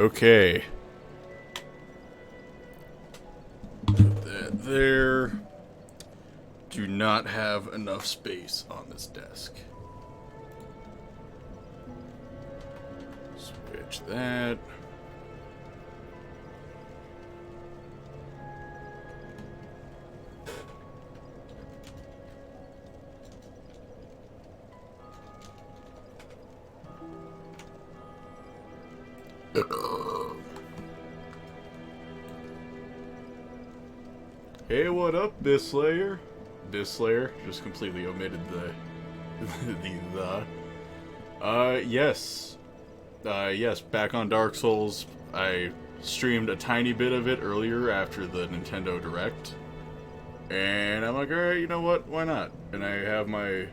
Okay. There do not have enough space on this desk. Switch that. Hey, what up, Bisslayer? Bisslayer just completely omitted the yes. Yes, back on Dark Souls. I streamed a tiny bit of it earlier after the Nintendo Direct. And I'm like, alright, you know what? Why not? And I have my...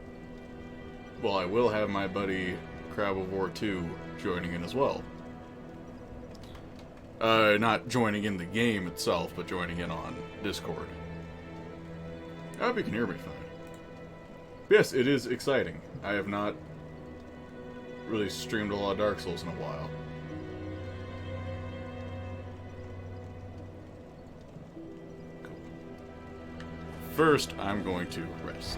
Well, I will have my buddy Crab of War 2 joining in as well. Not joining in the game itself, but joining in on Discord. I hope you can hear me fine. Yes, it is exciting. I have not really streamed a lot of Dark Souls in a while. First, I'm going to rest.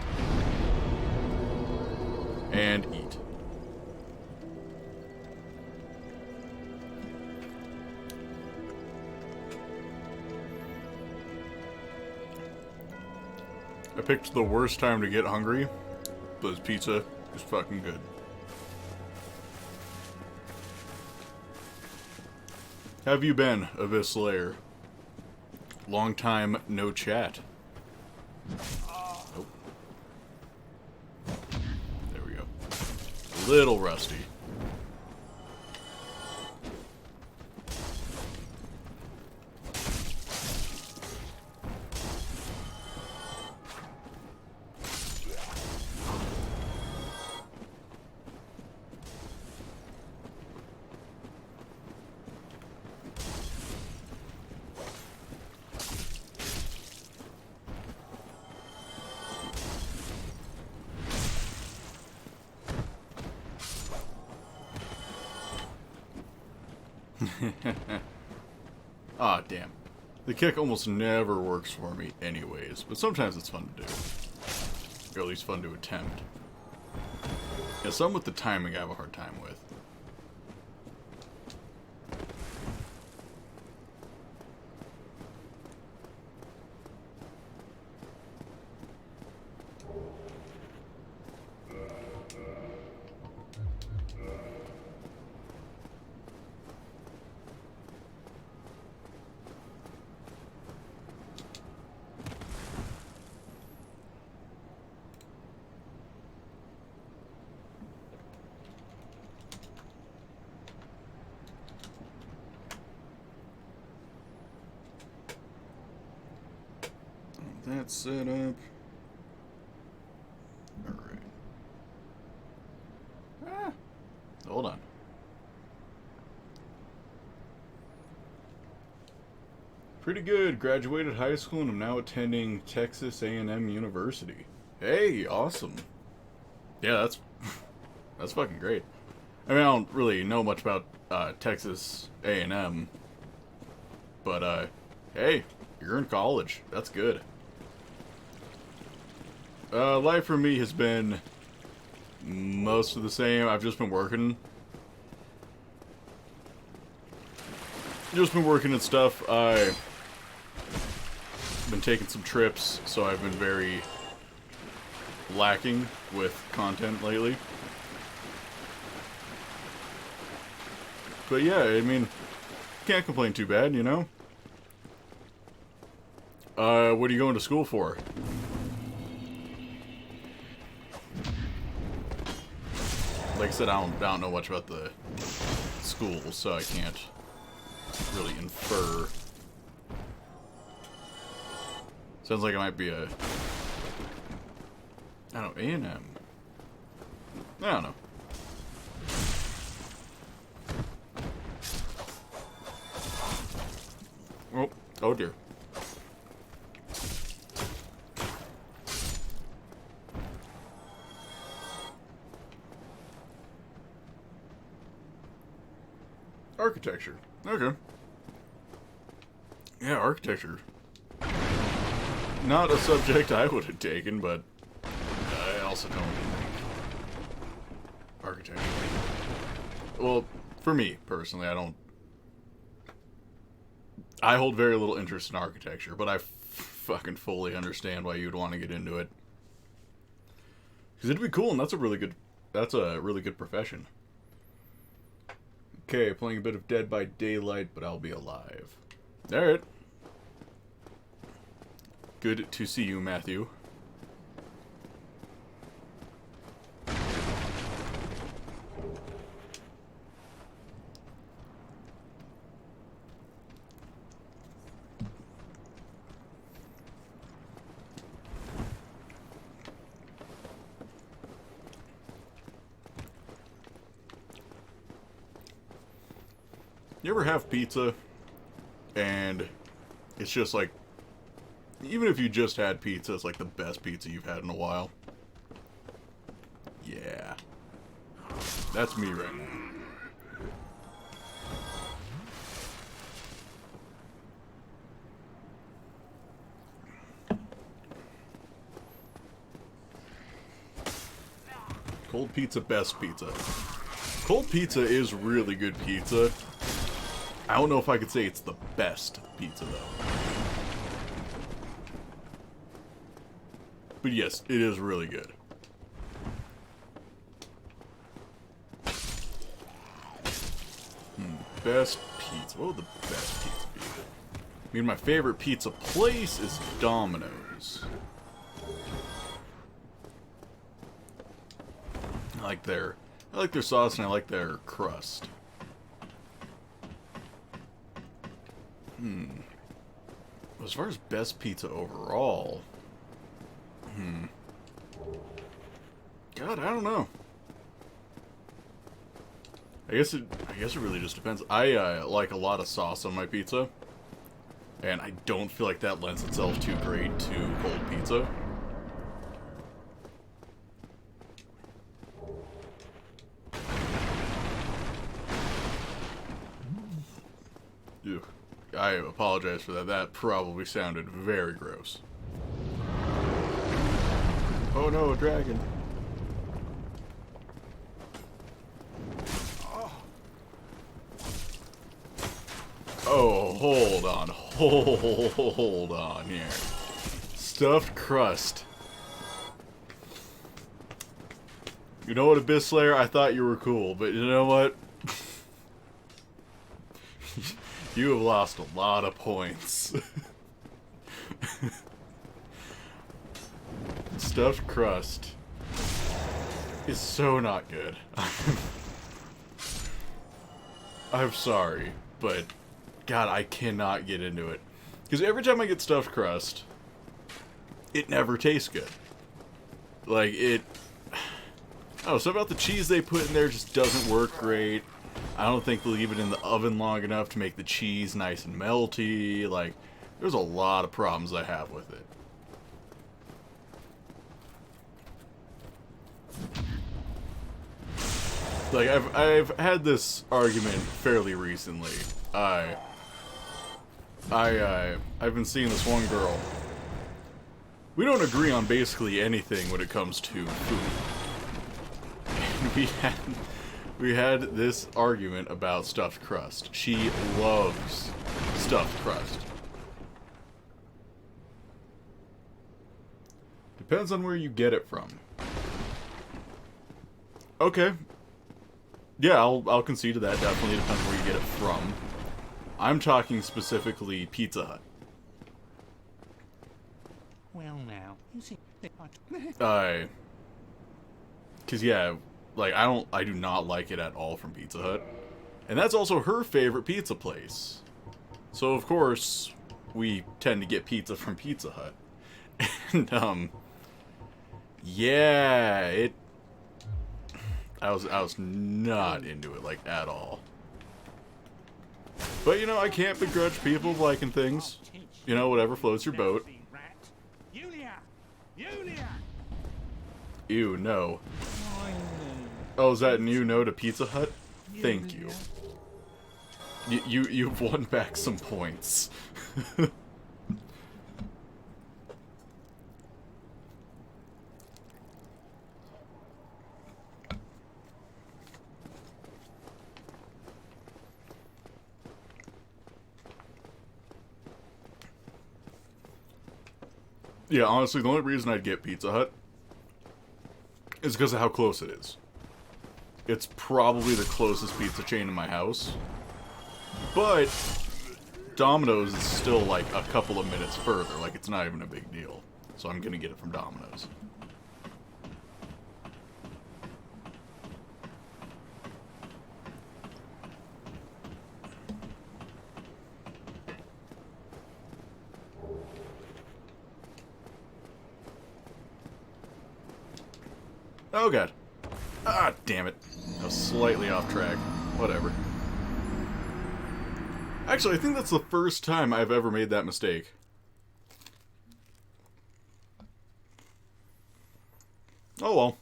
And eat. I picked the worst time to get hungry, but this pizza is fucking good. Have you been, Abyss Slayer? Long time no chat. Nope. There we go. A little rusty. Ah, damn. The kick almost never works for me anyways, but sometimes it's fun to do. Or at least fun to attempt. Yeah, some with the timing I have a hard time with. That's set up. Alright. Ah, hold on. Pretty good. Graduated high school and I'm now attending Texas A&M University. Hey, awesome. Yeah, that's fucking great. I mean, I don't really know much about Texas A&M, but hey, you're in college. That's good. Life for me has been most of the same. I've just been working. Just been working and stuff. I've been taking some trips, so I've been very lacking with content lately. But yeah, I mean, can't complain too bad, you know? What are you going to school for? Like I said, I don't know much about the school, so I can't really infer. Sounds like it might be a... I don't know, A&M. I don't know. Oh dear. Architecture. Okay. Yeah, architecture. Not a subject I would have taken, but I also don't think architecture. Well, for me, personally, I hold very little interest in architecture, but I fucking fully understand why you'd want to get into it. Because it'd be cool, and that's a really good profession. Okay, playing a bit of Dead by Daylight, but I'll be alive. Alright. Good to see you, Matthew. You ever have pizza, and it's just like, even if you just had pizza, it's like the best pizza you've had in a while? Yeah. That's me right now. Cold pizza, best pizza. Cold pizza is really good pizza. I don't know if I could say it's the best pizza, though. But yes, it is really good. Best pizza. What would the best pizza be? I mean, my favorite pizza place is Domino's. I like their sauce and I like their crust. As far as best pizza overall, God, I don't know. I guess it really just depends. I like a lot of sauce on my pizza, and I don't feel like that lends itself too great to cold pizza. Ew. I apologize for that. That probably sounded very gross. Oh no, a dragon. Oh, hold on here. Stuffed crust. You know what, Abyss Slayer? I thought you were cool, but you know what? You have lost a lot of points. Stuffed crust is so not good. I'm sorry, but God, I cannot get into it. Because every time I get stuffed crust, it never tastes good. Like, oh, something about the cheese they put in there just doesn't work great. I don't think they'll leave it in the oven long enough to make the cheese nice and melty. Like, there's a lot of problems I have with it. Like, I've had this argument fairly recently. I've been seeing this one girl. We don't agree on basically anything when it comes to food. And we had this argument about stuffed crust. She loves stuffed crust. Depends on where you get it from. Okay. Yeah, I'll concede to that. Definitely depends where you get it from. I'm talking specifically Pizza Hut. Well, now you see. Cause yeah, like I do not like it at all from Pizza Hut, and that's also her favorite pizza place. So of course, we tend to get pizza from Pizza Hut, and yeah, I was not into it like at all. But you know, I can't begrudge people liking things. You know, whatever floats your boat. Ew, no. Oh, is that new no to Pizza Hut? Thank you. You've won back some points. Yeah, honestly, the only reason I'd get Pizza Hut is because of how close it is. It's probably the closest pizza chain in my house. But Domino's is still like a couple of minutes further. Like, it's not even a big deal. So I'm gonna get it from Domino's. Oh god. Ah, damn it. I was slightly off track. Whatever. Actually, I think that's the first time I've ever made that mistake. Oh well.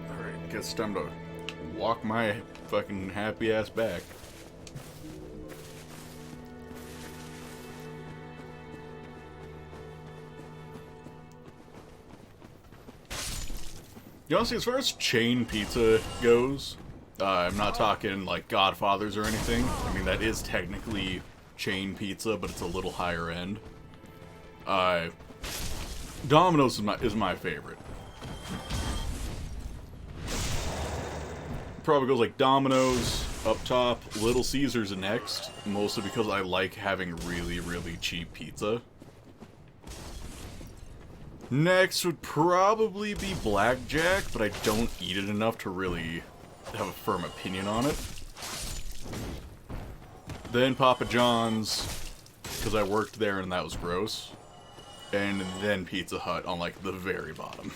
Alright, guess it's time to walk my fucking happy ass back. You honestly, as far as chain pizza goes, I'm not talking like Godfather's or anything. I mean, that is technically chain pizza, but it's a little higher end. Domino's is my favorite. Probably goes like Domino's up top, Little Caesars next, mostly because I like having really, really cheap pizza. Next would probably be Blackjack, but I don't eat it enough to really have a firm opinion on it. Then Papa John's, because I worked there and that was gross. And then Pizza Hut on like the very bottom.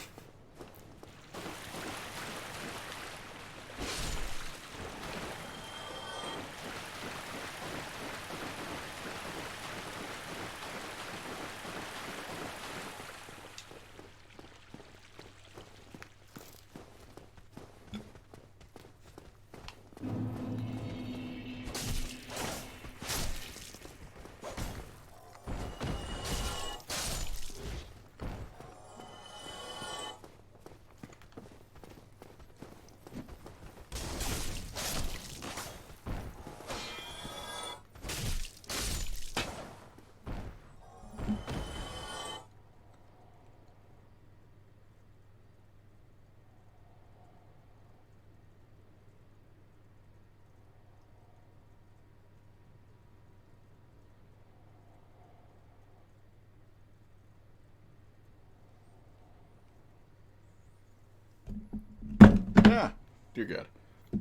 Ah, dear God.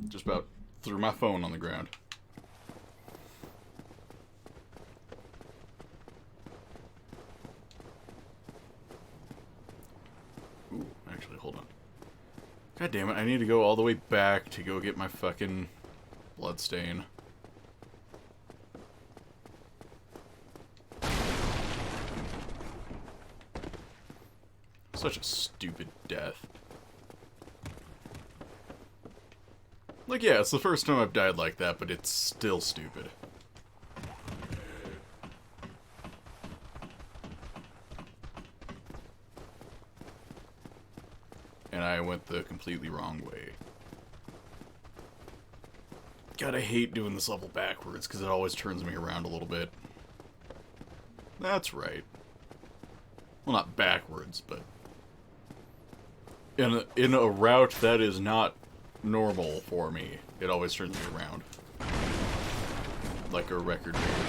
Just about threw my phone on the ground. Ooh, actually, hold on. God damn it, I need to go all the way back to go get my fucking bloodstain. Such a stupid death. Like, yeah, it's the first time I've died like that, but it's still stupid. And I went the completely wrong way. God, I hate doing this level backwards, because it always turns me around a little bit. That's right. Well, not backwards, but... In a route that is not normal for me, it always turns me around. Like a record player.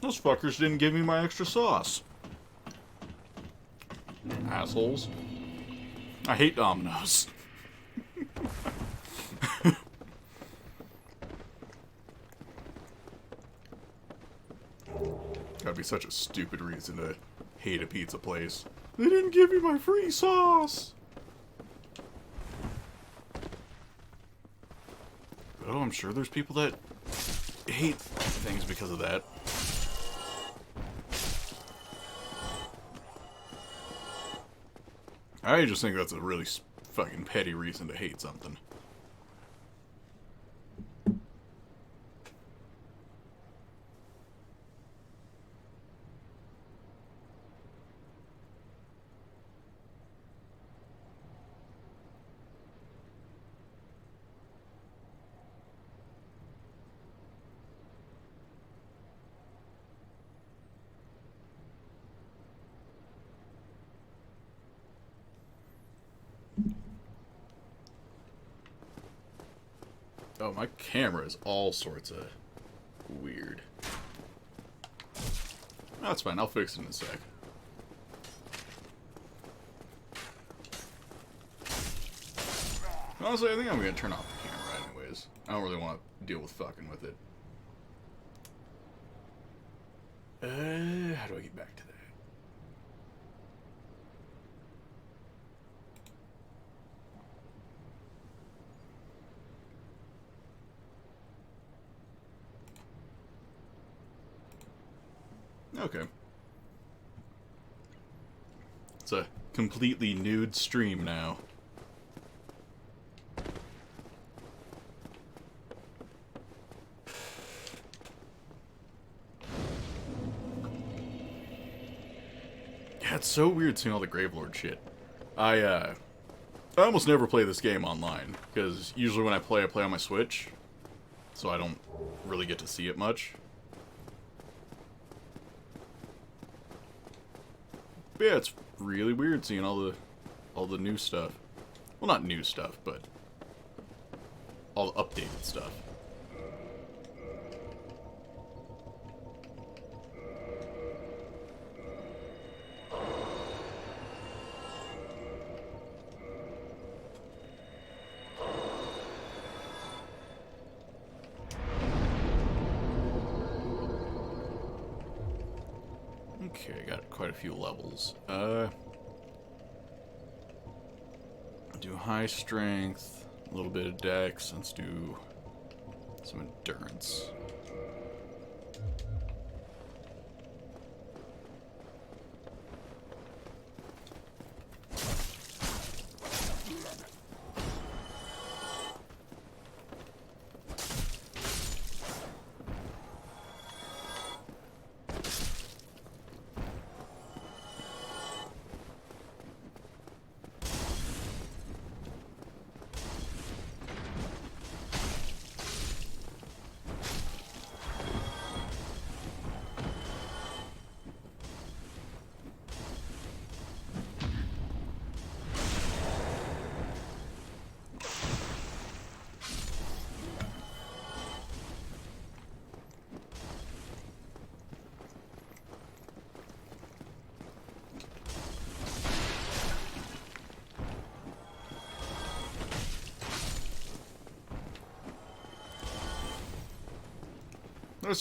Those fuckers didn't give me my extra sauce. Assholes. I hate Domino's. That'd be such a stupid reason to hate a pizza place. They didn't give me my free sauce! Oh, I'm sure there's people that hate things because of that. I just think that's a really fucking petty reason to hate something. Oh, my camera is all sorts of weird. That's fine, I'll fix it in a sec. Honestly, I think I'm gonna turn off the camera anyways. I don't really want to deal with fucking with it. How do I get back to that? Okay. It's a completely nude stream now. Yeah, it's so weird seeing all the Gravelord shit. I almost never play this game online, because usually when I play on my Switch, so I don't really get to see it much. But yeah, it's really weird seeing all the new stuff. Well, not new stuff, but all the updated stuff. Okay, got quite a few levels. Do high strength, a little bit of dex. Let's do some endurance.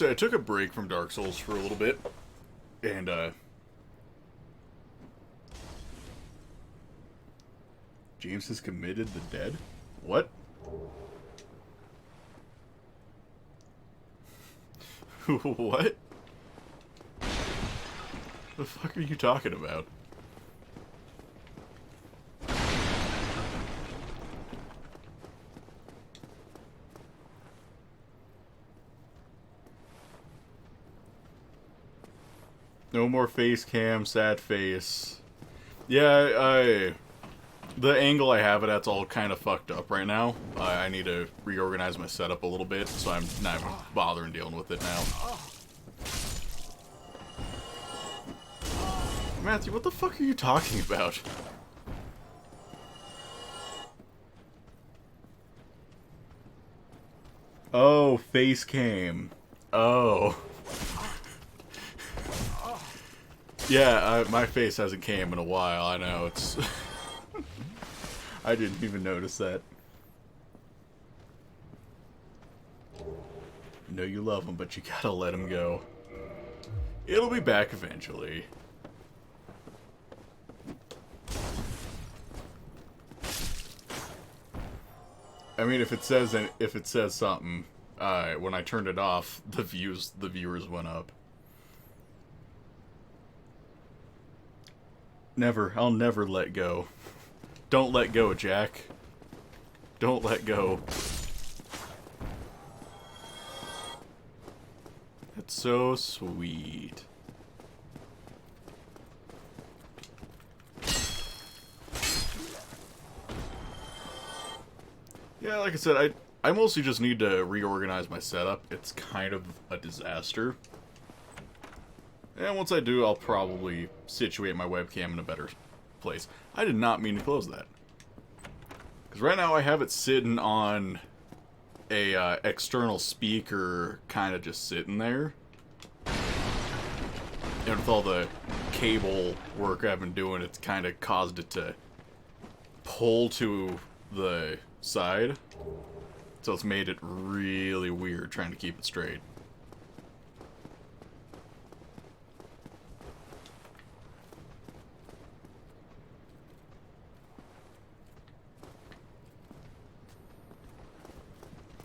I took a break from Dark Souls for a little bit, and James has committed the dead? What? What? The fuck are you talking about? No more face cam, sad face. Yeah, the angle I have it at's all kind of fucked up right now. I need to reorganize my setup a little bit, so I'm not even bothering dealing with it now. Matthew, what the fuck are you talking about? Oh, face cam. Oh. Yeah, my face hasn't came in a while. I know, it's... I didn't even notice that. Know you love him, but you gotta let him go. It'll be back eventually. I mean, if it says something, when I turned it off, the viewers went up. Never, I'll never let go. Don't let go, Jack. Don't let go. That's so sweet. Yeah, like I said, I mostly just need to reorganize my setup. It's kind of a disaster. And once I do, I'll probably situate my webcam in a better place. I did not mean to close that. Because right now I have it sitting on a external speaker, kind of just sitting there. And with all the cable work I've been doing, it's kind of caused it to pull to the side. So it's made it really weird trying to keep it straight.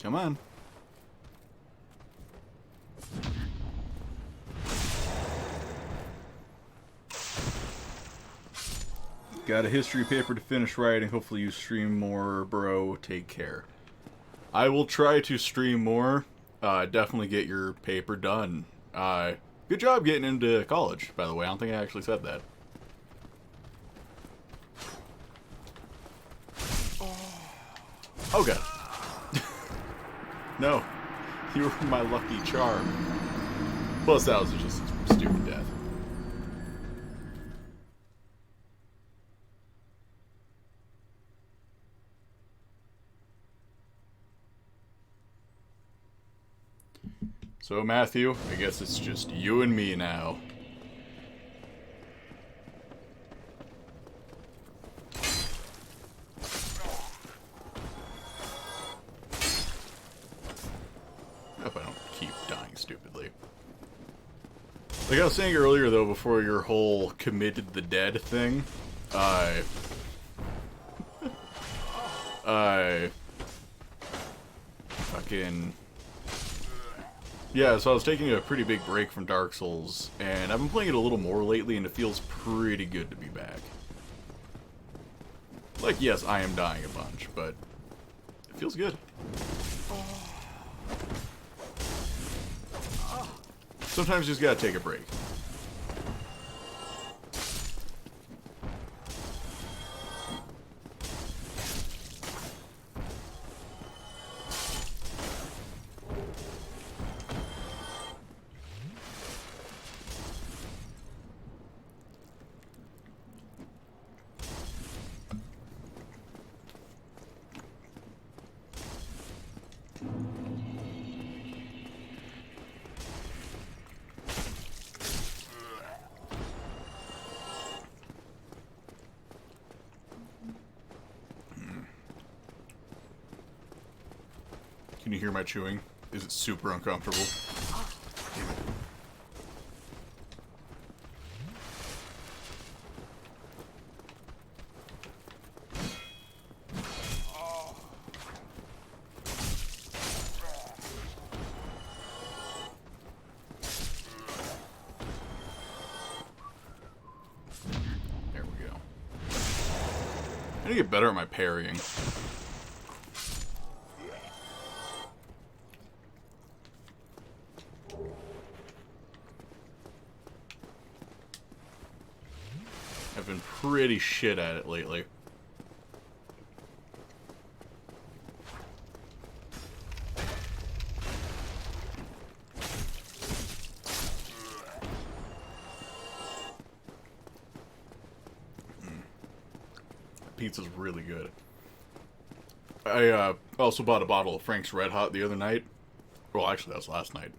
Come on. Got a history paper to finish writing. Hopefully you stream more, bro. Take care. I will try to stream more. Definitely get your paper done. Good job getting into college, by the way. I don't think I actually said that. Oh, God. No. You were my lucky charm. Plus, that was just a stupid death. So, Matthew, I guess it's just you and me now. Hope I don't keep dying stupidly. Like I was saying earlier, though, before your whole committed the dead thing, fucking... Yeah, so I was taking a pretty big break from Dark Souls, and I've been playing it a little more lately, and it feels pretty good to be back. Like, yes, I am dying a bunch, but it feels good. Sometimes you just gotta take a break. Can you hear my chewing? Is it super uncomfortable? Damn it. There we go. I need to get better at my parrying. I've been pretty shit at it lately. Pizza's really good. I also bought a bottle of Frank's Red Hot the other night. Well, actually, that was last night.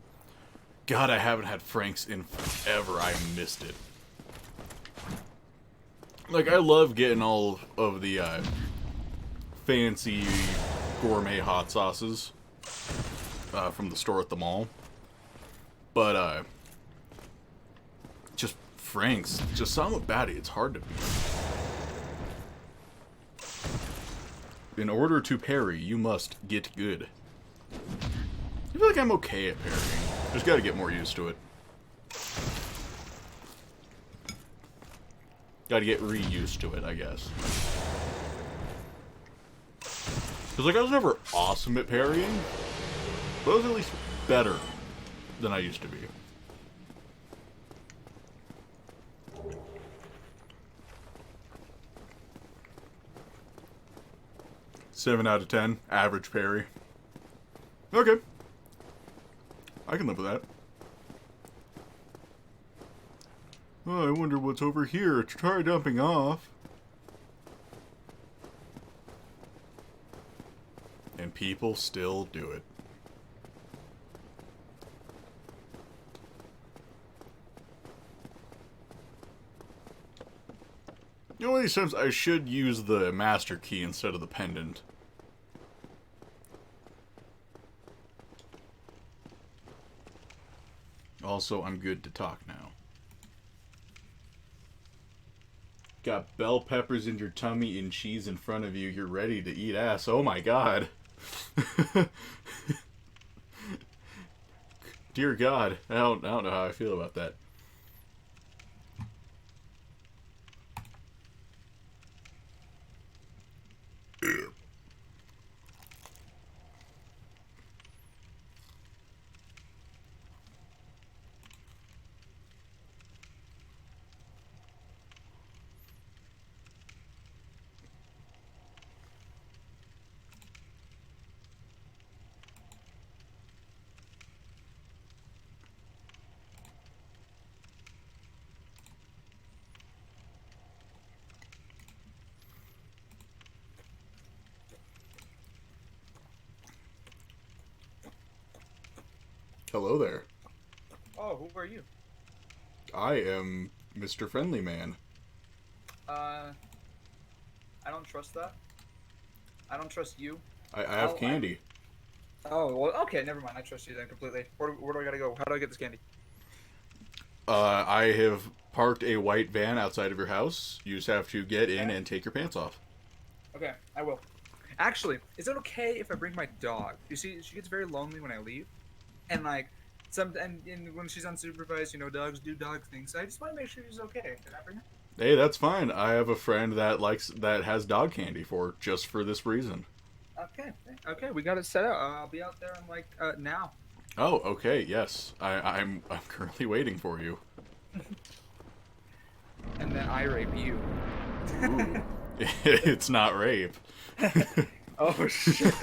God, I haven't had Frank's in forever. I missed it. Like, I love getting all of the fancy gourmet hot sauces from the store at the mall. But, just Frank's, just something about it, it's hard to beat. In order to parry, you must get good. I feel like I'm okay at parrying. Just gotta get more used to it. Gotta get re-used to it, I guess. Because, like, I was never awesome at parrying, but I was at least better than I used to be. Seven out of 10, average parry. Okay. I can live with that. Oh, I wonder what's over here. Try dumping off. And people still do it. You know, one of these times I should use the master key instead of the pendant. Also, I'm good to talk now. Got bell peppers in your tummy and cheese in front of you. You're ready to eat ass. Oh my god. Dear God. I don't know how I feel about that. Hello there. Oh, who are you? I am Mr. Friendly Man. I don't trust that. I don't trust you. I have candy. Oh, well, okay, never mind. I trust you then completely. Where do I gotta go? How do I get this candy? I have parked a white van outside of your house. You just have to get in and take your pants off. Okay, I will. Actually, is it okay if I bring my dog? You see, she gets very lonely when I leave. And, like, and when she's unsupervised, you know, dogs do dog things. So I just want to make sure she's okay. Can I bring her? Hey, that's fine. I have a friend that has dog candy just for this reason. Okay, we got it set up. I'll be out there in, like, now. Oh, okay, yes. I'm currently waiting for you. And then I rape you. Ooh. It's not rape. Oh, shit.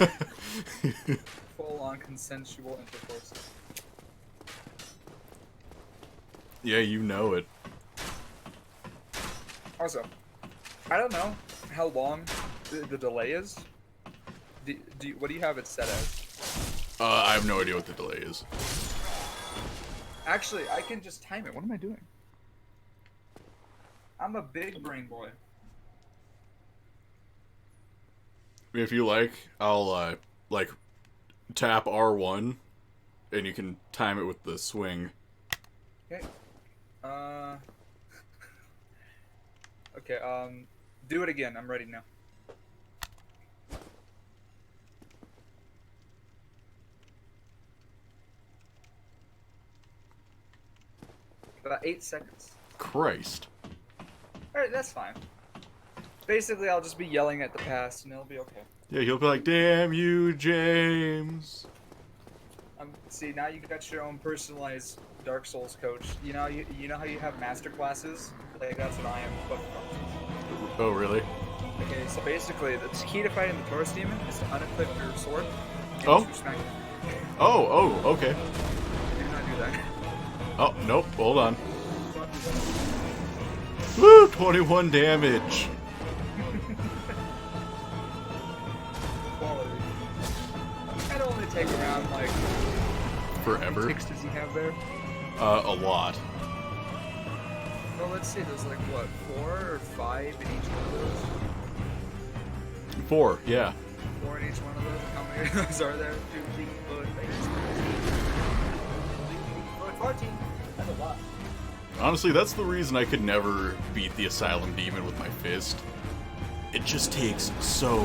Full-on consensual intercourse. Yeah, you know it. Also, I don't know how long the delay is. What do you have it set as? I have no idea what the delay is. Actually, I can just time it. What am I doing? I'm a big brain boy. If you like, I'll tap R1, and you can time it with the swing. Okay. Okay. Do it again. I'm ready now. About 8 seconds. Christ. Alright, that's fine. Basically, I'll just be yelling at the past, and it'll be okay. Yeah, he'll be like, "Damn you, James." See, now you got your own personalized Dark Souls coach. You know how you have master classes? Like, that's what I am. But Oh, really? okay, so basically, the key to fighting the Taurus demon is to unequip your sword. And Oh? to smack him. Oh, okay. Do not do that. Oh, nope, hold on. Woo, 21 damage. Quality. That'll only take around, like... Forever? Ticks does he have there? A lot. Well, let's see. There's like what, 4 or 5 in each one of those. 4, yeah. 4 in each one of those. How many of those are there? 2, 3, 4, 5, 14. That's a lot. Honestly, that's the reason I could never beat the Asylum Demon with my fist. It just takes so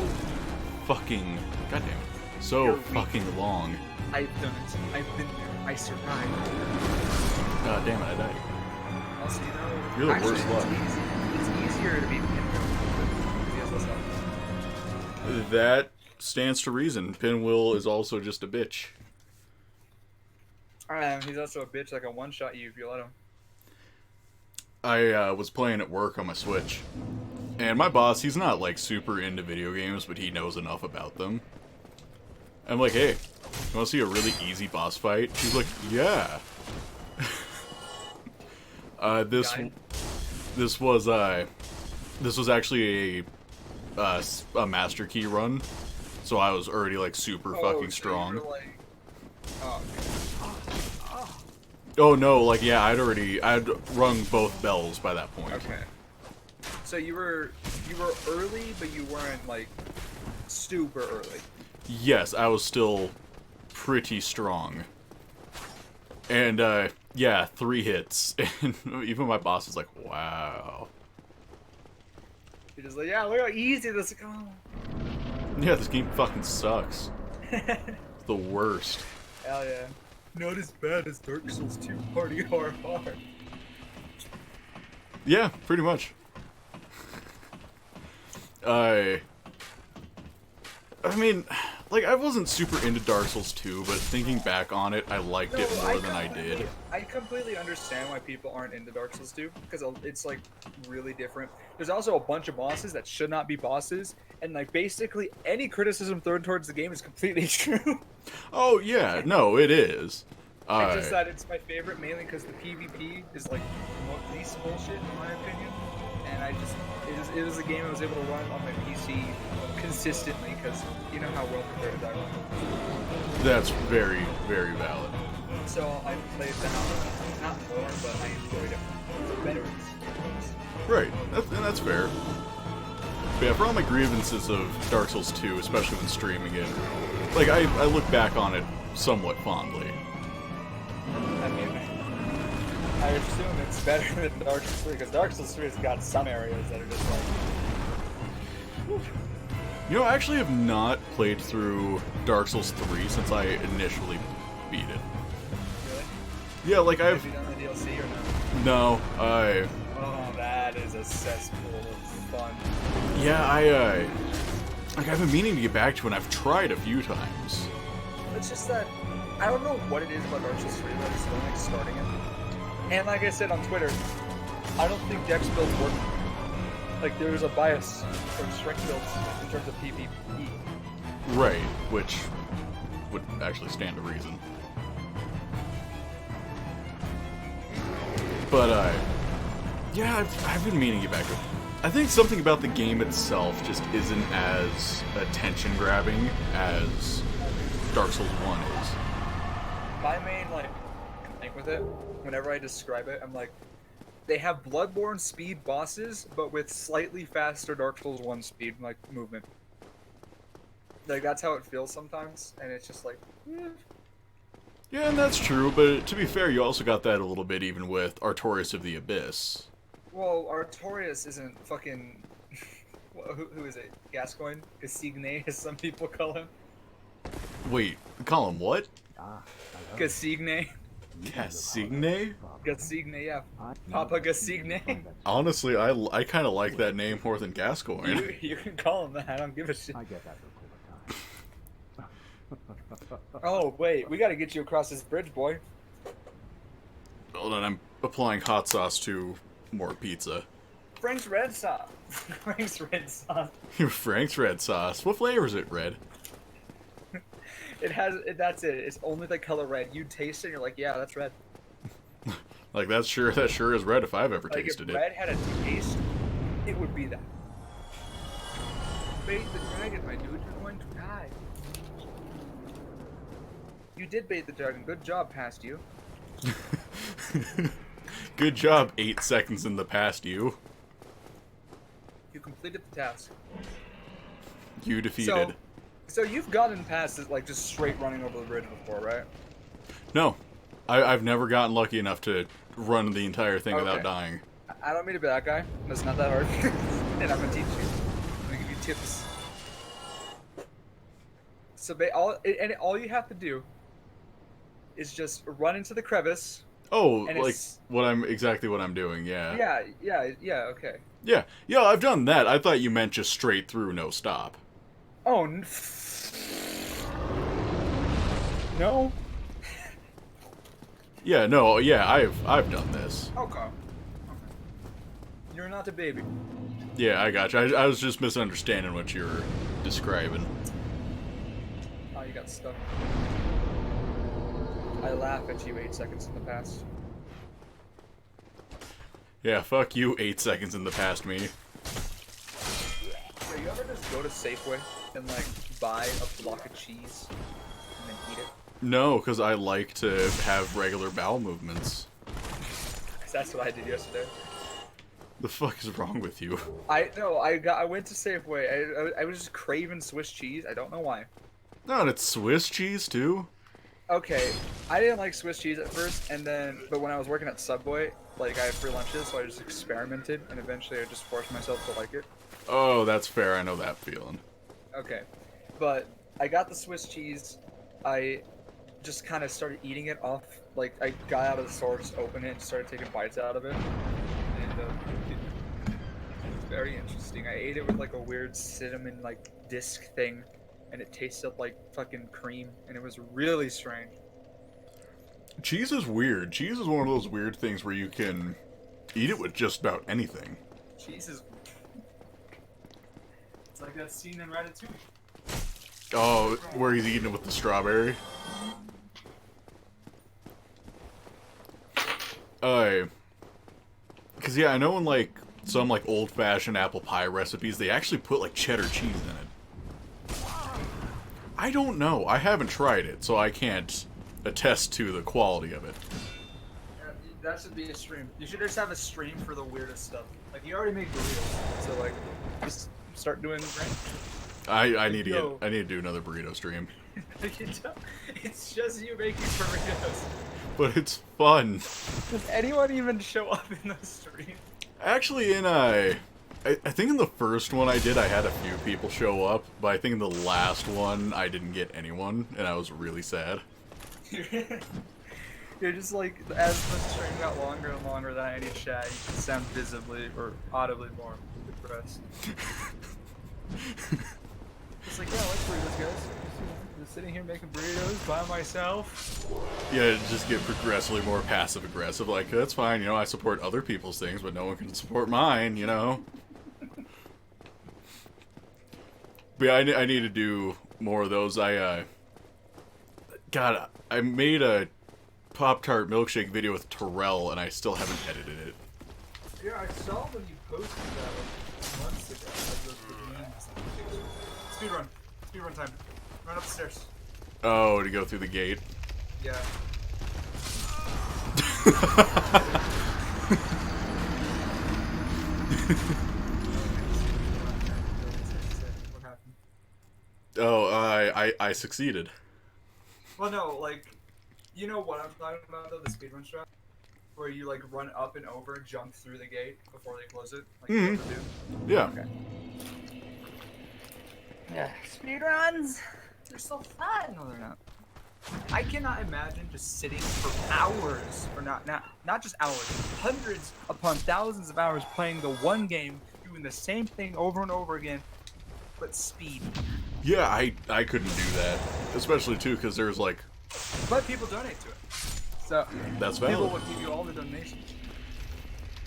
fucking... Goddamn. So You're weak. fucking long. I've done it. I've been there. I survived. God damn it, I died. Also, you know, You're the actually, worst luck. It's easier to beat Pinwheel because he has less health. That stands to reason. Pinwheel is also just a bitch. He's also a bitch that can one-shot you if you let him. I was playing at work on my Switch. And my boss, he's not like super into video games, but he knows enough about them. I'm like, hey, you want to see a really easy boss fight? He's like, yeah. This was actually a Master Key run, so I was already like super fucking strong. You were like, oh, Oh no, like yeah, I'd rung both bells by that point. okay. So you were early, but you weren't like super early. Yes, I was still pretty strong. And yeah, 3 hits, and even my boss was like, "Wow." You're just like, yeah, look how easy this is. Oh. Yeah, this game fucking sucks. It's the worst. Hell yeah. Not as bad as Dark Souls 2 Party Hard. Yeah, pretty much. I mean, like, I wasn't super into Dark Souls 2, but thinking back on it, I liked it more than I did. I completely understand why people aren't into Dark Souls 2, because it's, like, really different. There's also a bunch of bosses that should not be bosses, and, like, basically any criticism thrown towards the game is completely true. Oh, yeah, no, it is. I just thought it's my favorite mainly because the PvP is, like, the least bullshit, in my opinion. And it was a game I was able to run on my PC consistently because you know how well prepared I was. That's very, very valid. So I played the not more, but I enjoyed it for better reasons. Right, and that's fair. But yeah, for all my grievances of Dark Souls 2, especially when streaming it, like, I look back on it somewhat fondly. I mean, I assume it's better than Dark Souls 3, because Dark Souls 3 has got some areas that are just like... Whew. You know, I actually have not played through Dark Souls 3 since I initially beat it. Really? Yeah, like Have you done the DLC or No, Oh, that is a cesspool of fun. Yeah, like, I've been meaning to get back to it, and I've tried a few times. It's just that, I don't know what it is about Dark Souls 3, but I just don't like starting it. And like I said on Twitter, I don't think Dex builds work. Like, there's a bias from strength builds in terms of PvP. Right, which would actually stand to reason. But, yeah, I've been meaning to get back to it. I think something about the game itself just isn't as attention-grabbing as Dark Souls 1 is. My main, like, complaint with it, whenever I describe it, I'm like, they have Bloodborne speed bosses, but with slightly faster Dark Souls 1 speed, like, movement. Like, that's how it feels sometimes, and it's just like, Yeah, and that's true, but to be fair, you also got that a little bit even with Artorias of the Abyss. Well, Artorias isn't fucking... who is it? Gascoigne? Cassigne, as some people call him? Wait, call him what? Cassigne? Cassigne? Cassigne, yeah. Papa Cassigne. Honestly, I kind of like that name more than Gascoigne. You can call him that, I don't give a shit. I get that real quick. Oh, wait, we gotta get you across this bridge, boy. Hold on, I'm applying hot sauce to more pizza. Frank's red sauce. Frank's red sauce. Frank's red sauce. What flavor is it, red? That's it. It's only the color red. You taste it and you're like, yeah, that's red. Like, that sure is red if I've ever Like, tasted if it. red had a taste, it would be that. Bait the dragon, my dude. You're going to die. You did bait the dragon. Good job, past you. Good job, 8 seconds in the past, you. You completed the task. You defeated. So you've gotten past it, like, just straight running over the bridge before, right? No. I've never gotten lucky enough to run the entire thing without Okay. dying. I don't mean to be that guy. That's not that hard. And I'm gonna teach you. I'm gonna give you tips. So all you have to do is just run into the crevice. Oh, And like it's- exactly what I'm doing, yeah. Yeah, okay. Yeah, I've done that. I thought you meant just straight through, no stop. Oh, no. Yeah, no, yeah, I've done this. Okay. You're not a baby. Yeah, I got you. I was just misunderstanding what you were describing. Oh, you got stuck. I laugh at you 8 seconds in the past. Yeah, fuck you, 8 seconds in the past me. Yeah, you ever just go to Safeway and, like, buy a block of cheese and then eat it? No, because I like to have regular bowel movements. 'Cause that's what I did yesterday. The fuck is wrong with you? I went to Safeway. I was just craving Swiss cheese. I don't know why. No, and it's Swiss cheese, too? Okay, I didn't like Swiss cheese at first, but when I was working at Subway, like, I had free lunches, so I just experimented, and eventually I just forced myself to like it. Oh, that's fair. I know that feeling. Okay, but I got the Swiss cheese. I just kind of started eating it off. Like, I got out of the store, just opened it, and started taking bites out of it. And it's very interesting. I ate it with like a weird cinnamon like disc thing, and it tasted like fucking cream, and it was really strange. Cheese is weird. Cheese is one of those weird things where you can eat it with just about anything. Cheese is. It's like that scene in Ratatouille. Oh, where he's eating it with the strawberry? Because, yeah, I know in, like, some, like, old-fashioned apple pie recipes, they actually put, like, cheddar cheese in it. I don't know. I haven't tried it, so I can't attest to the quality of it. Yeah, that should be a stream. You should just have a stream for the weirdest stuff. Like, you already make burritos, so, like, just start doing it right. I need to do another burrito stream. It's just you making burritos. But it's fun. Does anyone even show up in the stream? Actually, I think in the first one I did, I had a few people show up, but I think in the last one, I didn't get anyone, and I was really sad. You're just like, as the stream got longer and longer than any chat, you can sound visibly or audibly more depressed. It's like, yeah, I like burritos, guys. Just sitting here making burritos by myself. Yeah, just get progressively more passive aggressive. Like, that's fine, you know, I support other people's things, but no one can support mine, you know? But yeah, I need to do more of those. God, I made a Pop-Tart milkshake video with Terrell, and I still haven't edited it. Yeah, I saw when you posted that like months ago. Like those memes. Speedrun time. Run up the stairs. Oh, to go through the gate. Yeah. What happened? Oh, I succeeded. Well, no, like, you know what I'm talking about though, the speedrun strat, where you like run up and over, jump through the gate before they close it. Like you have to do. Yeah. Okay. Yeah, speedruns. They're so fun. No, they're not. I cannot imagine just sitting for hours, or not just hours, hundreds upon thousands of hours playing the one game, doing the same thing over and over again, but speed. Yeah, I couldn't do that. Especially, too, because there's, like... But people donate to it. So, That's people valid. will give you all the donations.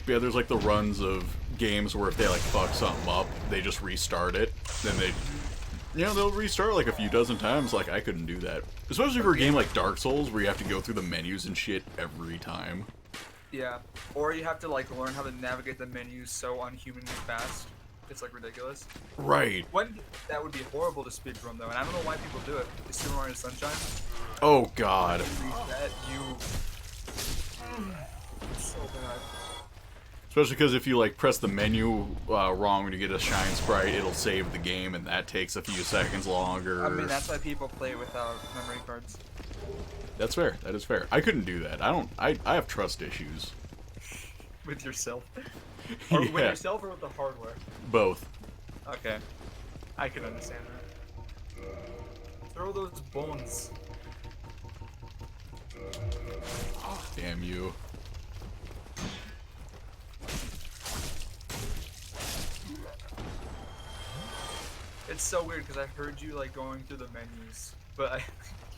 Yeah, there's, like, the runs of games where if they, like, fuck something up, they just restart it. Then they... You know, they'll restart, like, a few dozen times. Like, I couldn't do that. Especially for a game like Dark Souls, where you have to go through the menus and shit every time. Yeah. Or you have to, like, learn how to navigate the menus so unhumanly fast. It's, like, ridiculous. Right. That would be horrible to speedrun, though, and I don't know why people do it. Is Super Mario Sunshine? Oh, God. That you... so bad. Especially because if you like press the menu wrong when you get a shine sprite, it'll save the game, and that takes a few seconds longer. I mean, that's why people play without memory cards. That's fair. That is fair. I couldn't do that. I have trust issues. With yourself? Or Yeah. with yourself or with the hardware? Both. Okay. I can understand that. Throw those bones. Damn you. It's so weird because I heard you like going through the menus, but I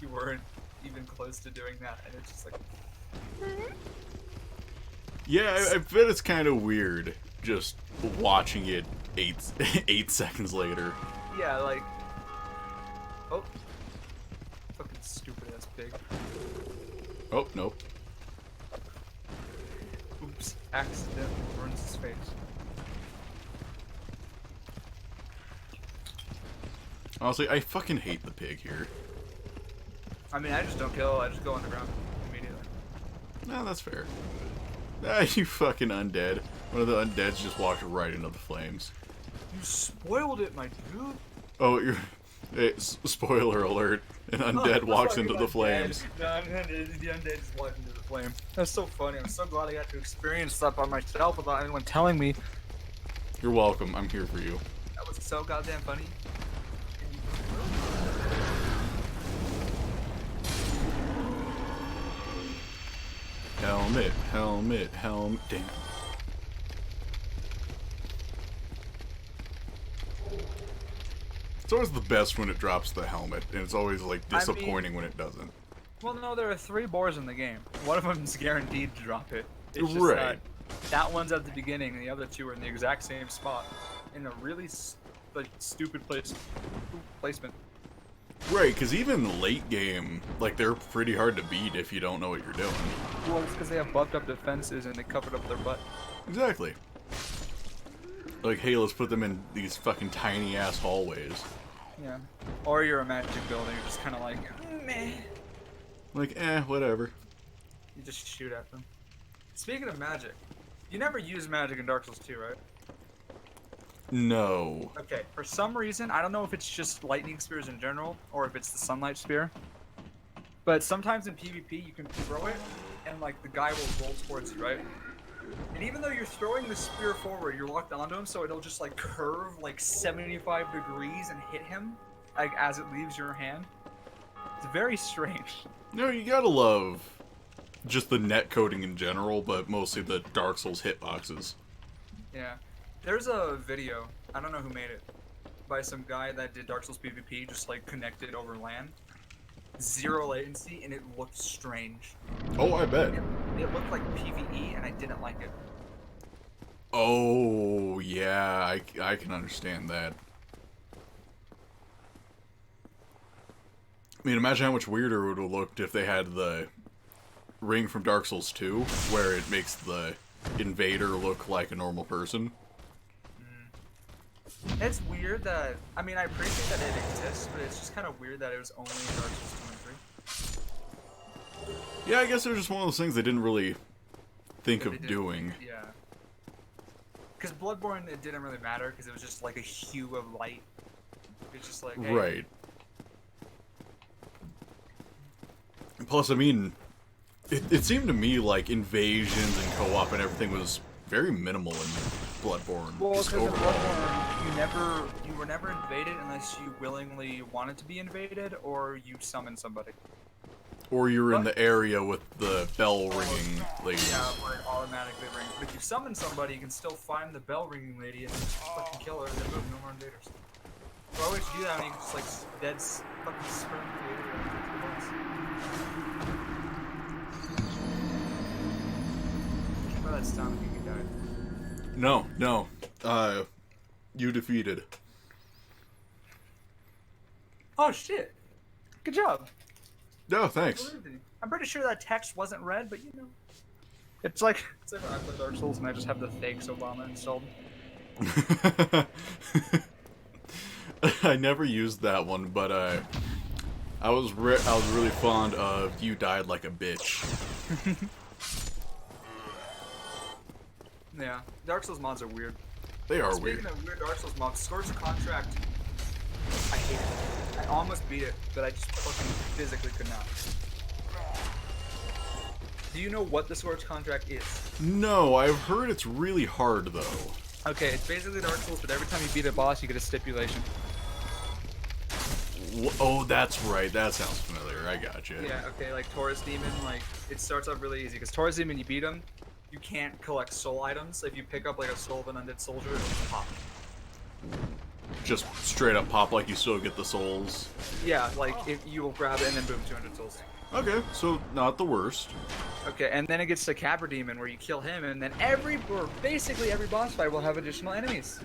you weren't even close to doing that, and it's just like. Yeah, I bet it's kind of weird just watching it 8 seconds later. Yeah, like. Oh. Fucking stupid ass pig. Oh, nope. Oops. Accidentally burns his face. Honestly, I fucking hate the pig here. I mean, I just don't kill, I just go underground immediately. No, that's fair. Ah, you fucking undead. One of the undeads just walked right into the flames. You spoiled it, my dude. Oh, you're... spoiler alert. An undead walks into the flames. The undead just walked into the flame. That's so funny. I'm so glad I got to experience that by myself without anyone telling me. You're welcome. I'm here for you. That was so goddamn funny. Helmet, helmet, helmet. Damn. It's always the best when it drops the helmet, and it's always like disappointing when it doesn't. Well, no, there are 3 boars in the game. One of them's guaranteed to drop it. It's just Right. that one's at the beginning, and the other 2 are in the exact same spot, in a really like stupid placement. Right, because even late game, like, they're pretty hard to beat if you don't know what you're doing. Well, it's because they have buffed up defenses and they covered up their butt. Exactly. Like, hey, let's put them in these fucking tiny-ass hallways. Yeah. Or you're a magic builder, you're just kind of like, meh. Like, whatever. You just shoot at them. Speaking of magic, you never use magic in Dark Souls 2, right? No. Okay, for some reason, I don't know if it's just lightning spears in general, or if it's the sunlight spear, but sometimes in PvP you can throw it, and like the guy will roll towards you, right? And even though you're throwing the spear forward, you're locked onto him, so it'll just like curve like 75 degrees and hit him, like as it leaves your hand. It's very strange. No, you gotta love just the net coding in general, but mostly the Dark Souls hitboxes. Yeah. There's a video, I don't know who made it, by some guy that did Dark Souls PvP, just like connected over LAN. 0 latency, and it looked strange. Oh, I bet. It looked like PvE, and I didn't like it. Oh, yeah, I can understand that. I mean, imagine how much weirder it would have looked if they had the ring from Dark Souls 2, where it makes the invader look like a normal person. It's weird that, I mean, I appreciate that it exists, but it's just kind of weird that it was only in Dark Souls 2 and 3. Yeah, I guess it was just one of those things they didn't really think That they of didn't- doing. Yeah. Because Bloodborne, it didn't really matter, because it was just like a hue of light. It's just like, hey, Right. Plus, I mean, it seemed to me like invasions and co-op and everything was very minimal in Bloodborne. Well, Just because in overall. Bloodborne, you were never invaded unless you willingly wanted to be invaded, or you summoned somebody. Or you're in the area with the bell ringing lady. Yeah, where it automatically rings. But if you summon somebody, you can still find the bell ringing lady and just fucking kill her and then boom, no more invaders. Why would you do that when you can just like fucking sperm creator? That's time you can die. No. You defeated. Oh shit! Good job. No, thanks. I'm pretty sure that text wasn't read, but you know. It's like when I play Dark Souls and I just have the thanks Obama installed. I never used that one, but I was really fond of "You Died Like a Bitch." Yeah, Dark Souls mods are weird. They are Speaking weird. of weird Dark Souls mods, Scorch Contract, I hate it. I almost beat it, but I just fucking physically could not. Do you know what the Scorch Contract is? No, I've heard it's really hard though. Okay, it's basically Dark Souls, but every time you beat a boss, you get a stipulation. Oh, that's right. That sounds familiar. I gotcha. Yeah, okay, like Taurus Demon, like, it starts off really easy, because Taurus Demon, you beat him, you can't collect soul items. If you pick up, like, a soul of an undead soldier, it'll just pop. Just straight up pop like you still get the souls. Yeah, like, if you will grab it, and then boom, 200 souls. Okay, so not the worst. Okay, and then it gets to Capra Demon, where you kill him, and then basically every boss fight will have additional enemies.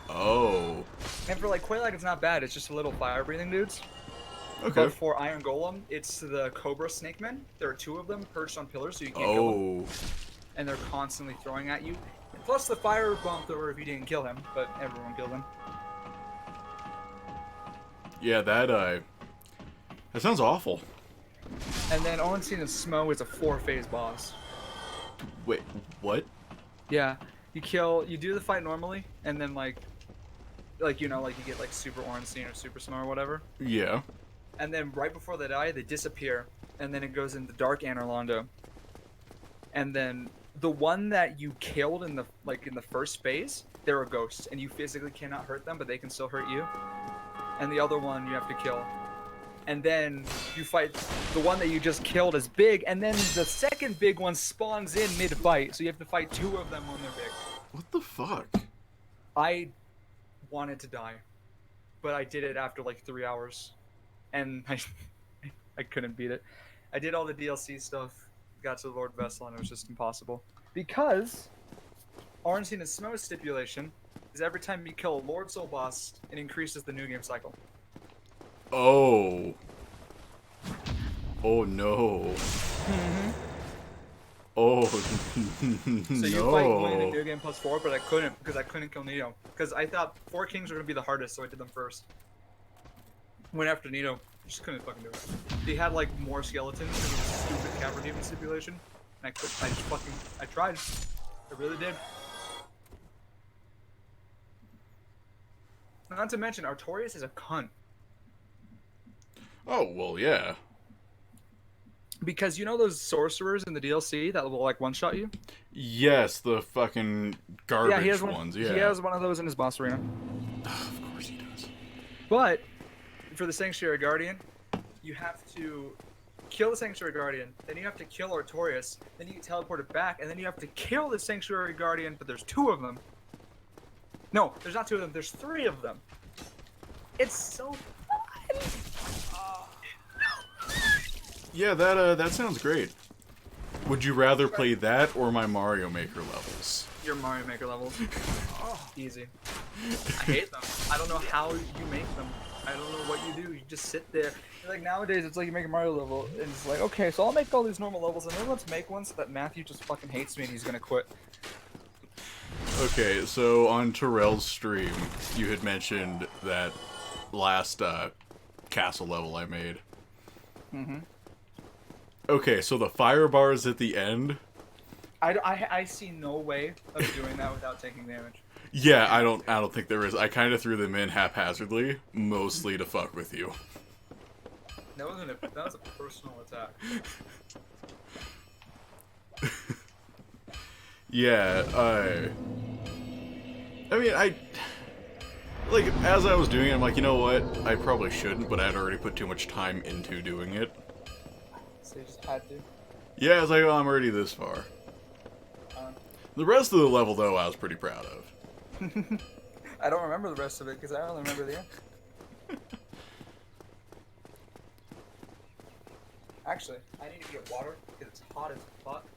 Oh. And for, like, Quelaag, it's not bad, it's just a little fire-breathing dudes. Okay. But for Iron Golem, it's the Cobra Snake Men. There are 2 of them perched on pillars, so you can't kill them. Oh. And they're constantly throwing at you. Plus the fire bomb thrower if you didn't kill him, but everyone killed him. Yeah, that sounds awful. And then Ornstein and Smo is a 4-phase boss. Wait, what? Yeah, you do the fight normally, and then like you know, like you get like Super Ornstein or Super Smo or whatever. Yeah. And then right before they die, they disappear, and then it goes into Dark Anorlando. And then the one that you killed in the first phase, they're a ghost, and you physically cannot hurt them, but they can still hurt you. And the other one you have to kill. And then you fight the one that you just killed is big, and then the second big one spawns in mid-fight, so you have to fight 2 of them when they're big. What the fuck? I wanted to die, but I did it after like 3 hours, and I couldn't beat it. I did all the DLC stuff, got to the Lord Vessel, and it was just impossible. Because Ornstein and Snow stipulation is every time you kill a Lord Soul boss, it increases the new game cycle. Oh. Oh no. Oh no. So you fight Gwyn in New Game plus 4, but I couldn't because I couldn't kill Nito. Because I thought 4 Kings were going to be the hardest, so I did them first. Went after Nito, just couldn't fucking do it. He had like more skeletons because of the stupid Capra Demon stipulation. And I tried. I really did. Not to mention, Artorias is a cunt. Oh, well, yeah. Because you know those sorcerers in the DLC that will like one-shot you? Yes, the fucking garbage ones, yeah. He has one of those in his boss arena. Of course he does. But for the Sanctuary Guardian, you have to kill the Sanctuary Guardian, then you have to kill Artorias, then you get teleported back, and then you have to kill the Sanctuary Guardian, but there's 2 of them. No, there's not 2 of them, there's 3 of them. It's so fun! Yeah, that sounds great. Would you rather play that or my Mario Maker levels? Your Mario Maker levels. Easy. I hate them. I don't know how you make them. I don't know what you do. You just sit there. Like nowadays, it's like you make a Mario level, and it's like, okay, so I'll make all these normal levels, and then let's make one so that Matthew just fucking hates me and he's gonna quit. Okay, so on Terrell's stream, you had mentioned that last castle level I made. Mm-hmm. Okay, so the fire bars at the end. I see no way of doing that without taking damage. Yeah, I don't think there is. I kind of threw them in haphazardly, mostly to fuck with you. That was a personal attack. Yeah, I mean, like, as I was doing it, I'm like, you know what? I probably shouldn't, but I'd already put too much time into doing it. So you just had to. Yeah, I was like, oh, I'm already this far. The rest of the level, though, I was pretty proud of. I don't remember the rest of it, because I only remember the end. Actually, I need to get water, because it's hot as fuck.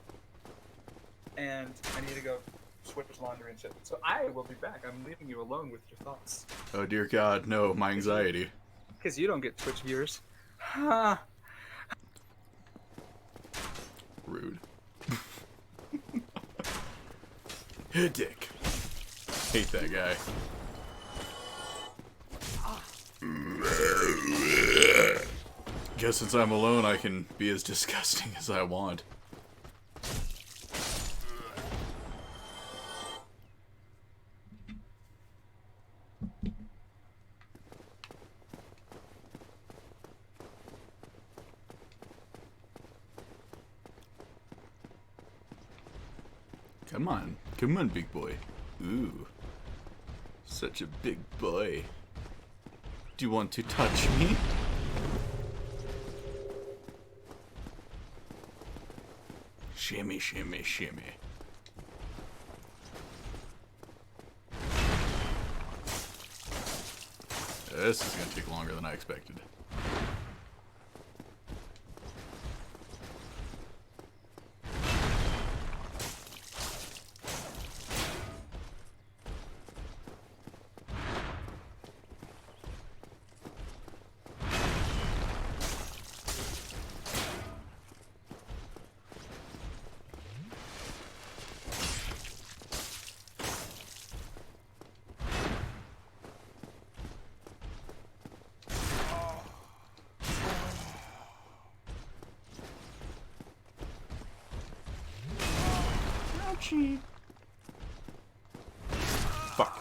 And I need to go switch laundry and shit. So I will be back. I'm leaving you alone with your thoughts. Oh, dear God, no, my anxiety. Because you don't get Twitch viewers. Ha! Rude. Dick. Hate that guy. Guess since I'm alone, I can be as disgusting as I want. Come on. Come on, big boy. Ooh. Such a big boy. Do you want to touch me? Shimmy, shimmy, shimmy. This is gonna take longer than I expected. Ouchie. Fuck.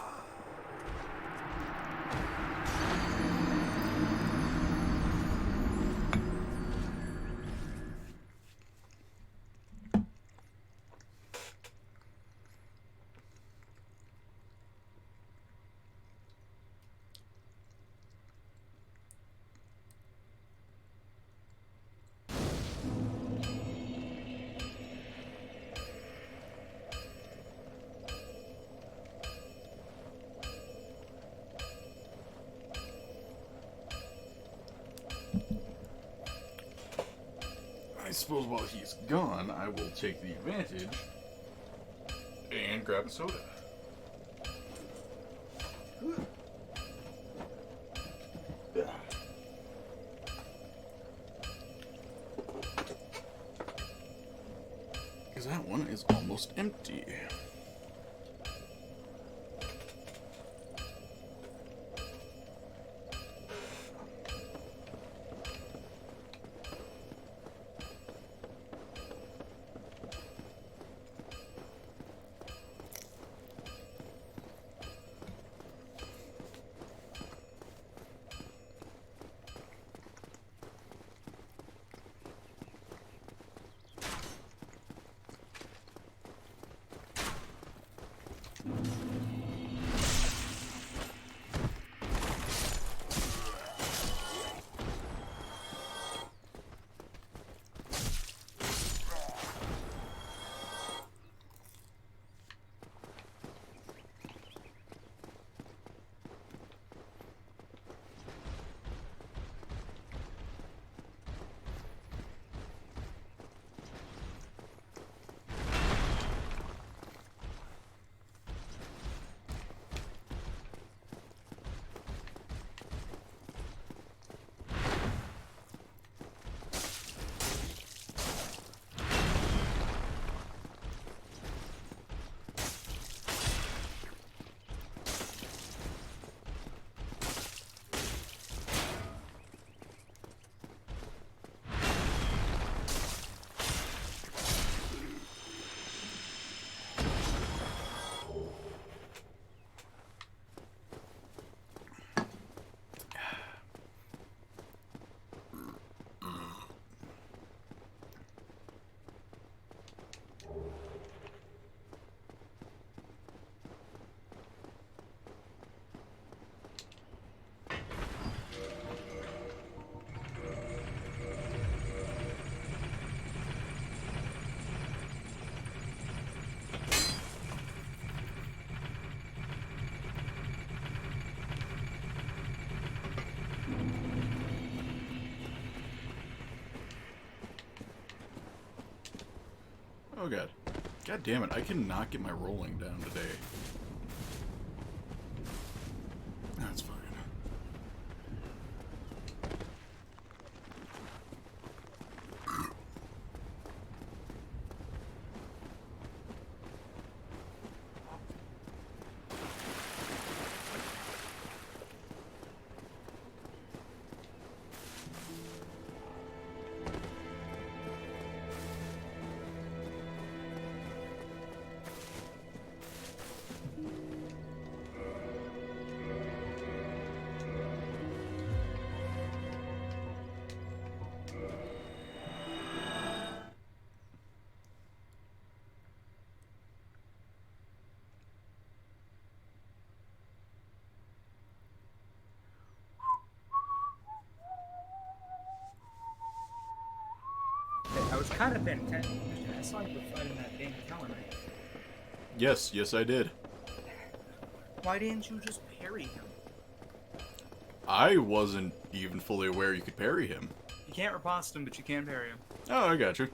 I suppose while he's gone, I will take the advantage and grab a soda. Because that one is almost empty. Oh god. God damn it, I cannot get my rolling down today. That's fine. kind of paying attention. I saw you were fighting that dang talent. Yes, I did. Why didn't you just parry him? I wasn't even fully aware you could parry him. You can't riposte him, but you can parry him. Oh, I got you.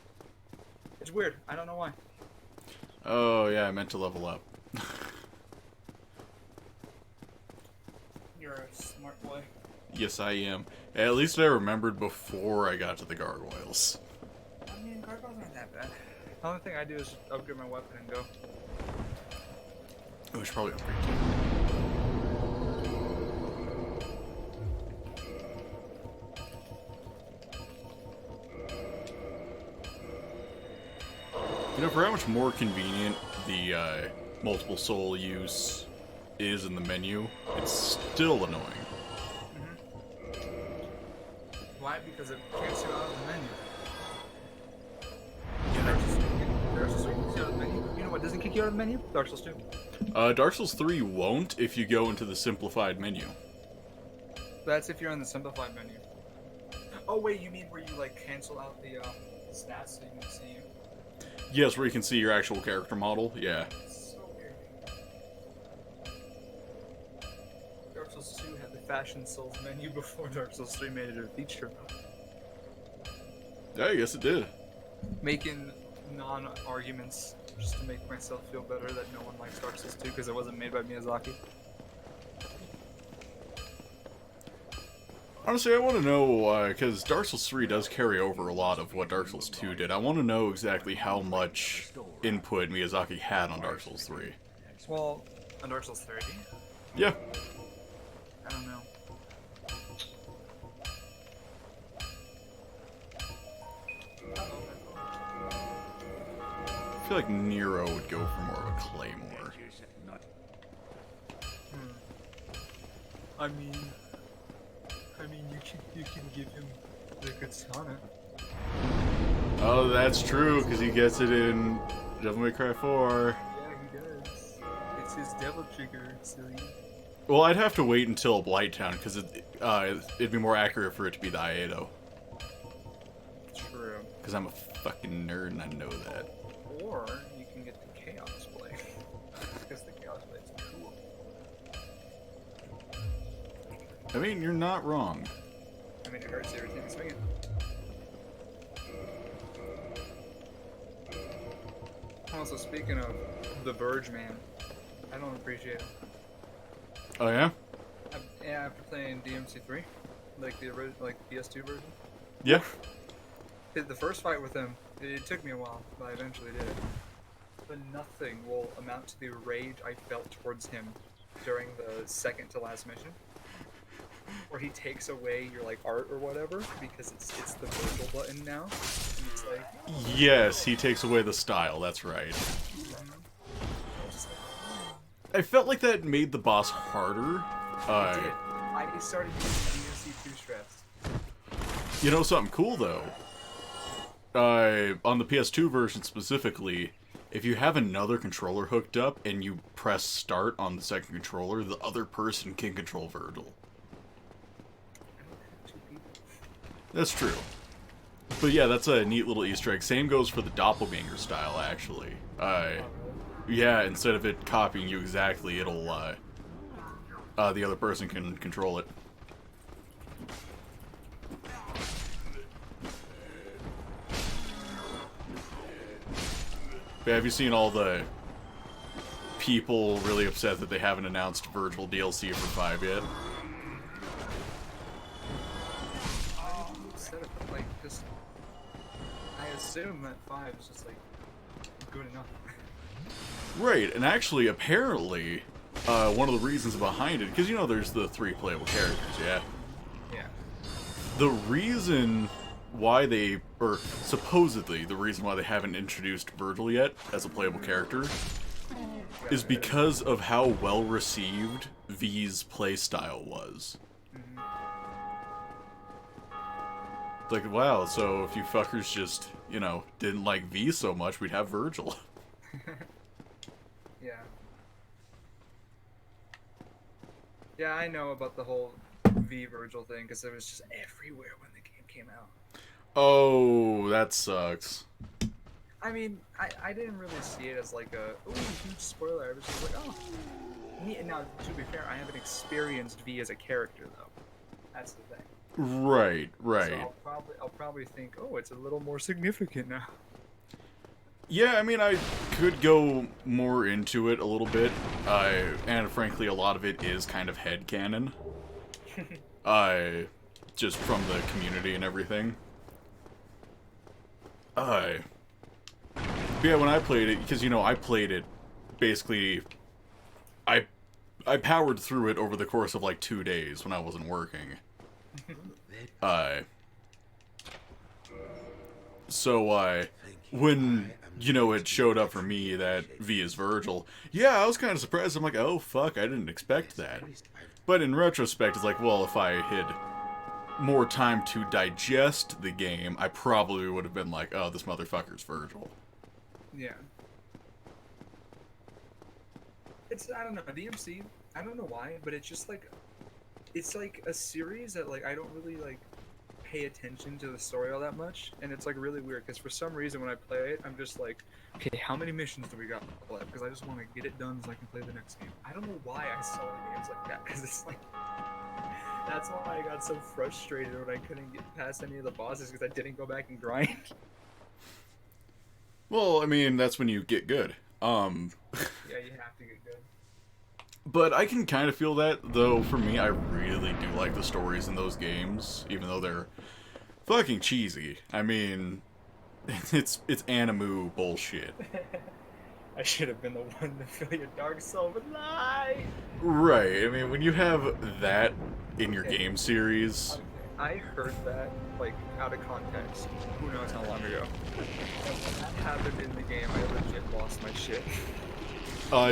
It's weird. I don't know why. Oh, yeah, I meant to level up. You're a smart boy. Yes, I am. At least I remembered before I got to the gargoyles. I mean, gargoyles aren't that bad. The only thing I do is just upgrade my weapon and go. Oh, I should probably upgrade too. You know, for how much more convenient the multiple soul use is in the menu, it's still annoying. Why? Because it kicks you out of the menu. Yeah. Dark Souls 3 kicks you out of the menu. You know what doesn't kick you out of the menu? Dark Souls 2. Dark Souls 3 won't if you go into the simplified menu. That's if you're in the simplified menu. Oh wait, you mean where you like cancel out the stats so you can see you? Yes, where you can see your actual character model, yeah. It's so weird. Dark Souls 2 had the Fashion Souls menu before Dark Souls 3 made it a feature. Yeah, I guess it did. Making non-arguments just to make myself feel better that no one likes Dark Souls 2 because it wasn't made by Miyazaki. Honestly, I want to know, because Dark Souls 3 does carry over a lot of what Dark Souls 2 did. I want to know exactly how much input Miyazaki had on Dark Souls 3. Well, on Dark Souls 3? Yeah. I don't know. I feel like Nero would go for more of a claymore. I mean, you can give him the katana. Oh, that's true, because he gets it in Devil May Cry 4. Yeah, he does. It's his devil trigger, silly. Well, I'd have to wait until Blighttown, because it'd be more accurate for it to be the Iaedo. True. Because I'm a fucking nerd and I know that. Or you can get the Chaos Blade. Because the Chaos Blade's cool. I mean, you're not wrong. I mean, it hurts every time you swing it. Also, speaking of the Verge Man, I don't appreciate him. Oh, yeah? Yeah, after playing DMC3, like the PS2 version. Yeah. The first fight with him, it took me a while, but I eventually did it. But nothing will amount to the rage I felt towards him during the second to last mission, where he takes away your like art or whatever because it's the virtual button now. And it's like, Yes, he takes away the style, that's right. I felt like that made the boss harder. I did. I started using DMC2 stress. You know something cool, though? On the PS2 version specifically, if you have another controller hooked up and you press start on the second controller, the other person can control Virgil. That's true. But yeah, that's a neat little Easter egg. Same goes for the doppelganger style, actually. Yeah, instead of it copying you exactly, it'll, the other person can control it. But have you seen all the people really upset that they haven't announced Virgil DLC for 5 yet? I assume that 5 is just like good enough. Right, and actually, apparently, one of the reasons behind it, because you know there's the 3 playable characters, yeah? Yeah. The reason why they, or supposedly the reason why they haven't introduced Virgil yet as a playable character, is because of how well received V's playstyle was. Like, wow, so if you fuckers just, you know, didn't like V so much, we'd have Virgil. Yeah. Yeah, I know about the whole V Virgil thing, because it was just everywhere when the game came out. Oh, that sucks. I mean, I didn't really see it as like a huge spoiler. I was just like, oh. Now, to be fair, I haven't experienced V as a character though. That's the thing. Right, So right. I'll probably think, oh, it's a little more significant now. Yeah, I mean, I could go more into it a little bit, and frankly, a lot of it is kind of headcanon. Just from the community and everything. But yeah, when I played it, because, you know, I played it, basically, I powered through it over the course of, like, 2 days when I wasn't working. So, when, you know, it showed up for me that V is Virgil, yeah, I was kind of surprised. I'm like, oh, fuck, I didn't expect that. But in retrospect, it's like, well, if I had more time to digest the game, I probably would have been like, oh, this motherfucker's Virgil. Yeah. I don't know, DMC, I don't know why, but it's like a series that, like, I don't really, like, pay attention to the story all that much, and it's, like, really weird, because for some reason when I play it, I'm just like, okay, how many missions do we got left? Because I just want to get it done so I can play the next game. I don't know why I saw games like that, because it's like, that's why I got so frustrated when I couldn't get past any of the bosses, because I didn't go back and grind. Well, I mean, that's when you get good. Yeah, you have to get good. But I can kind of feel that, though, for me, I really do like the stories in those games, even though they're fucking cheesy. I mean, it's animu bullshit. I should have been the one to fill your dark soul with light. Right, I mean, when you have that in your game series... I heard that, like, out of context. Who knows how long ago. And when that happened in the game, I legit lost my shit.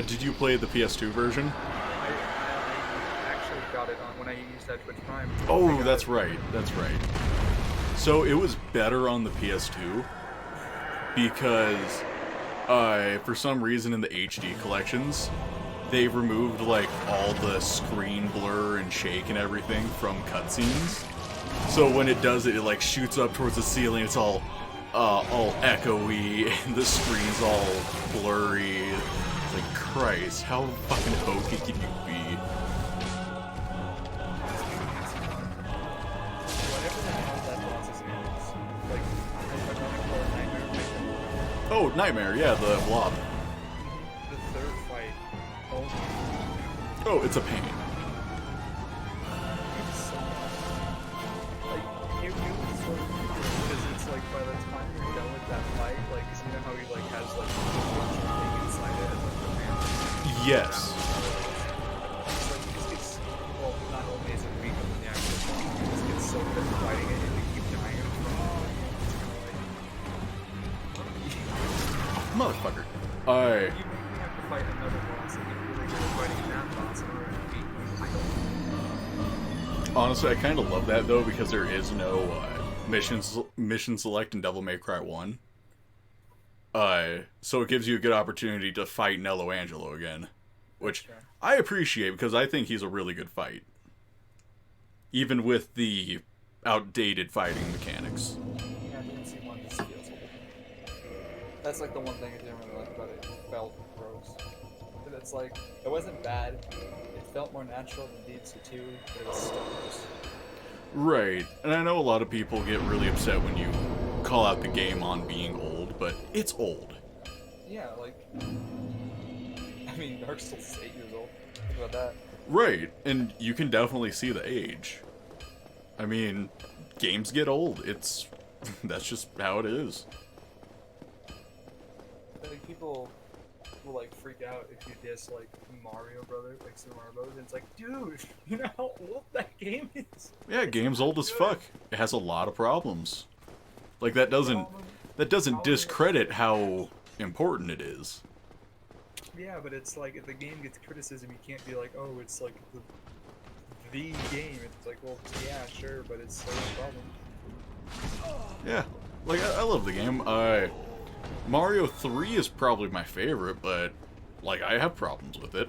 Did you play the PS2 version? I actually got it on when I used that Twitch Prime. Oh, that's right, that's right. So it was better on the PS2 because, for some reason in the HD collections, they removed, like, all the screen blur and shake and everything from cutscenes. So when it does it, it, like, shoots up towards the ceiling, it's all echoey, and the screen's all blurry. It's like, Christ, how fucking hokey can you be? Whatever the hell that boss's name is. Like, I want to call it Nightmare. Oh, Nightmare, yeah, the blob. The third fight. Oh my. Oh, it's a pain. Because it's like by the time you're done with that fight, like, cause you know how he like has like thing inside it as like the man. Yes. It's like he just gets, well, not only is it weak in the actual fight, he just gets so good at fighting it and they keep dying. It's kind of like Motherfucker. you have to fight another boss and get really good at fighting that boss in order to beat him. Honestly, I kind of love that, though, because there is no mission select in Devil May Cry 1. So it gives you a good opportunity to fight Nello Angelo again. Which I appreciate, because I think he's a really good fight. Even with the outdated fighting mechanics. Yeah, DMC1 just feels old. That's like the one thing I didn't really like about it. It felt gross. But it's like, it wasn't bad. It felt more natural than DMC2, but it was still gross. Right, and I know a lot of people get really upset when you call out the game on being old, but it's old. Yeah, like, I mean, Dark Souls is 8 years old. Think about that. Right, and you can definitely see the age. I mean, games get old. It's... that's just how it is. Like, people will, like, freak out if you diss, like, Mario Brothers, like Super Mario Brothers, and it's like, dude, you know how old that game is? Yeah, game's old as fuck. It has a lot of problems. Like, that doesn't discredit how important it is. Yeah, but it's like, if the game gets criticism, you can't be like, oh, it's like the game. It's like, well, yeah, sure, but it's still a problem. Yeah, like, I love the game. Mario 3 is probably my favorite, but, like, I have problems with it.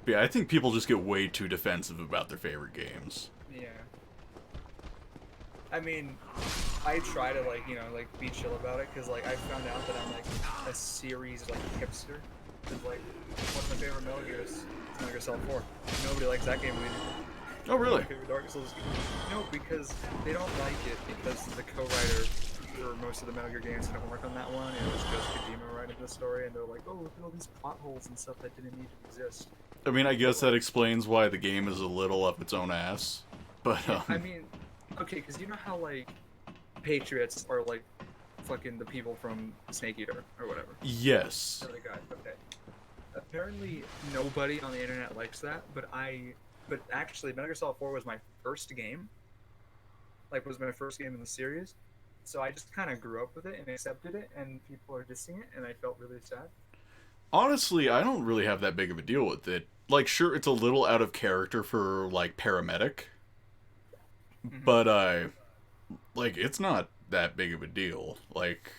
Yeah, I think people just get way too defensive about their favorite games. Yeah. I mean, I try to like, you know, like be chill about it because like I found out that I'm like a series like hipster. Cause like one of my favorite Metal Gears is Metal Gear Solid 4. Nobody likes that game anymore. Oh, really? My favorite Dark Souls game. No, because they don't like it because the co-writer for most of the Metal Gear games didn't work on that one. It was just Kojima writing the story, and they're like, oh, look at all these plot holes and stuff that didn't need to exist. I mean, I guess that explains why the game is a little up its own ass. But, I mean, okay, because you know how, like, Patriots are, like, fucking the people from Snake Eater or whatever? yes. Or the guy, okay. Apparently, nobody on the internet likes that, but actually, Metal Gear Solid 4 was my first game. Like, was my first game in the series. So I just kind of grew up with it and accepted it, and people are dissing it, and I felt really sad. Honestly, I don't really have that big of a deal with it. Like, sure, it's a little out of character for, like, paramedic. But, like, it's not that big of a deal. Like,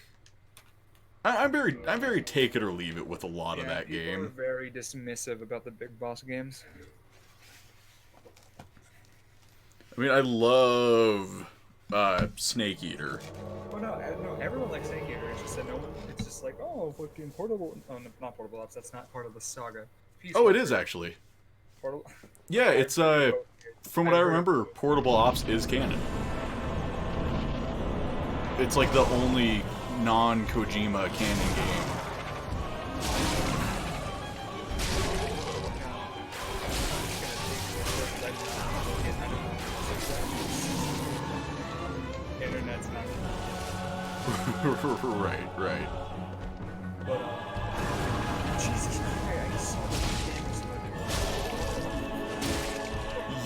I'm very take it or leave it with a lot of that People game. are very dismissive about the big boss games. I mean, I love Snake Eater. Well, no, everyone likes Snake Eater. It's just that no one. It's just like, oh, fucking portable. Oh, no, not portable ops. That's not part of the saga. Oh, it is actually. Portable. Yeah, it's from what I remember, Portable Ops is canon. It's like the only non-Kojima canon game. Internet's not. right. But, Jesus Christ, I saw the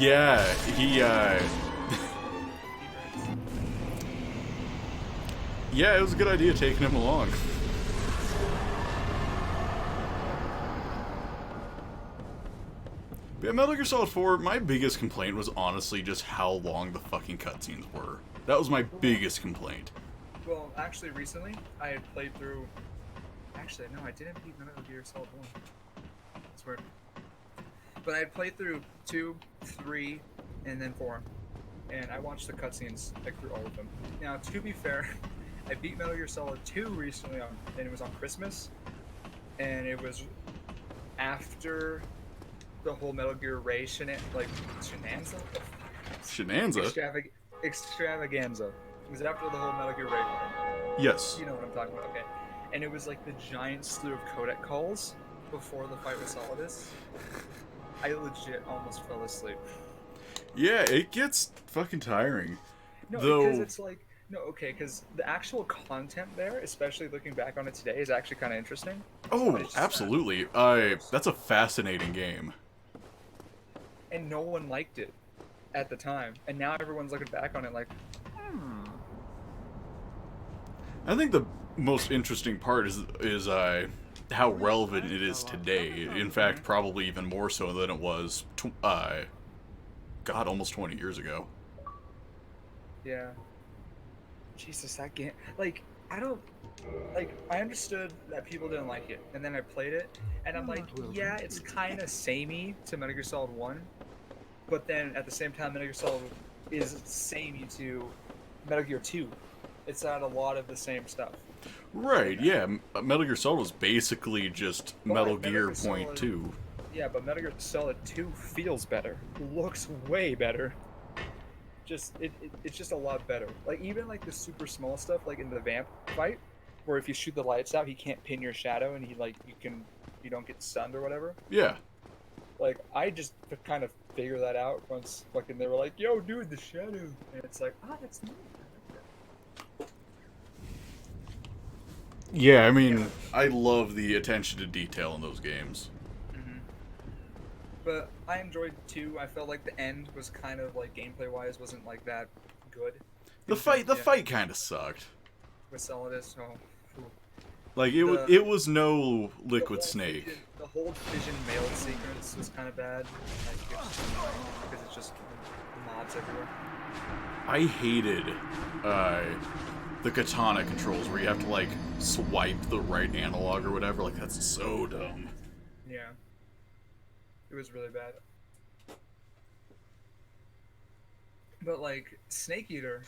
Yeah, he yeah, it was a good idea taking him along. Yeah, Metal Gear Solid 4, my biggest complaint was honestly just how long the fucking cutscenes were. That was my biggest complaint. Well, actually, recently, I had played through... Actually, no, I didn't beat Metal Gear Solid 1. That's weird. But I had played through 2, 3, and then 4. And I watched the cutscenes, like, through all of them. Now, to be fair, I beat Metal Gear Solid 2 recently, and it was on Christmas. And it was after the whole Metal Gear Ray Shenanza? Shenanza? Extravaganza. It was after the whole Metal Gear Ray fight. Yes. You know what I'm talking about, okay. And it was like the giant slew of codec calls before the fight with Solidus. I legit almost fell asleep. Yeah, it gets fucking tiring. No, Though... because it's like... No, okay, because the actual content there, especially looking back on it today, is actually kind of interesting. Oh, absolutely. That's a fascinating game. And no one liked it at the time. And now everyone's looking back on it like, I think the most interesting part is how relevant it is today. In fact, probably even more so than it was, God, almost 20 years ago. Yeah. Jesus, that game... Like, I understood that people didn't like it. And then I played it, and I'm like, yeah, it's kind of samey to Metal Gear Solid 1. But then, at the same time, Metal Gear Solid is samey to Metal Gear 2. It's had a lot of the same stuff. Right, yeah. Metal Gear Solid was basically just Metal Gear Solid, Point 2. Yeah, but Metal Gear Solid 2 feels better. Looks way better. It's just a lot better. Like, even like the super small stuff, like in the vamp fight, where if you shoot the lights out, he can't pin your shadow, and you don't get stunned or whatever. Yeah. Like, I just kind of figured that out once fucking they were like, yo, dude, the shadow. And it's like, that's neat. Yeah, I mean, I love the attention to detail in those games. But I enjoyed 2. I felt like the end was kind of like gameplay-wise wasn't like that good. The fight kind of sucked. With Solidus, like it was no Liquid Snake. The whole Fission mail sequence was kind of bad. Like, because it's just mobs everywhere. I hated the katana controls where you have to like swipe the right analog or whatever. Like, that's so dumb. Yeah. It was really bad. But like Snake Eater,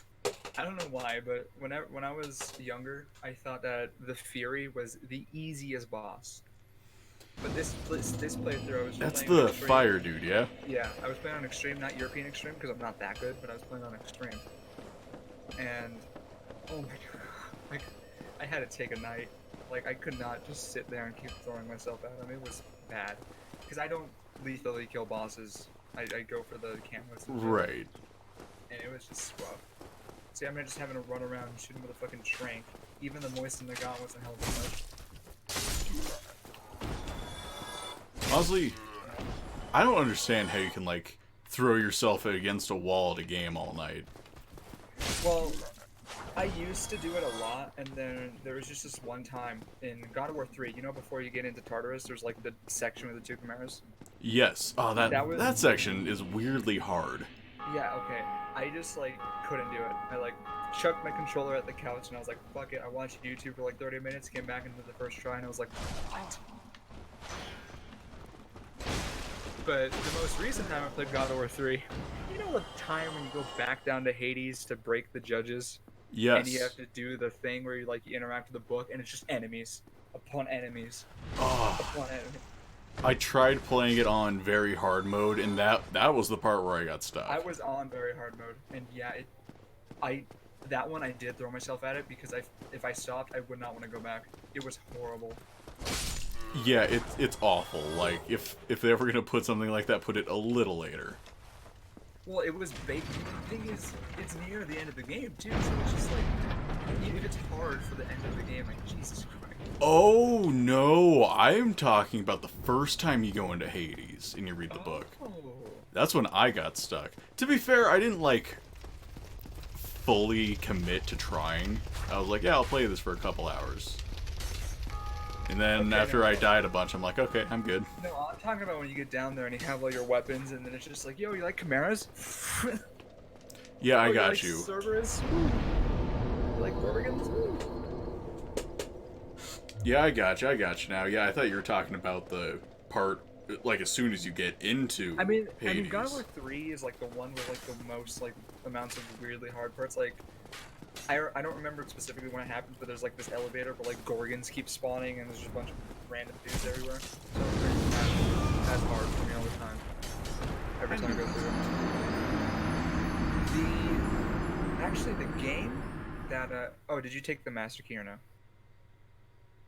I don't know why, but when I was younger, I thought that the Fury was the easiest boss. But this playthrough, I was That's playing on the extreme. fire dude, yeah? Yeah, I was playing on extreme, not European extreme, because I'm not that good. But I was playing on extreme, and oh my god, like I had to take a night. Like I could not just sit there and keep throwing myself at him. It was bad, because I don't lethally kill bosses. I go for the camos. And shit. Right. And it was just rough. See, I'm just having to run around and shoot him with a fucking trank. Even the moisten the gun wasn't helping much. Honestly, I don't understand how you can, like, throw yourself against a wall to game all night. Well, I used to do it a lot, and then there was just this one time in God of War 3, you know, before you get into Tartarus, there's like the section with the two chimeras? Yes. Oh, That that section is weirdly hard. Yeah, okay. I just, like, couldn't do it. I, like, chucked my controller at the couch, and I was like, fuck it. I watched YouTube for, like, 30 minutes, came back into the first try, and I was like, what? But the most recent time I played God of War 3, you know the time when you go back down to Hades to break the judges? Yes. And you have to do the thing where you, like, you interact with the book, and it's just enemies upon enemies upon enemies. I tried playing it on very hard mode, and that was the part where I got stuck. I was on very hard mode, and yeah, that one I did throw myself at it because if I stopped, I would not want to go back. It was horrible. Yeah, it's awful. Like, if they're ever gonna put something like that, put it a little later. Well, it was baked. The thing is, it's near the end of the game too, so it's just like, if it's hard for the end of the game, like Jesus Christ. Oh no, I'm talking about the first time you go into Hades and you read the book. That's when I got stuck. To be fair, I didn't like fully commit to trying. I was like, yeah, I'll play this for a couple hours. And then after I died a bunch, I'm like, okay, I'm good. No, I'm talking about when you get down there and you have all your weapons, and then it's just like, yo, you like chimeras? Yeah, I got like you. Cerberus? You like Gorgons? Yeah, I got you now. Yeah, I thought you were talking about the part, like, as soon as you get into Hades. God of War 3 is, like, the one with, like, the most, like, amounts of weirdly hard parts. Like, I don't remember specifically when it happens, but there's, like, this elevator where, like, Gorgons keep spawning, and there's just a bunch of random dudes everywhere. So, that's hard for me all the time. Every time I go through it. Actually, the game that, oh, did you take the master key or no?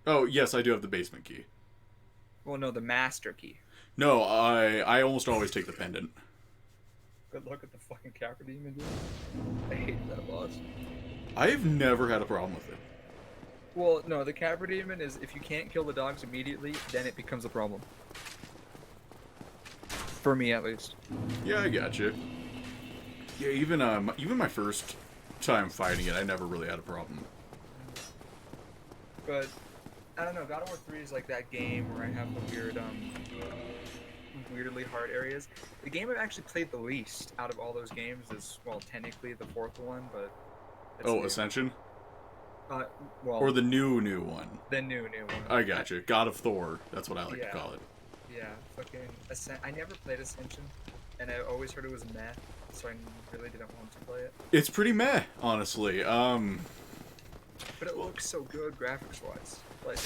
Oh, yes, I do have the basement key. Well, no, the master key. No, I almost always take the pendant. Good luck with the fucking Capra Demon, dude. I hate that boss. I've never had a problem with it. Well, no, the Capra Demon is if you can't kill the dogs immediately, then it becomes a problem. For me, at least. Yeah, I got you. Yeah, even my first time fighting it, I never really had a problem. But I don't know, God of War 3 is like that game where I have the weird, weirdly hard areas. The game I've actually played the least out of all those games is, well, technically the fourth one, but... Oh, Ascension? Well... Or the new one? The new one. I got you. God of Thor, that's what I like to call it. Yeah, fucking... I never played Ascension, and I always heard it was meh, so I really didn't want to play it. It's pretty meh, honestly. But it looks so good graphics-wise. Like,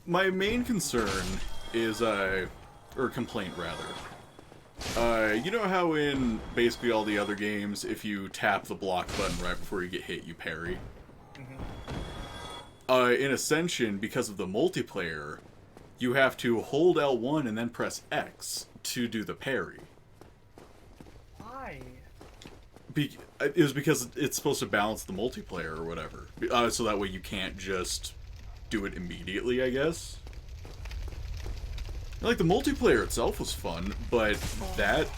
my main concern is, or complaint rather. You know how in basically all the other games, if you tap the block button right before you get hit, you parry? Mm-hmm. In Ascension, because of the multiplayer, you have to hold L1 and then press X to do the parry. why? It was because it's supposed to balance the multiplayer or whatever. So that way you can't just do it immediately, I guess. Like, the multiplayer itself was fun, but that,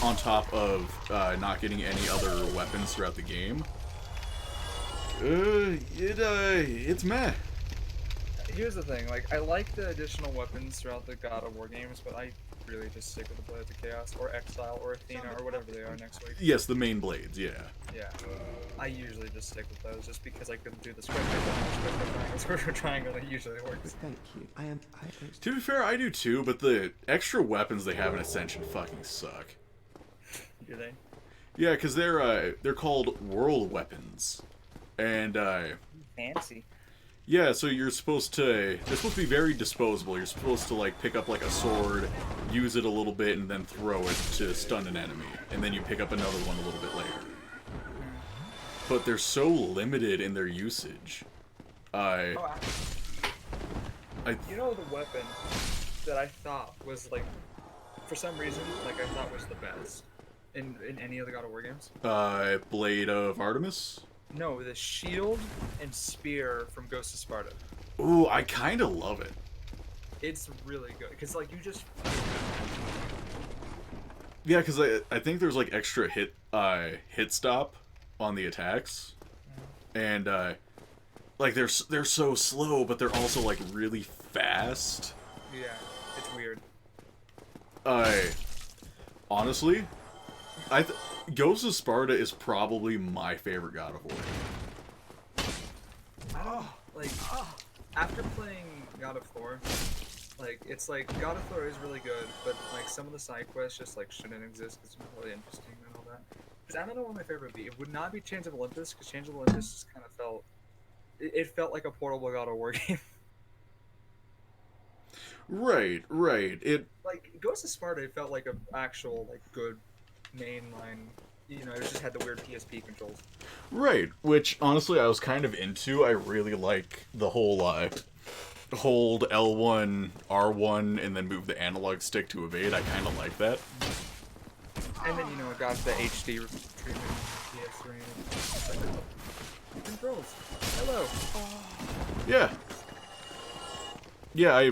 on top of not getting any other weapons throughout the game, it's meh. here's the thing. Like, I like the additional weapons throughout the God of War games, but I really just stick with the Blades of Chaos or Exile or Athena or whatever they are next week. Yes, the main blades, yeah. Yeah. I usually just stick with those just because I couldn't do the square triangle that usually works. Thank you. To be fair, I do too, but the extra weapons they have in Ascension fucking suck. Do they? Yeah, because they're called world weapons. And, Fancy. yeah, so they're supposed to be very disposable. You're supposed to, like, pick up, like, a sword, use it a little bit, and then throw it to stun an enemy. And then you pick up another one a little bit later. But they're so limited in their usage. You know the weapon that I thought was, like, for some reason, like, I thought was the best in any of the God of War games? Blade of Artemis? No, the shield and spear from Ghost of Sparta. Ooh, I kind of love it. It's really good, because, like, you just... Yeah, because I think there's, like, extra hit stop on the attacks. And, like, they're so slow, but they're also, like, really fast. Yeah, it's weird. Honestly, Ghost of Sparta is probably my favorite God of War. I don't, like, after playing God of Thor, like, it's like, God of Thor is really good, but, like, some of the side quests just, like, shouldn't exist because it's not really interesting and all that. Because I don't know what my favorite would be. It would not be Chains of Olympus, because Chains of Olympus just kind of felt... It felt like a portable God of War game. Right. It Like, Ghost of Sparta, it felt like an actual, like, good mainline... You know, it just had the weird PSP controls. Right, which honestly I was kind of into. I really like the whole hold L1, R1, and then move the analog stick to evade. I kind of like that. And then, you know, it got the HD treatment PS3. Controls. Hello. Yeah, I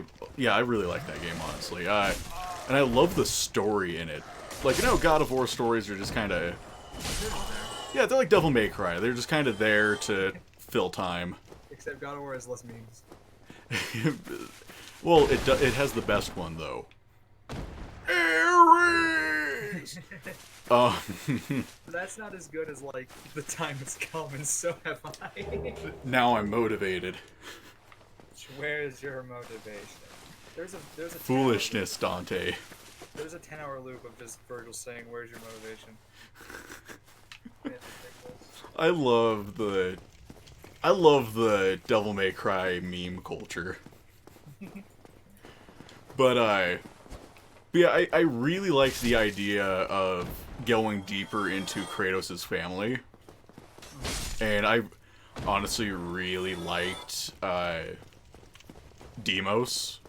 really like that game, honestly. And I love the story in it. Like, you know, God of War stories are just kind of... Yeah, they're like Devil May Cry. They're just kind of there to fill time. Except God of War has less memes. Well, it has the best one, though. Ares! That's not as good as, like, the time has come and so have I. Now I'm motivated. Where's your motivation? There's a Foolishness, Dante. There's a 10-hour loop of just Virgil saying, "Where's your motivation?" I love the Devil May Cry meme culture. But yeah, I really liked the idea of going deeper into Kratos' family. And I honestly really liked Deimos.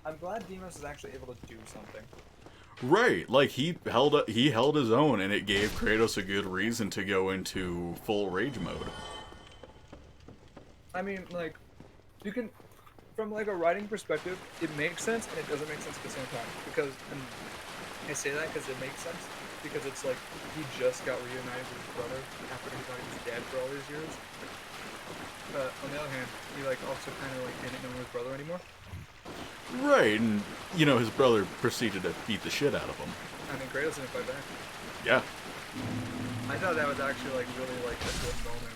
I'm glad Deimos is actually able to do something. Right, like he held his own, and it gave Kratos a good reason to go into full rage mode. I mean, like, you can, from like a writing perspective, it makes sense and it doesn't make sense at the same time. Because, and I say that because it makes sense, because it's like he just got reunited with his brother after he thought he was dead for all these years. But on the other hand, he like also kind of like didn't know his brother anymore. Right, and, you know, his brother proceeded to beat the shit out of him. I mean, Kratos didn't fight back. Yeah. I thought that was actually, like, really, like, a good moment.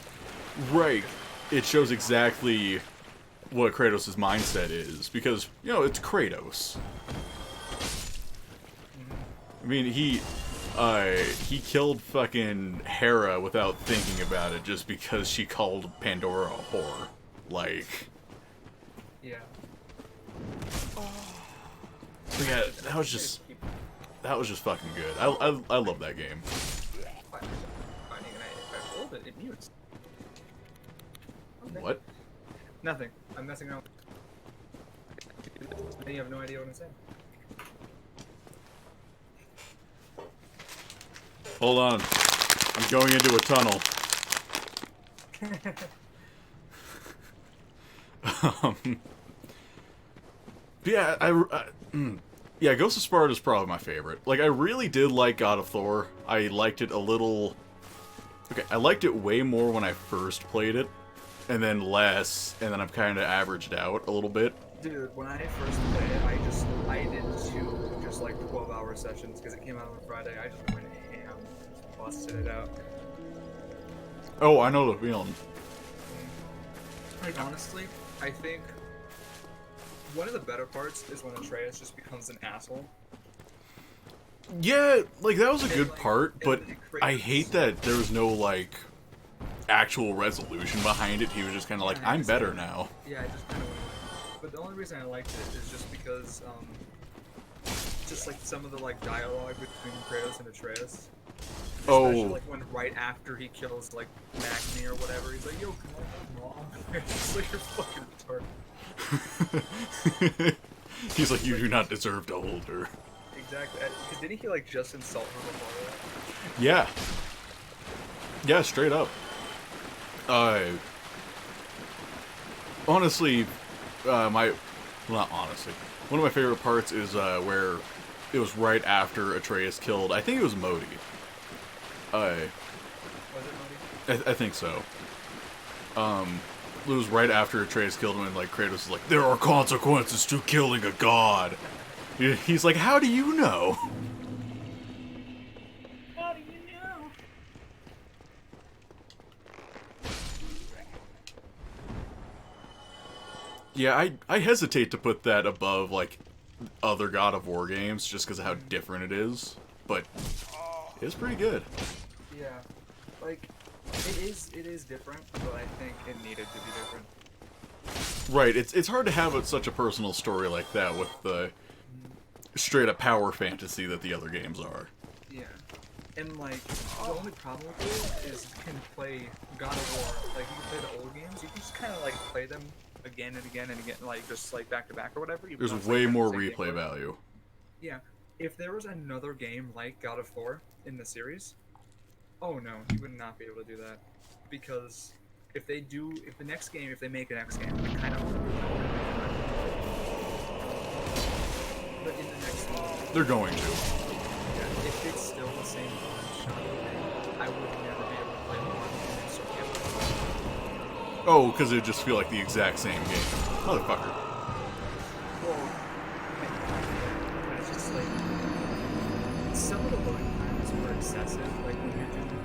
Right. It shows exactly what Kratos' mindset is, because, you know, it's Kratos. I mean, he killed fucking Hera without thinking about it just because she called Pandora a whore. Like... Yeah. But yeah, that was just fucking good. I love that game. If I hold it, it mutes. Okay. What? Nothing. I'm messing around. And you have no idea what I'm saying. Hold on. I'm going into a tunnel. Yeah, yeah, Ghost of Sparta is probably my favorite. Like, I really did like God of Thor. I liked it a little... Okay, I liked it way more when I first played it. and then less, and then I'm kind of averaged out a little bit. Dude, when I first played it, I did 2 just like 12-hour sessions because it came out on a Friday. I just went ham, just busted it out. Oh, I know the feeling. Like honestly, I think one of the better parts is when Atreus just becomes an asshole. Yeah, like that was a And, good like, part, but and I Kratos- hate that there was no like actual resolution behind it. He was just kind of like, Yeah, I I'm just better kinda- now. Yeah, I just kind of. But the only reason I liked it is just because, just like some of the like dialogue between Kratos and Atreus. Especially Oh, like when right after he kills like Magni or whatever, he's like, "Yo, can I have mom?" It's like you're fucking retarded. he's like, you do not deserve to hold her. Exactly. Because didn't he like just insult her before that? Yeah. Yeah, straight up. Honestly, well, not honestly. One of my favorite parts is where it was right after Atreus killed. I think it was Modi. Was it Modi? I think so. It was right after Atreus killed him, and like Kratos was like, "There are consequences to killing a god." He's like, "How do you know?" How do you know? Yeah, I hesitate to put that above like other God of War games just because of how different it is, but it's pretty good. Yeah, like it is different, but I think it needed to be different. Right, it's hard to have such a personal story like that with the straight up power fantasy that the other games are. Yeah, and like the only problem with it is you can play God of War, like you can play the old games, you can just kind of like play them again and again and again, like just like back to back or whatever. even There's though it's, way like, more the same replay gameplay. value. Yeah, if there was another game like God of War in the series, oh no, you would not be able to do that, because if they make a next game, they kind of. But in the next one, They're going to. yeah, if it's still the same one-shot thing, I would never be able to play the one and so cancel. Oh, because it'd just feel like the exact same game. Motherfucker. Well, but it's just like some of the loading times were excessive. Like when you're doing the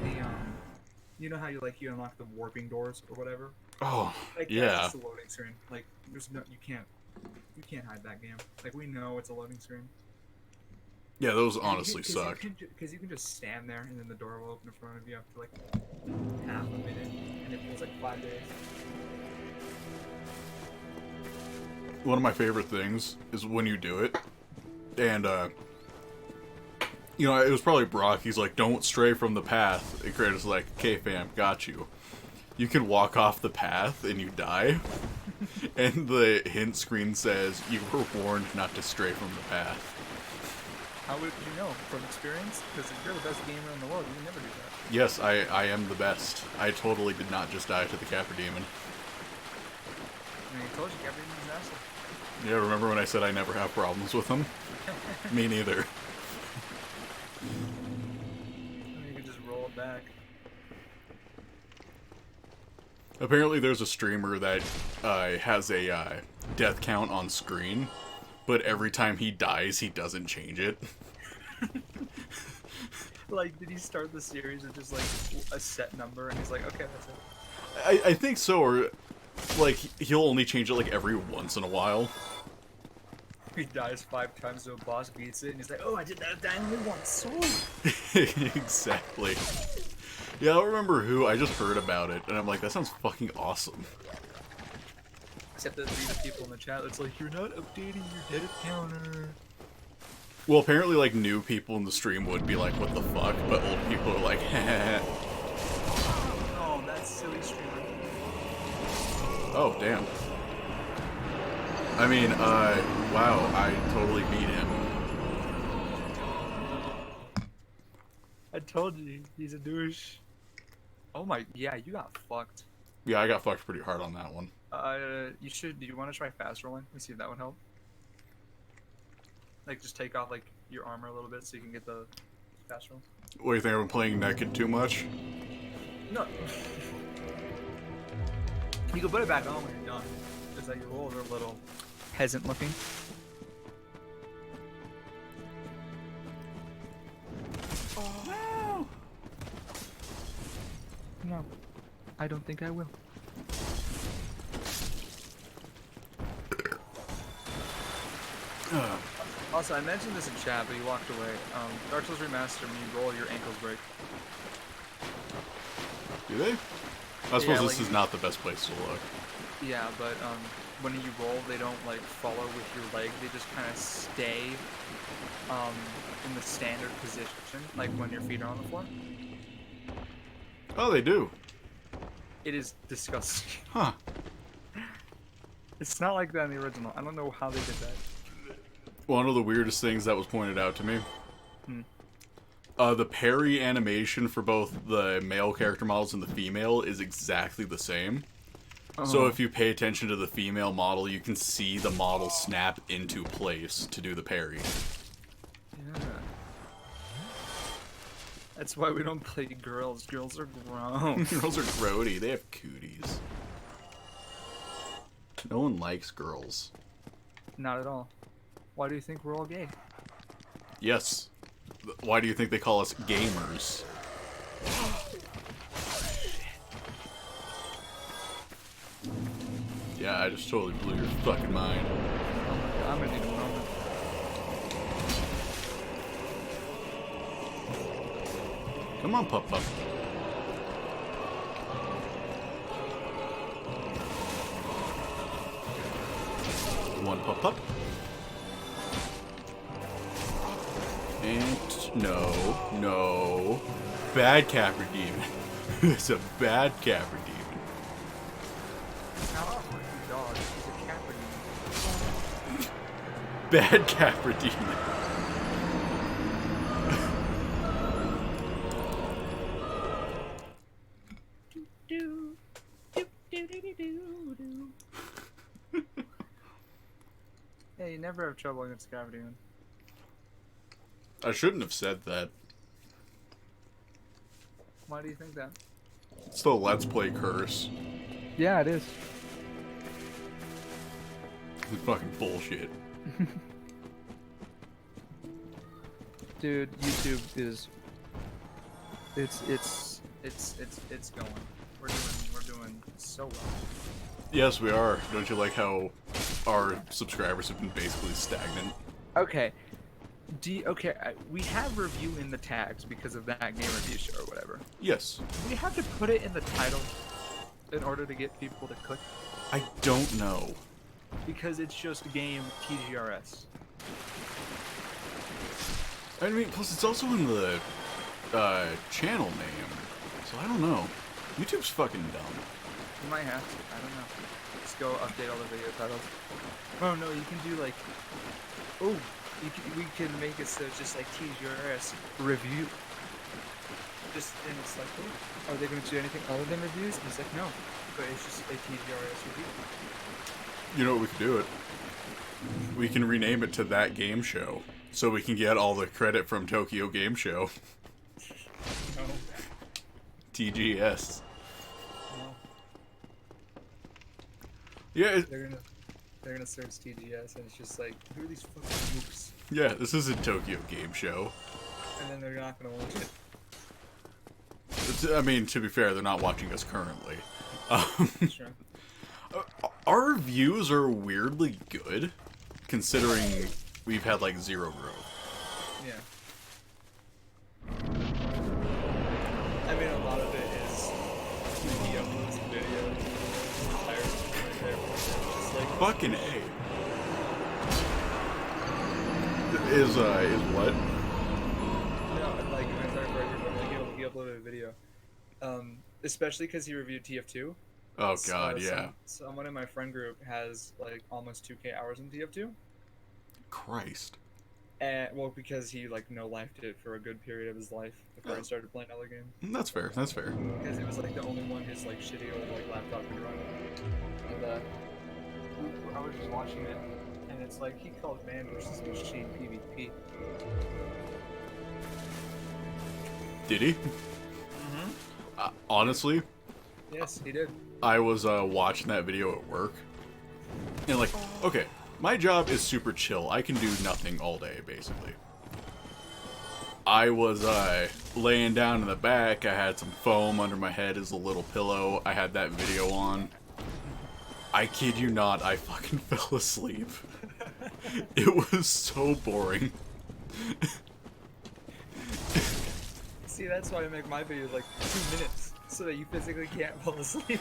you know how you unlock the warping doors or whatever. Oh, Like yeah. that's just a loading screen. Like there's no, you can't hide that game. Like we know it's a loading screen. Yeah, those honestly suck. Because you can just stand there and then the door will open in front of you after like half a minute, and it feels like 5 days. One of my favorite things is when you do it, and you know, it was probably Brock. He's like, "Don't stray from the path." And Kratos is like, "Okay, fam, got you." You can walk off the path and you die, and the hint screen says, "You were warned not to stray from the path." How would you know from experience? Because if you're the best gamer in the world, you can never do that. Yes, I am the best. I totally did not just die to the Capra Demon. I mean, I told you, everything's an asshole. Yeah, remember when I said I never have problems with him? Me neither. You can just roll it back. Apparently there's a streamer that has a death count on screen, but every time he dies, he doesn't change it. Like, did he start the series with just like a set number, and he's like, okay, that's it. I think so, or like he'll only change it like every once in a while. He dies 5 times to a boss, beats it, and he's like, oh, I did that die only once. Exactly. Yeah, I don't remember who. I just heard about it, and I'm like, that sounds fucking awesome. Except that the people in the chat, it's like, you're not updating your death counter. Well, apparently, like, new people in the stream would be like, what the fuck? But old people are like, heh. Oh, that's silly streamer. Oh, damn. I mean, wow, I totally beat him. I told you, he's a douche. Oh my, yeah, you got fucked. Yeah, I got fucked pretty hard on that one. Do you want to try fast rolling? Let me see if that would help. Like, just take off, like, your armor a little bit so you can get the fast roll. What, do you think I've been playing naked too much? No. You can put it back on when you're done. Just like your rolls are a little hesitant looking. Oh. No, I don't think I will. Also, I mentioned this in chat, but you walked away. Dark Souls Remastered, when you roll, your ankles break. Do they? I suppose Yeah, this is not the best place to look. Yeah, but when you roll, they don't like follow with your leg. They just kind of stay in the standard position, like when your feet are on the floor. Oh, they do. It is disgusting. Huh. It's not like that in the original. I don't know how they did that. One of the weirdest things that was pointed out to me. Hmm. The parry animation for both the male character models and the female is exactly the same. So if you pay attention to the female model, you can see the model snap into place to do the parry. Yeah. That's why we don't play girls. Girls are gross. Girls are grody. They have cooties. No one likes girls. Not at all. Why do you think we're all gay? Yes. Why do you think they call us gamers? Yeah, I just totally blew your fucking mind. Oh my god, I'm gonna need a moment. Come on, Pup Pup. One Pup Pup. And no. Bad Capra Demon. It's a bad Capra Demon. Not off with your dog. He's a Capra demon. Bad Capra Demon. Yeah, you never have trouble against Capra demon. I shouldn't have said that. Why do you think that? It's the Let's Play curse. Yeah, it is. It's fucking bullshit. Dude, YouTube is it's going. We're doing so well. Yes, we are. Don't you like how our subscribers have been basically stagnant? Okay. We have review in the tags because of that game review show or whatever. Yes. Do we have to put it in the title in order to get people to click? I don't know. Because it's just a game TGRS. I mean, plus it's also in the channel name. So I don't know. YouTube's fucking dumb. You might have to. I don't know. Just go update all the video titles. Oh no, you can do like. Oh, we can make it so it's just like TGRS review. Just and it's like, oh, are they going to do anything other than reviews? And it's like, no, but it's just a TGRS review. You know what we could do it? We can rename it to That Game Show. So we can get all the credit from Tokyo Game Show. No. TGS. No. Yeah, They're gonna search TGS and it's just like, who are these fucking mooks? yeah, this is a Tokyo Game Show. And then they're not gonna watch it. I mean, to be fair, they're not watching us currently. Sure. Our reviews are weirdly good, considering we've had like zero growth. Yeah. I mean, a lot of it is he uploads a video and hires right there. Just like, Fucking A. Is what? no, like my entire record, like he uploaded a video. Especially because he reviewed TF2. Oh god, yeah. Someone in my friend group has like almost 2K hours in TF2. Christ. And well, because he like no lifed it for a good period of his life before he started playing other games. That's fair. That's fair. Because it was like the only one his like shitty old like laptop could run. And I was just watching it, and it's like he called Man vs. Machine PvP. Did he? Mm-hmm. Honestly, Yes, he did. I was watching that video at work, and like, okay, my job is super chill. I can do nothing all day, basically. I was laying down in the back. I had some foam under my head as a little pillow. I had that video on. I kid you not, I fucking fell asleep. It was so boring. See, that's why I make my videos like 2 minutes, so that you physically can't fall asleep.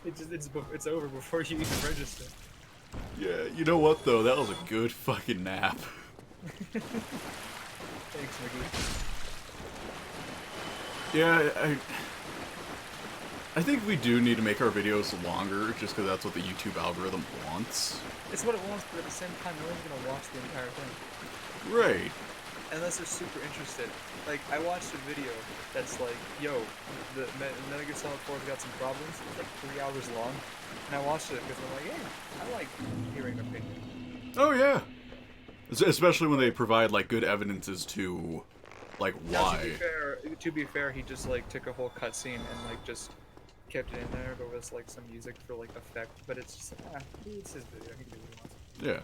It's over before you even register. Yeah, you know what though? That was a good fucking nap. Thanks, Mickey. Yeah, I think we do need to make our videos longer, just because that's what the YouTube algorithm wants. It's what it wants, but at the same time, no one's gonna watch the entire thing. Right. Unless they're super interested. Like, I watched a video that's like, yo, the Metal Gear Solid 4's got some problems. It's like 3 hours long. And I watched it because I'm like, hey, I like hearing opinion. Oh yeah. Especially when they provide like good evidences to, like, Now, why. to be fair, he just like took a whole cutscene and like just kept it in there, but with like some music for like effect. But it's just it's his video. He can do what he wants. Yeah.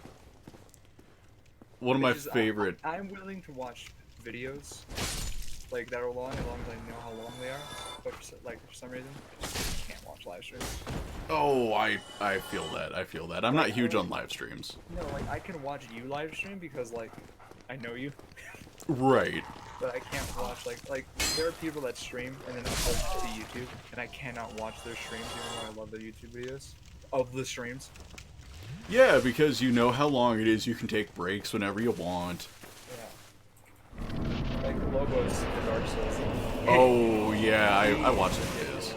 One of my favorite. I'm willing to watch videos like that are long as I know how long they are. But for some reason, I just can't watch live streams. Oh, I feel that. I feel that. I'm not huge on live streams. No, like I can watch you live stream because like I know you. Right. But I can't watch like there are people that stream and then upload to YouTube, and I cannot watch their streams even though I love their YouTube videos of the streams. Yeah, because you know how long it is. You can take breaks whenever you want. Yeah. Like Lobos for Dark Souls. Oh yeah, I watched his.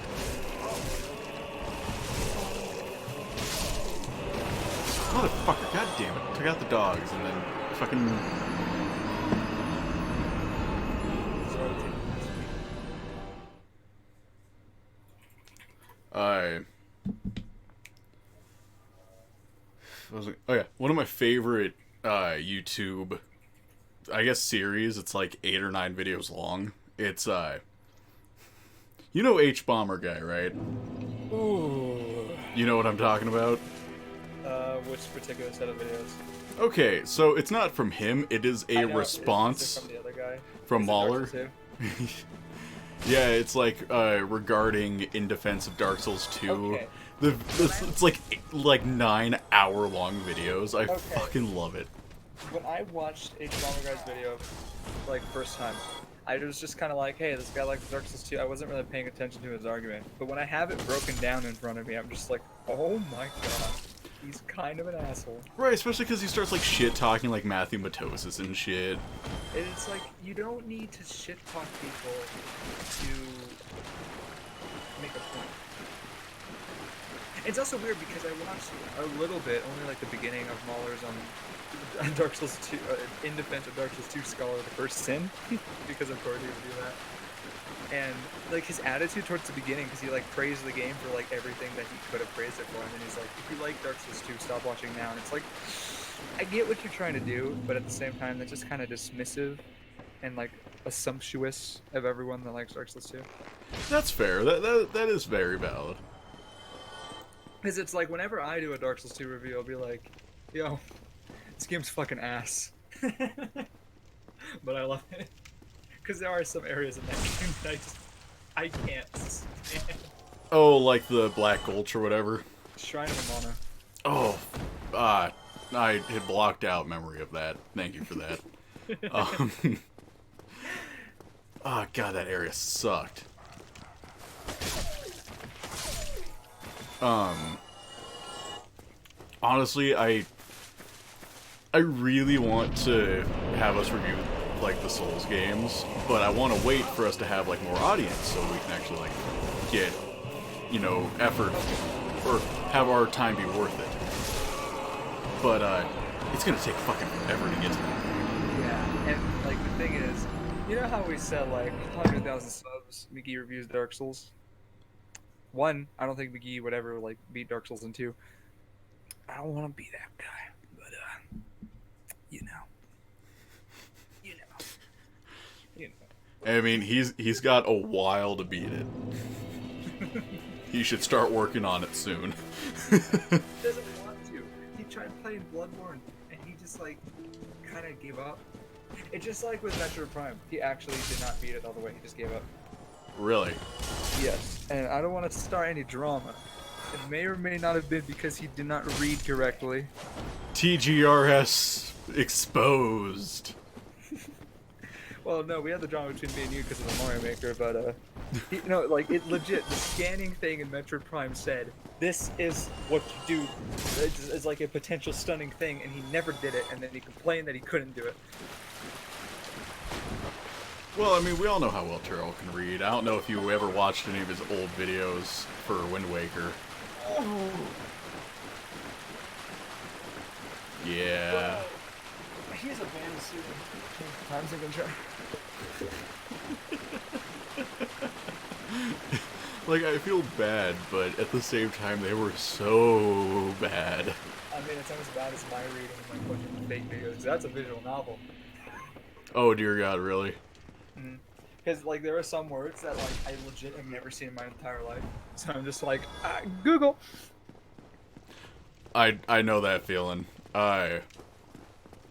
Motherfucker! God damn it! Took out the dogs and then fucking. Oh yeah, one of my favorite YouTube, I guess, series. It's like 8 or 9 videos long. It's you know H-Bomber guy, right? Ooh. You know what I'm talking about? Which particular set of videos? Okay, so it's not from him. It is a I know, response is it from the other guy? from Is it Dark Mauler. Souls 2? Yeah, it's like regarding in defense of Dark Souls 2. Okay. It's like 9-hour-long videos. I Okay. fucking love it. When I watched H-Bomber Guy's video, like, first time, I was just kind of like, hey, this guy likes Dark Souls 2. I wasn't really paying attention to his argument. But when I have it broken down in front of me, I'm just like, oh my god, he's kind of an asshole. Right, especially because he starts, like, shit-talking, like, Matthew Matosis and shit. And it's like, you don't need to shit-talk people to make a point. It's also weird because I watched a little bit, only like the beginning of Mahler's Dark Souls 2, in defense of Dark Souls 2 Scholar, the First Sin, because of course he would do that. And like his attitude towards the beginning, because he like praised the game for like everything that he could have praised it for, and then he's like, if you like Dark Souls 2, stop watching now. And it's like, I get what you're trying to do, but at the same time, that's just kind of dismissive and like assumptuous of everyone that likes Dark Souls 2. That's fair. That is very valid. Because it's like, whenever I do a Dark Souls 2 review, I'll be like, yo, this game's fucking ass. But I love it. Because there are some areas in that game that I can't stand. Oh, like the Black Gulch or whatever? Shrine of Amana. Oh, I had blocked out memory of that. Thank you for that. Oh god, that area sucked. Honestly, I really want to have us review like the Souls games, but I want to wait for us to have like more audience so we can actually like get, you know, effort or have our time be worth it. But it's gonna take fucking forever to get to that. Yeah, and like the thing is, you know how we said like 100,000 subs, McGee reviews Dark Souls? One, I don't think McGee would ever like beat Dark Souls in 2. I don't want to be that guy, but you know. I mean, he's got a while to beat it. He should start working on it soon. He doesn't want to. He tried playing Bloodborne, and he just like kind of gave up. It's just like with Metroid Prime. He actually did not beat it all the way. He just gave up. Really? Yes, and I don't want to start any drama. It may or may not have been because he did not read correctly. TGRS exposed. Well, no, we had the drama between me and you because of the Mario Maker, but no, like it legit. The scanning thing in Metroid Prime said, "This is what you do." It's like a potential stunning thing, and he never did it, and then he complained that he couldn't do it. Well, I mean, we all know how well Terrell can read. I don't know if you ever watched any of his old videos for Wind Waker. Oh. Yeah. He has a band suit. Times I'm gonna try. Like, I feel bad, but at the same time, they were so bad. I mean, it's not as bad as my reading of my fucking fake videos. That's a visual novel. Oh, dear God, really? Because, like, there are some words that, like, I legit have never seen in my entire life. So I'm just like, Google. I know that feeling.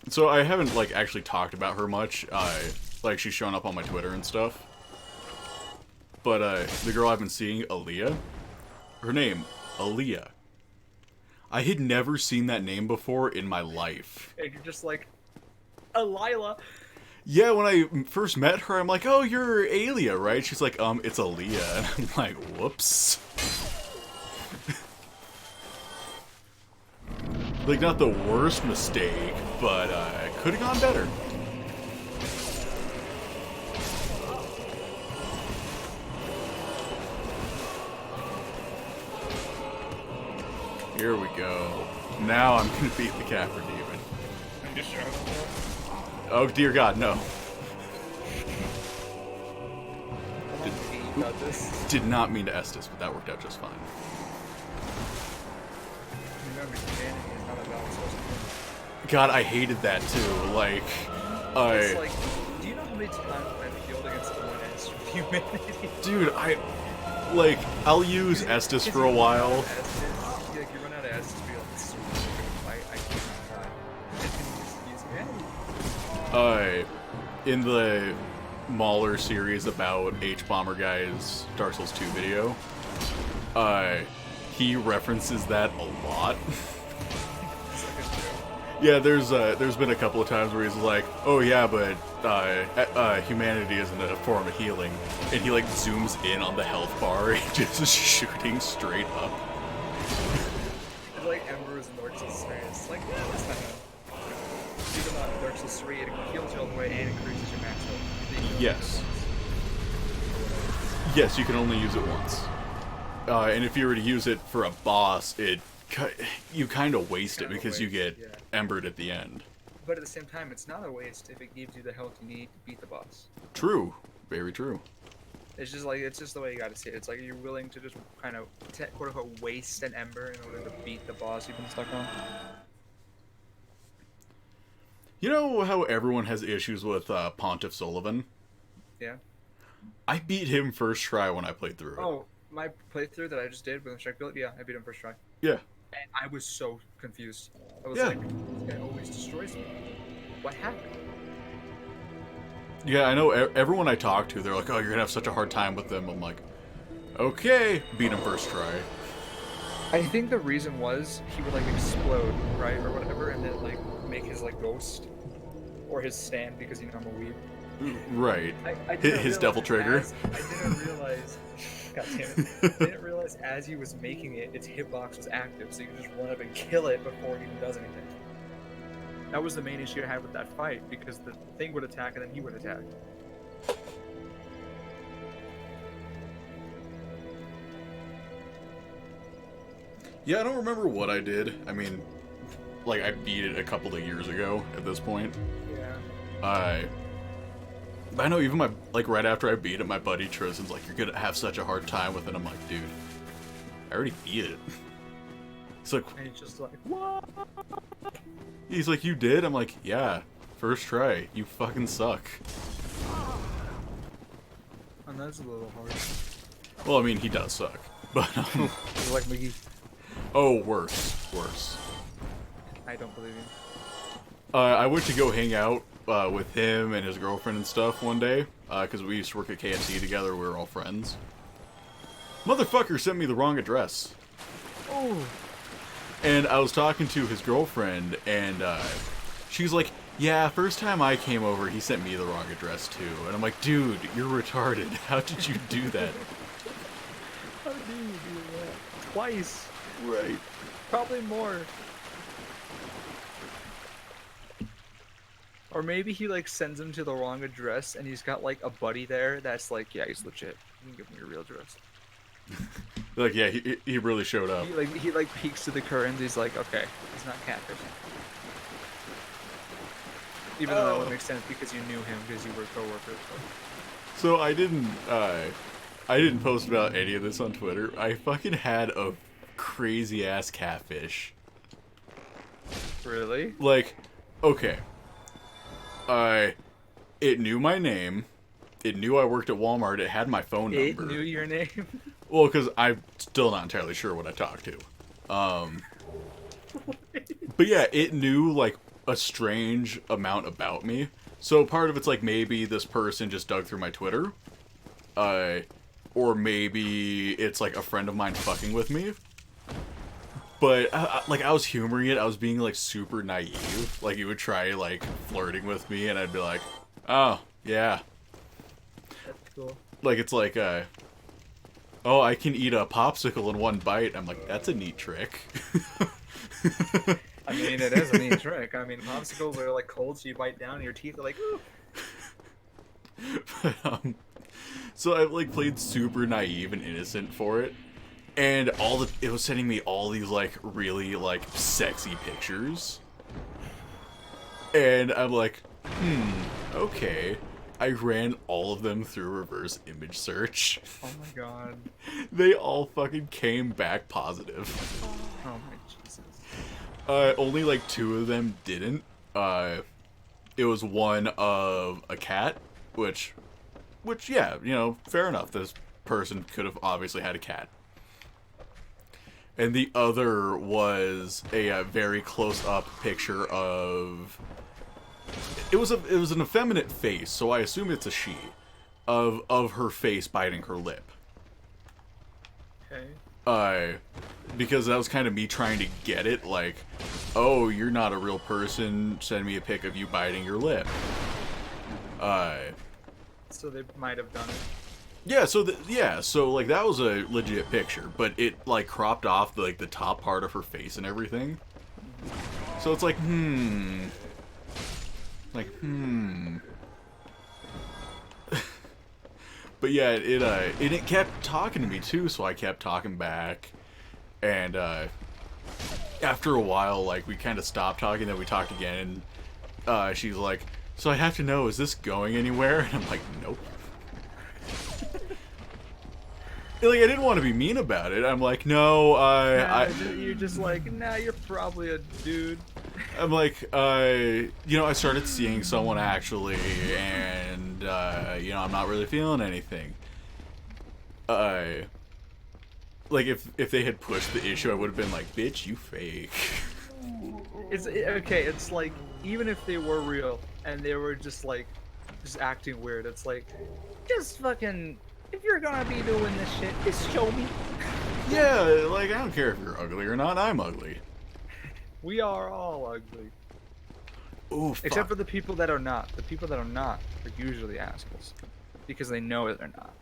So I haven't, like, actually talked about her much. Like, she's shown up on my Twitter and stuff. But, the girl I've been seeing, Aaliyah, her name, Aaliyah. I had never seen that name before in my life. And you're just like, Alila. Yeah, when I first met her, I'm like, oh, you're Aaliyah, right? She's like, it's Aaliyah. And I'm like, whoops. Like, not the worst mistake, but could have gone better. Here we go. Now I'm gonna beat the Capra Demon. Oh dear God, no. Did not mean to Estus, but that worked out just fine. God, I hated that too. Like, It's like, do you know how many times I've killed against someone as humanity? Dude, I'll use Estus for a while. Like, you run out of Estus, be like, this is I can't die. In the Mauler series about H-Bomber Guy's Dark Souls 2 video, he references that a lot. Yeah, there's been a couple of times where he's like, oh yeah, but humanity isn't a form of healing, and he like zooms in on the health bar and just shooting straight up. It's like Ember's in Dark Souls 3. It's like, yeah, that's not enough. Even on Dark Souls 3, it heals you all the way and increases your max health. Yes. Yes, you can only use it once. And if you were to use it for a boss, you kind of waste it because you get embered at the end. But at the same time, it's not a waste if it gives you the health you need to beat the boss. True. Very true. It's just the way you gotta see it. It's like you're willing to just kind of, quote unquote, waste an ember in order to beat the boss you've been stuck on. You know how everyone has issues with Pontiff Sullivan? Yeah. I beat him first try when I played through it. Oh, my playthrough that I just did with the strike build, yeah, I beat him first try. Yeah. And I was so confused. I was like, this guy always destroys me. What happened? Yeah, I know everyone I talk to, they're like, oh, you're gonna have such a hard time with them. I'm like, okay, beat him first try. I think the reason was he would like explode, right, or whatever, and then like make his like ghost or his stand because you know I'm a weeb. Right. I his devil trigger. I didn't realize. God damn it! I didn't realize as he was making it, its hitbox was active, so you could just run up and kill it before it even does anything. That was the main issue I had with that fight, because the thing would attack and then he would attack. Yeah, I don't remember what I did. I mean, like, I beat it a couple of years ago at this point. Yeah. I know even right after I beat it, my buddy Tristan's like, you're gonna have such a hard time with it. I'm like, dude, I already beat it. He's like, and he's just like, what? He's like, you did? I'm like, yeah, first try. You fucking suck. And that's a little hard. Well, I mean, he does suck. But He's like McGee. oh, worse. I don't believe you. I went to go hang out with him and his girlfriend and stuff one day because we used to work at KFC together. We were all friends. Motherfucker sent me the wrong address. Oh. And I was talking to his girlfriend, and she's like, yeah, first time I came over, he sent me the wrong address, too. And I'm like, dude, you're retarded. How did you do that? How do you do that? Twice. Right. Probably more. Or maybe he, like, sends him to the wrong address, and he's got, like, a buddy there that's like, yeah, he's legit. You can give him your real address. Like, yeah, he really showed up. He peeks to the curtains. He's like, okay, he's not catfishing. Even though that would make sense because you knew him because you were coworkers. So I didn't post about any of this on Twitter. I fucking had a crazy ass catfish. Really? Like, okay. It knew my name. It knew I worked at Walmart. It had my phone number. It knew your name? Well, because I'm still not entirely sure what I talked to. But yeah, it knew, like, a strange amount about me. So part of it's like maybe this person just dug through my Twitter. Or maybe it's like a friend of mine fucking with me. But I was humoring it. I was being like super naive. Like he would try like flirting with me, and I'd be like, "Oh yeah." That's cool. Like it's like, "Oh, I can eat a popsicle in one bite." I'm like, "That's a neat trick." I mean, it is a neat trick. I mean, popsicles are like cold, so you bite down, and your teeth are like, ooh. But, so I like played super naive and innocent for it, and it was sending me all these like really like sexy pictures, and I'm like, okay. I ran all of them through reverse image search. Oh my god. They all fucking came back positive. Oh my Jesus. Only like 2 of them didn't. It was one of a cat, which yeah, you know, fair enough. This person could have obviously had a cat. And the other was a very close-up picture of. It was an effeminate face, so I assume it's a she, of her face biting her lip. Okay. Because that was kind of me trying to get it, like, oh, you're not a real person, send me a pic of you biting your lip. So they might have done it. Yeah, so like that was a legit picture, but it like cropped off like the top part of her face and everything. So it's like, But yeah, it kept talking to me too, so I kept talking back, and after a while, like we kind of stopped talking, then we talked again, and she's like, "So I have to know, is this going anywhere?" And I'm like, "Nope." Like I didn't want to be mean about it. I'm like, "No, you're just like, nah, you're probably a dude." I'm like, you know, I started seeing someone actually, and, you know, I'm not really feeling anything. Like, if they had pushed the issue, I would have been like, bitch, you fake. It's like, even if they were real, and they were just acting weird, it's like, just fucking, if you're gonna be doing this shit, just show me. Yeah, like, I don't care if you're ugly or not, I'm ugly. We are all ugly. Ooh, fuck. Except for the people that are not. The people that are not are usually assholes. Because they know that they're not.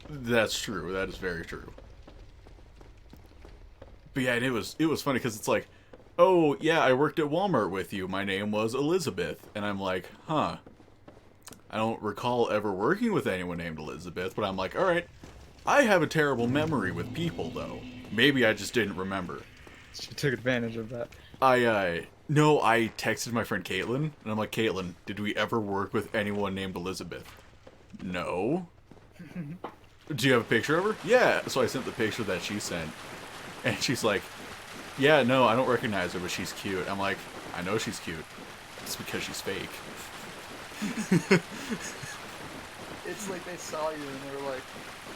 That's true. That is very true. But yeah, and it was funny because it's like, oh, yeah, I worked at Walmart with you. My name was Elizabeth. And I'm like, huh. I don't recall ever working with anyone named Elizabeth, but I'm like, alright. I have a terrible memory with people, though. Maybe I just didn't remember. She took advantage of that. No, I texted my friend Caitlin, and I'm like, Caitlin, did we ever work with anyone named Elizabeth? No. Do you have a picture of her? Yeah. So I sent the picture that she sent, and she's like, yeah, no, I don't recognize her, but she's cute. I'm like, I know she's cute. It's because she's fake. It's like they saw you and they were like,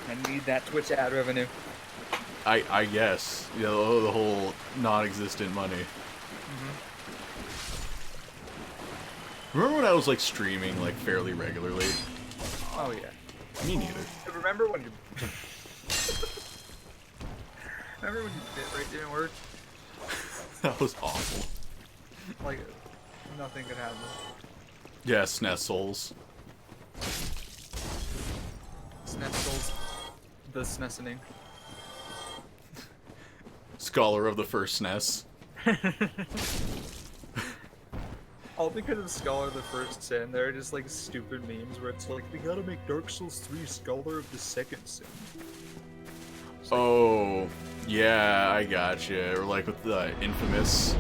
I need that Twitch ad revenue. I guess, you know, the whole non-existent money. Remember when I was like streaming like fairly regularly? Oh yeah. Me neither. Remember when you remember when your bit rate didn't work? That was awful. Like nothing could happen. Yeah, SNES Souls. SNES the SNESening. Scholar of the first SNES. All because of Scholar of the First Sin, there are just like stupid memes where it's like, we gotta make Dark Souls 3 Scholar of the Second Sin. Oh, yeah, I gotcha. Or like with the infamous,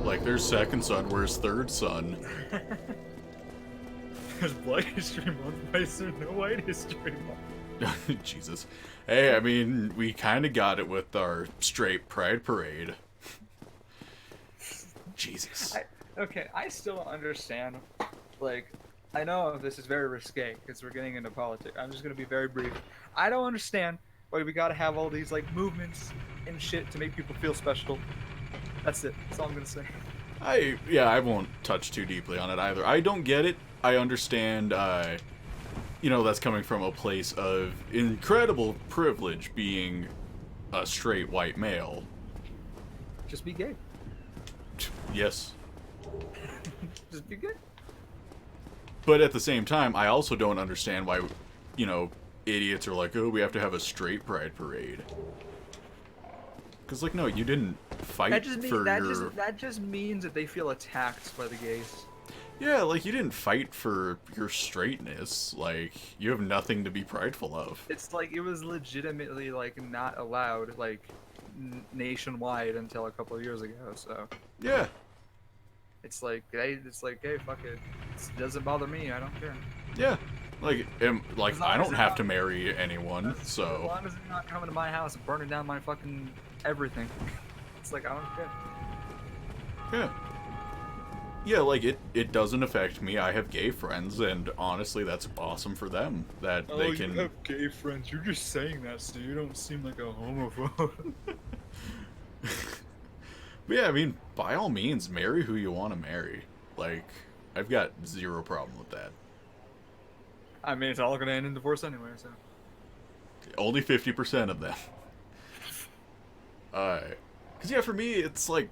like there's second son, where's third son? There's Black History Month, why is there no White History Month? Jesus. Hey, I mean, we kind of got it with our straight Pride Parade. Jesus. Okay, I still don't understand. Like, I know this is very risque because we're getting into politics. I'm just gonna be very brief. I don't understand why we gotta have all these like movements and shit to make people feel special. That's it. That's all I'm gonna say. I won't touch too deeply on it either. I don't get it. I understand, you know, that's coming from a place of incredible privilege being a straight white male. Just be gay. Yes. Just be good. But at the same time, I also don't understand why, you know, idiots are like, oh, we have to have a straight pride parade. Because, like, no, you didn't fight that just means that they feel attacked by the gays. Yeah, like, you didn't fight for your straightness. Like, you have nothing to be prideful of. It's like, it was legitimately, like, not allowed, like, nationwide until a couple of years ago, so... Yeah. It's like, hey, fuck it. It doesn't bother me, I don't care. Yeah. Like, I don't have to marry anyone, so... As long as they're not coming to my house and burning down my fucking everything. It's like, I don't care. Yeah. Yeah, like, it doesn't affect me. I have gay friends, and honestly, that's awesome for them. That they can... you have gay friends. You're just saying that, so you don't seem like a homophobe. But yeah, I mean, by all means, marry who you want to marry. Like, I've got zero problem with that. I mean, it's all gonna end in divorce anyway, so... Only 50% of them. Because, yeah, for me, it's like,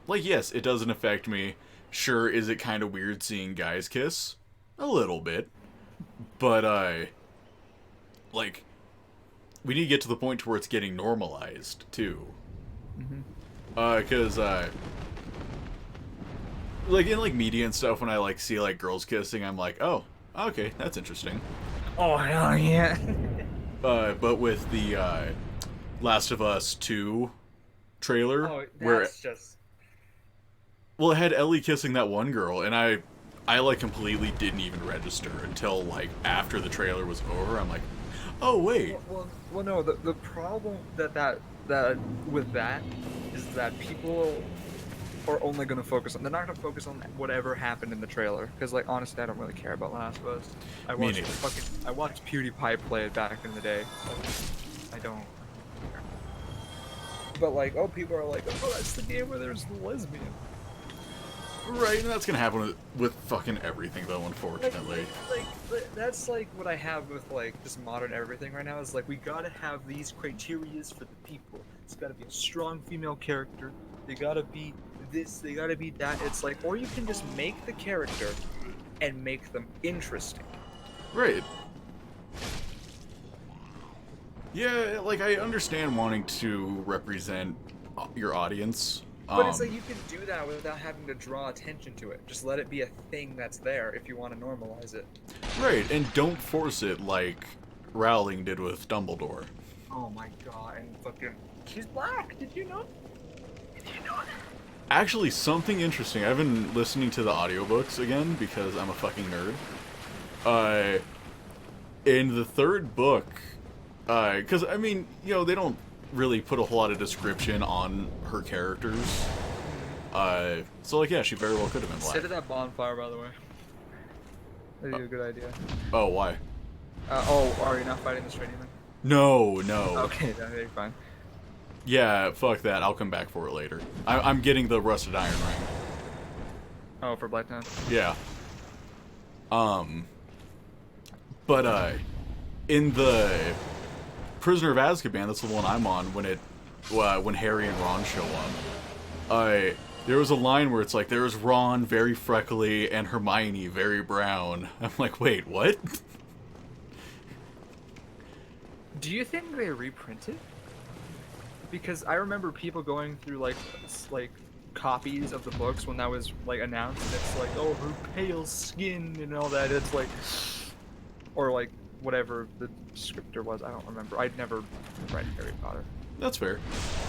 yes, it doesn't affect me. Sure, is it kind of weird seeing guys kiss? A little bit. But, like, we need to get to the point where it's getting normalized, too. Mm-hmm. Because, like, in, like, media and stuff, when I, like, see, like, girls kissing, I'm like, oh, okay, that's interesting. Oh, hell yeah. But with the, Last of Us 2 trailer, where... just... Well, it had Ellie kissing that one girl, and I, like, completely didn't even register until, like, after the trailer was over. I'm like, oh, wait. Well no, the problem that with that is that people are only going to focus on... They're not going to focus on whatever happened in the trailer. Because, like, honestly, I don't really care about Last of Us. I watched PewDiePie play it back in the day. So I don't care. But, like, oh, people are like, oh, that's the game where there's the lesbian. Right, and that's gonna happen with fucking everything, though, unfortunately. Like, that's, like, what I have with, like, just modern everything right now, is, like, we gotta have these criterias for the people. It's gotta be a strong female character. They gotta be this, they gotta be that. It's like, or you can just make the character and make them interesting. Right. Yeah, like, I understand wanting to represent your audience. But it's like, you can do that without having to draw attention to it. Just let it be a thing that's there if you want to normalize it. Right, and don't force it like Rowling did with Dumbledore. Oh my god, and fucking... She's black, did you know? Did you know that? Actually, something interesting. I've been listening to the audiobooks again because I'm a fucking nerd. In the third book, because, I mean, you know, they don't really put a whole lot of description on her characters. So, like, yeah, she very well could have been black. Sit at that bonfire, by the way. That'd be a good idea. Oh, why? Are you not fighting this training then? No, no. Okay, then you're fine. Yeah, fuck that. I'll come back for it later. I'm getting the rusted iron ring. Oh, for Blacktown. Yeah. But in the Prisoner of Azkaban, that's the one I'm on. When Harry and Ron show up, there was a line where it's like, "There's Ron, very freckly, and Hermione, very brown." I'm like, wait, what? Do you think they reprinted? Because I remember people going through like copies of the books when that was like announced, and it's like, oh, her pale skin and all that. It's like, or like whatever the descriptor was. I don't remember. I'd never read Harry Potter. That's fair.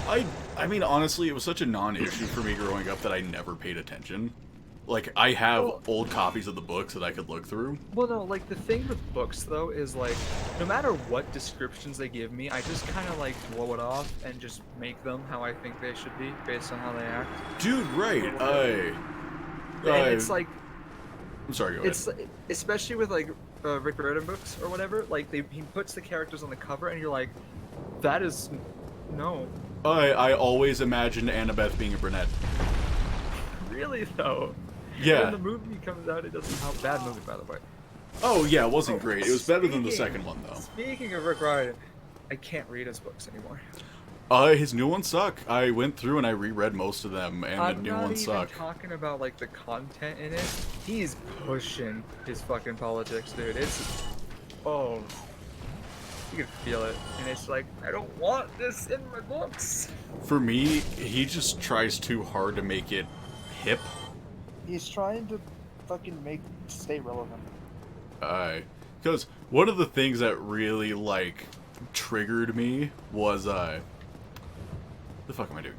I mean, honestly, it was such a non-issue for me growing up that I never paid attention. Like, I have old copies of the books that I could look through. Well, no, like the thing with books though is like, no matter what descriptions they give me, I just kind of like blow it off and just make them how I think they should be based on how they act. Dude, right? And it's like, I'm sorry. Go ahead. it's especially with like Rick Riordan books or whatever. Like he puts the characters on the cover, and you're like, that is no. I always imagined Annabeth being a brunette. Really though. Yeah. When the movie comes out, it doesn't. How bad movie, by the way. Oh yeah, it wasn't great. It was better than the second one though. Speaking of Rick Riordan, I can't read his books anymore. His new ones suck. I went through and I reread most of them, and the new ones suck. I'm not even talking about like the content in it. He's pushing his fucking politics, dude. It's you can feel it, and it's like, I don't want this in my books. For me, he just tries too hard to make it hip. He's trying to fucking stay relevant. Because one of the things that really, like, triggered me was, the fuck am I doing?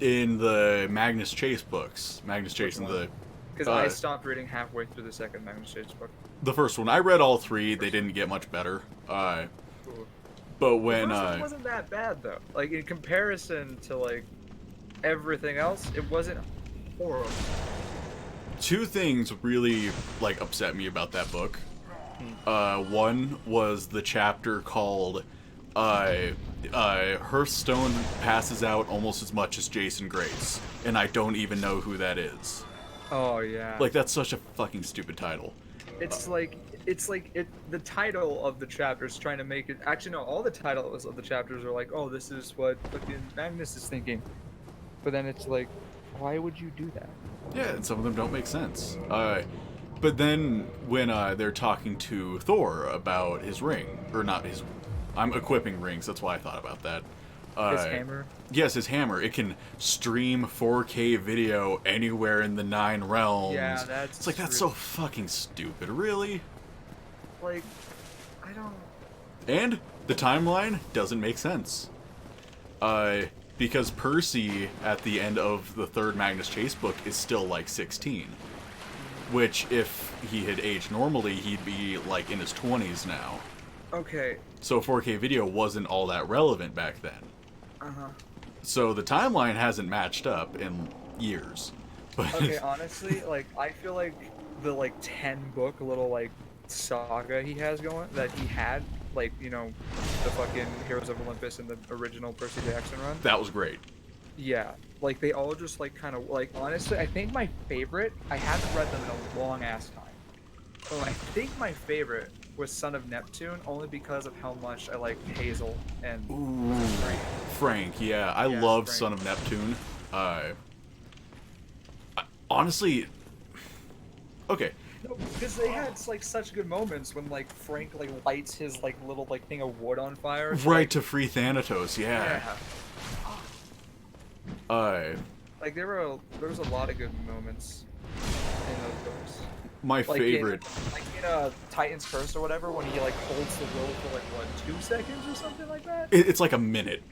In the Magnus Chase books. Magnus Chase and the... Because I stopped reading halfway through the second Magnus Chase book. The first one. I read all three. They didn't get much better. But when, the first one wasn't that bad, though. Like, in comparison to, like, everything else, it wasn't horrible. Two things really, like, upset me about that book. One was the chapter called, Hearthstone passes out almost as much as Jason Grace, and I don't even know who that is. Oh, yeah. Like, that's such a fucking stupid title. It's like the title of the chapter is trying to make it. Actually, no, all the titles of the chapters are like, oh, this is what fucking Magnus is thinking. But then it's like, why would you do that? Yeah, and some of them don't make sense. But then when they're talking to Thor about his ring, or not his, I'm equipping rings. That's why I thought about that. His hammer. Yes, his hammer. It can stream 4K video anywhere in the 9 realms. Yeah, that's. It's like that's so fucking stupid. Really? Like, I don't. And the timeline doesn't make sense. Because Percy, at the end of the third Magnus Chase book, is still like 16. Which, if he had aged normally, he'd be like in his 20s now. Okay. So 4K video wasn't all that relevant back then. Uh-huh. So the timeline hasn't matched up in years. But Okay, honestly, like, I feel like the, like, 10-book little, like, saga he has going, that he had, like, you know, the fucking Heroes of Olympus and the original Percy Jackson run. that was great. Yeah, like, they all just, like, kind of, like, honestly, I think my favorite, I haven't read them in a long-ass time. Oh, I think my favorite was Son of Neptune, only because of how much I like Hazel and Frank, yeah. I Yeah, love Frank. Son of Neptune. Honestly... Okay. No, because they had like such good moments when like Frank like lights his like little like thing of wood on fire. Right, to free Thanatos, yeah. Like there was a lot of good moments in those books. My Like favorite... in Titan's Curse or whatever, when he like holds the rope for like what 2 seconds or something like that. It's like a minute.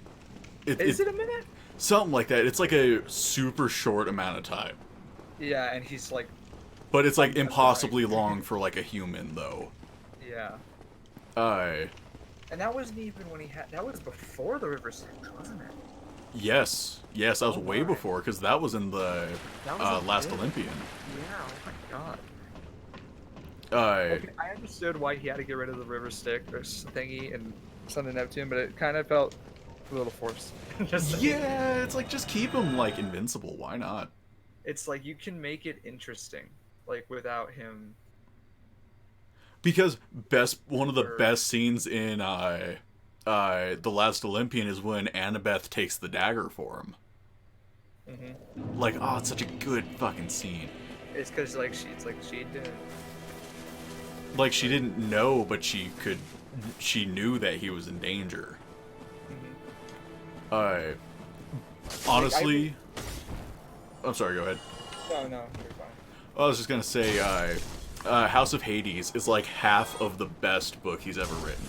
Is it a minute? Something like that. It's like a super short amount of time. Yeah, and he's like. But it's like That's impossibly right. long for like a human, though. Yeah. And that wasn't even when he had. That was before the River Styx, wasn't it? Yes, that was way my. before, because that was in the That was a Last bit. Olympian. Yeah. Oh my god. Okay, I understood why he had to get rid of the river stick or thingy and Son of Neptune, but it kind of felt a little forced. Just saying. Yeah, it's like just keep him like invincible. Why not? It's like you can make it interesting, like without him. Because one of the Or best scenes in The Last Olympian is when Annabeth takes the dagger for him. Like, oh, it's such a good fucking scene. it's because like she did. Like, she didn't know, but she knew that he was in danger. Honestly, I'm sorry, go ahead. No, you're fine. I was just gonna say, House of Hades is like half of the best book he's ever written.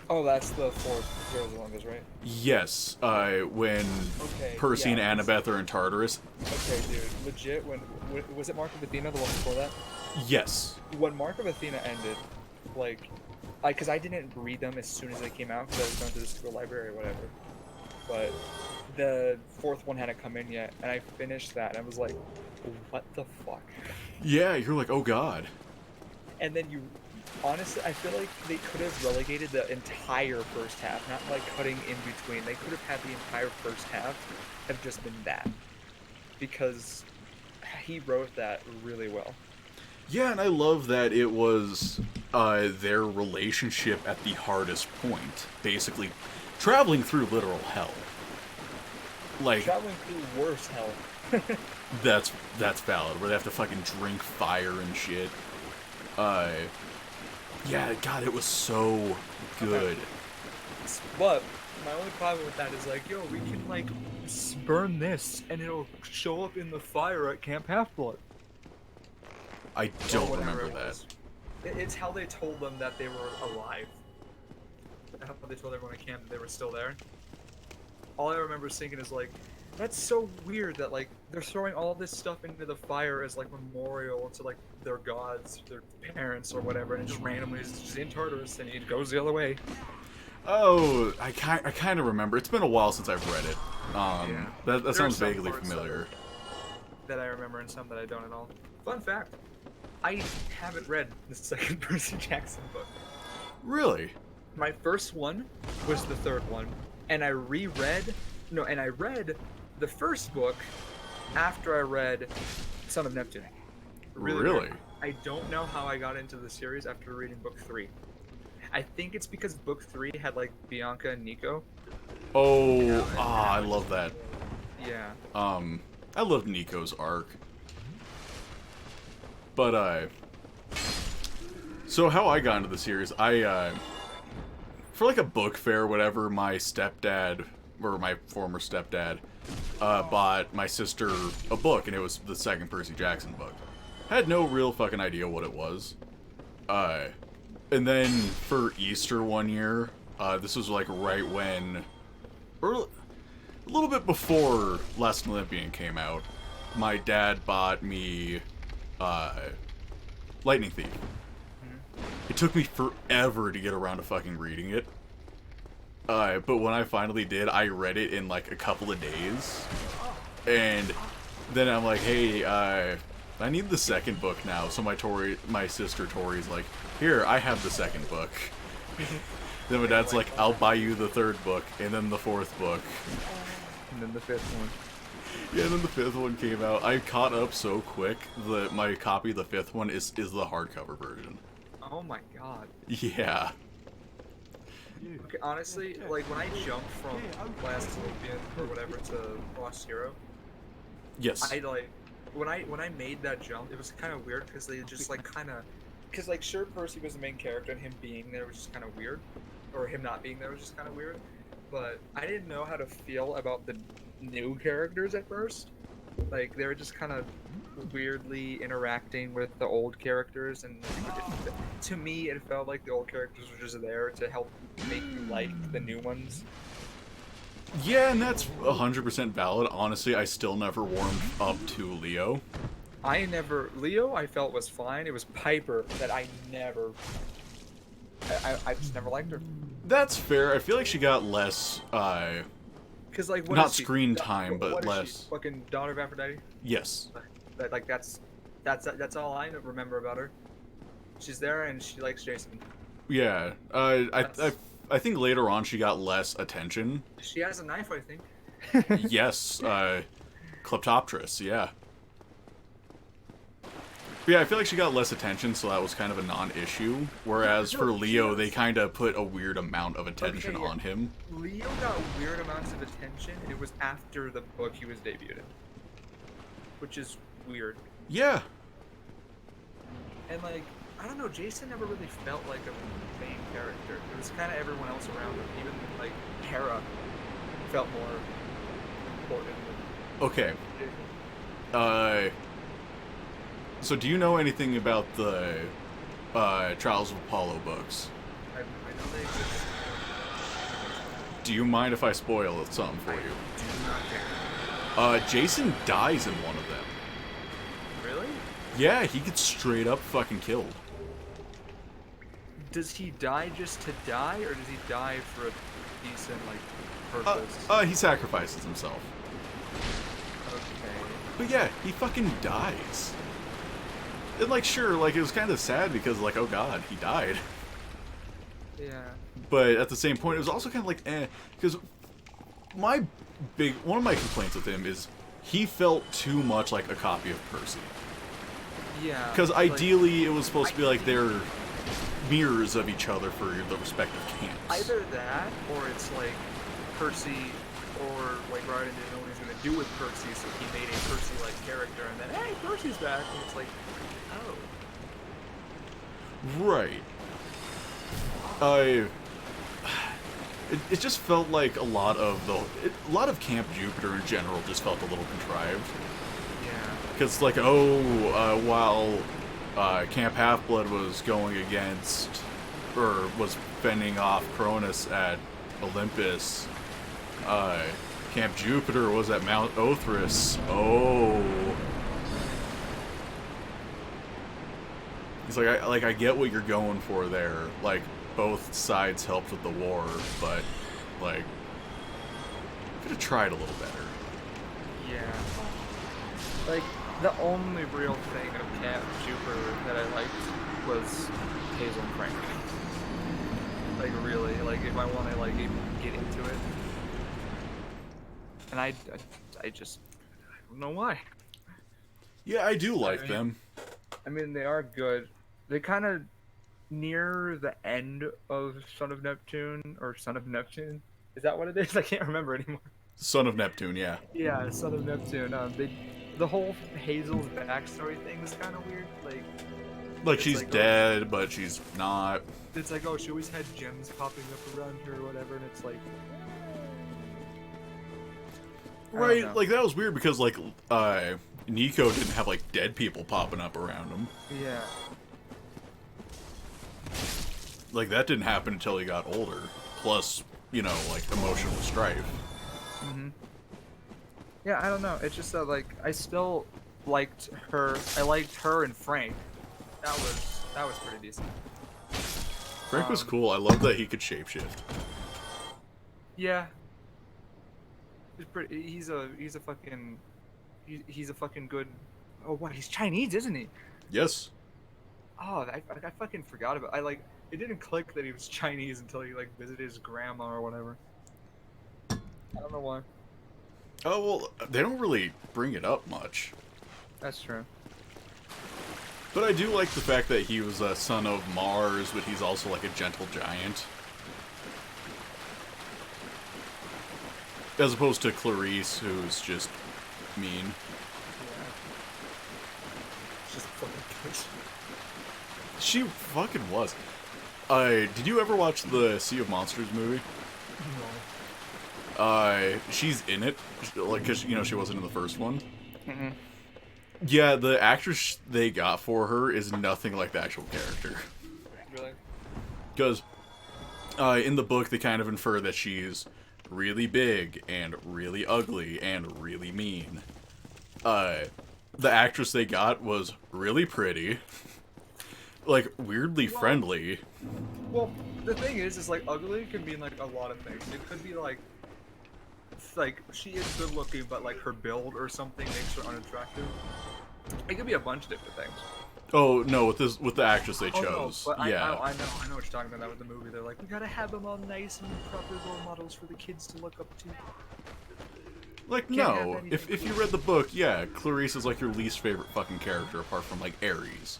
Oh, that's the fourth Zero the Longest, right? Yes, when Okay. Percy yeah. and Annabeth are in Tartarus. Okay, dude. Legit, when was it Mark of Athena, the one before that? Yes. When Mark of Athena ended, like, because I didn't read them as soon as they came out because I was going to the school library or whatever. But the fourth one hadn't come in yet, and I finished that, and I was like, what the fuck? Yeah, you're like, oh god. And then honestly, I feel like they could have relegated the entire first half, not like cutting in between. They could have had the entire first half have just been that. Because he wrote that really well. Yeah, and I love that it was their relationship at the hardest point, basically traveling through literal hell. Like, Traveling through worse hell. that's valid, where they have to fucking drink fire and shit. Yeah, God, it was so good. But my only problem with that is like, yo, we can like burn this and it'll show up in the fire at Camp Half-Blood. I Or don't whatever remember it that. was. It's how they told them that they were alive. How they told everyone at camp that they were still there. All I remember thinking is like, that's so weird that like they're throwing all this stuff into the fire as like memorial to like their gods, their parents or whatever, and it just randomly is just in Tartarus and it goes the other way. Oh, I kind of remember. It's been a while since I've read it. Yeah. That There are sounds some vaguely parts familiar. that I remember and some that I don't at all. Fun fact, I haven't read the second Percy Jackson book. Really? My first one was the third one, and I read the first book after I read Son of Neptune. Really? Weird. I don't know how I got into the series after reading book 3. I think it's because book 3 had like Bianca and Nico. Oh, I love that. Yeah. I love Nico's arc. But, so how I got into the series, for like a book fair or whatever, my stepdad, or my former stepdad, bought my sister a book, and it was the second Percy Jackson book. I had no real fucking idea what it was. And then for Easter one year, this was like right when, or a little bit before Last Olympian came out, my dad bought me Lightning Thief. It took me forever to get around to fucking reading it. But when I finally did, I read it in like a couple of days. And then I'm like, hey, I need the second book now. So my sister Tori's like, here, I have the second book. Then my dad's like, I'll buy you the third book, and then the fourth book. And then the fifth one. Yeah, and then the fifth one came out. I caught up so quick that my copy of the fifth one is the hardcover version. Oh my god. Yeah. Okay, honestly, like when I jumped from Last Olympian or whatever to Lost Hero, Yes. I like when I made that jump, it was kind of weird because they just like because like sure Percy was the main character and him being there was just kind of weird, or him not being there was just kind of weird, but I didn't know how to feel about the new characters at first. Like they were just kind of weirdly interacting with the old characters, and to me it felt like the old characters were just there to help make you like the new ones. Yeah, and that's 100% valid. Honestly, I still never warmed up to Leo. Leo I felt was fine. It was Piper that I just never liked her. That's fair. I feel like she got less, Cause like what not is she? screen time, What but is she? less. Fucking daughter of Aphrodite. Yes. Like that's That's all I remember about her. She's there and she likes Jason. Yeah. That's, I think later on she got less attention. she has a knife, I think. Yes. Kleptopterus. Yeah. But yeah, I feel like she got less attention, so that was kind of a non-issue. Whereas for Leo, they kind of put a weird amount of attention on him. Leo got weird amounts of attention. It was after the book he was debuted in, which is weird. Yeah. And like, I don't know, Jason never really felt like a main character. It was kind of everyone else around him. Even like Hera felt more important. Okay. Than Jason. So do you know anything about the Trials of Apollo books? I know they exist. Do you mind if I spoil something for you? Do not care. Jason dies in one of them. Really? Yeah, he gets straight up fucking killed. Does he die just to die, or does he die for a decent like purpose? He sacrifices himself. Okay. But yeah, he fucking dies. And like, sure, like it was kind of sad because like, oh god, he died. Yeah. But at the same point, it was also kind of like, because one of my complaints with him is he felt too much like a copy of Percy. Yeah. Because ideally, it was supposed to be like they're mirrors of each other for the respective camps. Either that, or it's like Percy, or like Riordan didn't know what he was gonna do with Percy, so he made a Percy-like character, and then hey, Percy's back, and it's like, oh. Right. It just felt like a lot of Camp Jupiter in general just felt a little contrived. Yeah. Because like, while Camp Half-Blood was going against, or was fending off Cronus at Olympus, Camp Jupiter was at Mount Othrys. Oh. It's like I get what you're going for there. Like, both sides helped with the war, but like, could have tried a little better. Yeah. Like, the only real thing of Camp Jupiter that I liked was Hazel and Frank. Like, really, like, if I want to, like, even get into it. And I just, I don't know why. Yeah, I do like them. I mean, they are good. They kind of near the end of Son of Neptune, or Son of Neptune. Is that what it is? I can't remember anymore. Son of Neptune, yeah. Yeah, Son of Neptune. The whole Hazel's backstory thing is kind of weird. Like she's like, dead, but she's not. It's like, oh, she always had gems popping up around her or whatever, and it's like, Right, like that was weird because like Nico didn't have like dead people popping up around him. yeah. Like that didn't happen until he got older. Plus, you know, like emotional strife. Yeah, I don't know. It's just that, like, I still liked her. I liked her and Frank. That was pretty decent. Frank was cool. I love that he could shapeshift. Yeah. He's a fucking good. Oh, what? He's Chinese, isn't he? Yes. Oh, I fucking forgot about. It didn't click that he was Chinese until he like visited his grandma or whatever. I don't know why. Oh, well, they don't really bring it up much. That's true. But I do like the fact that he was a son of Mars, but he's also like a gentle giant. As opposed to Clarice, who's just mean. Yeah. Just fucking bitch. She fucking was. Did you ever watch the Sea of Monsters movie? No. She's in it, like, cause you know she wasn't in the first one. Mm-hmm. Yeah, the actress they got for her is nothing like the actual character. Really? Because in the book they kind of infer that she's really big and really ugly and really mean. The actress they got was really pretty, like weirdly friendly. Well, the thing is like ugly could mean like a lot of things. It could be like she is good looking, but like her build or something makes her unattractive. It could be a bunch of different things. Oh no, with the actress they Oh no, chose. but Yeah. I know what you're talking about. That with the movie, they're like, we gotta have them all nice and proper role models for the kids to look up to. Like, Can't have no. anything If you cool. read the book, yeah, Clarice is like your least favorite fucking character apart from like Ares.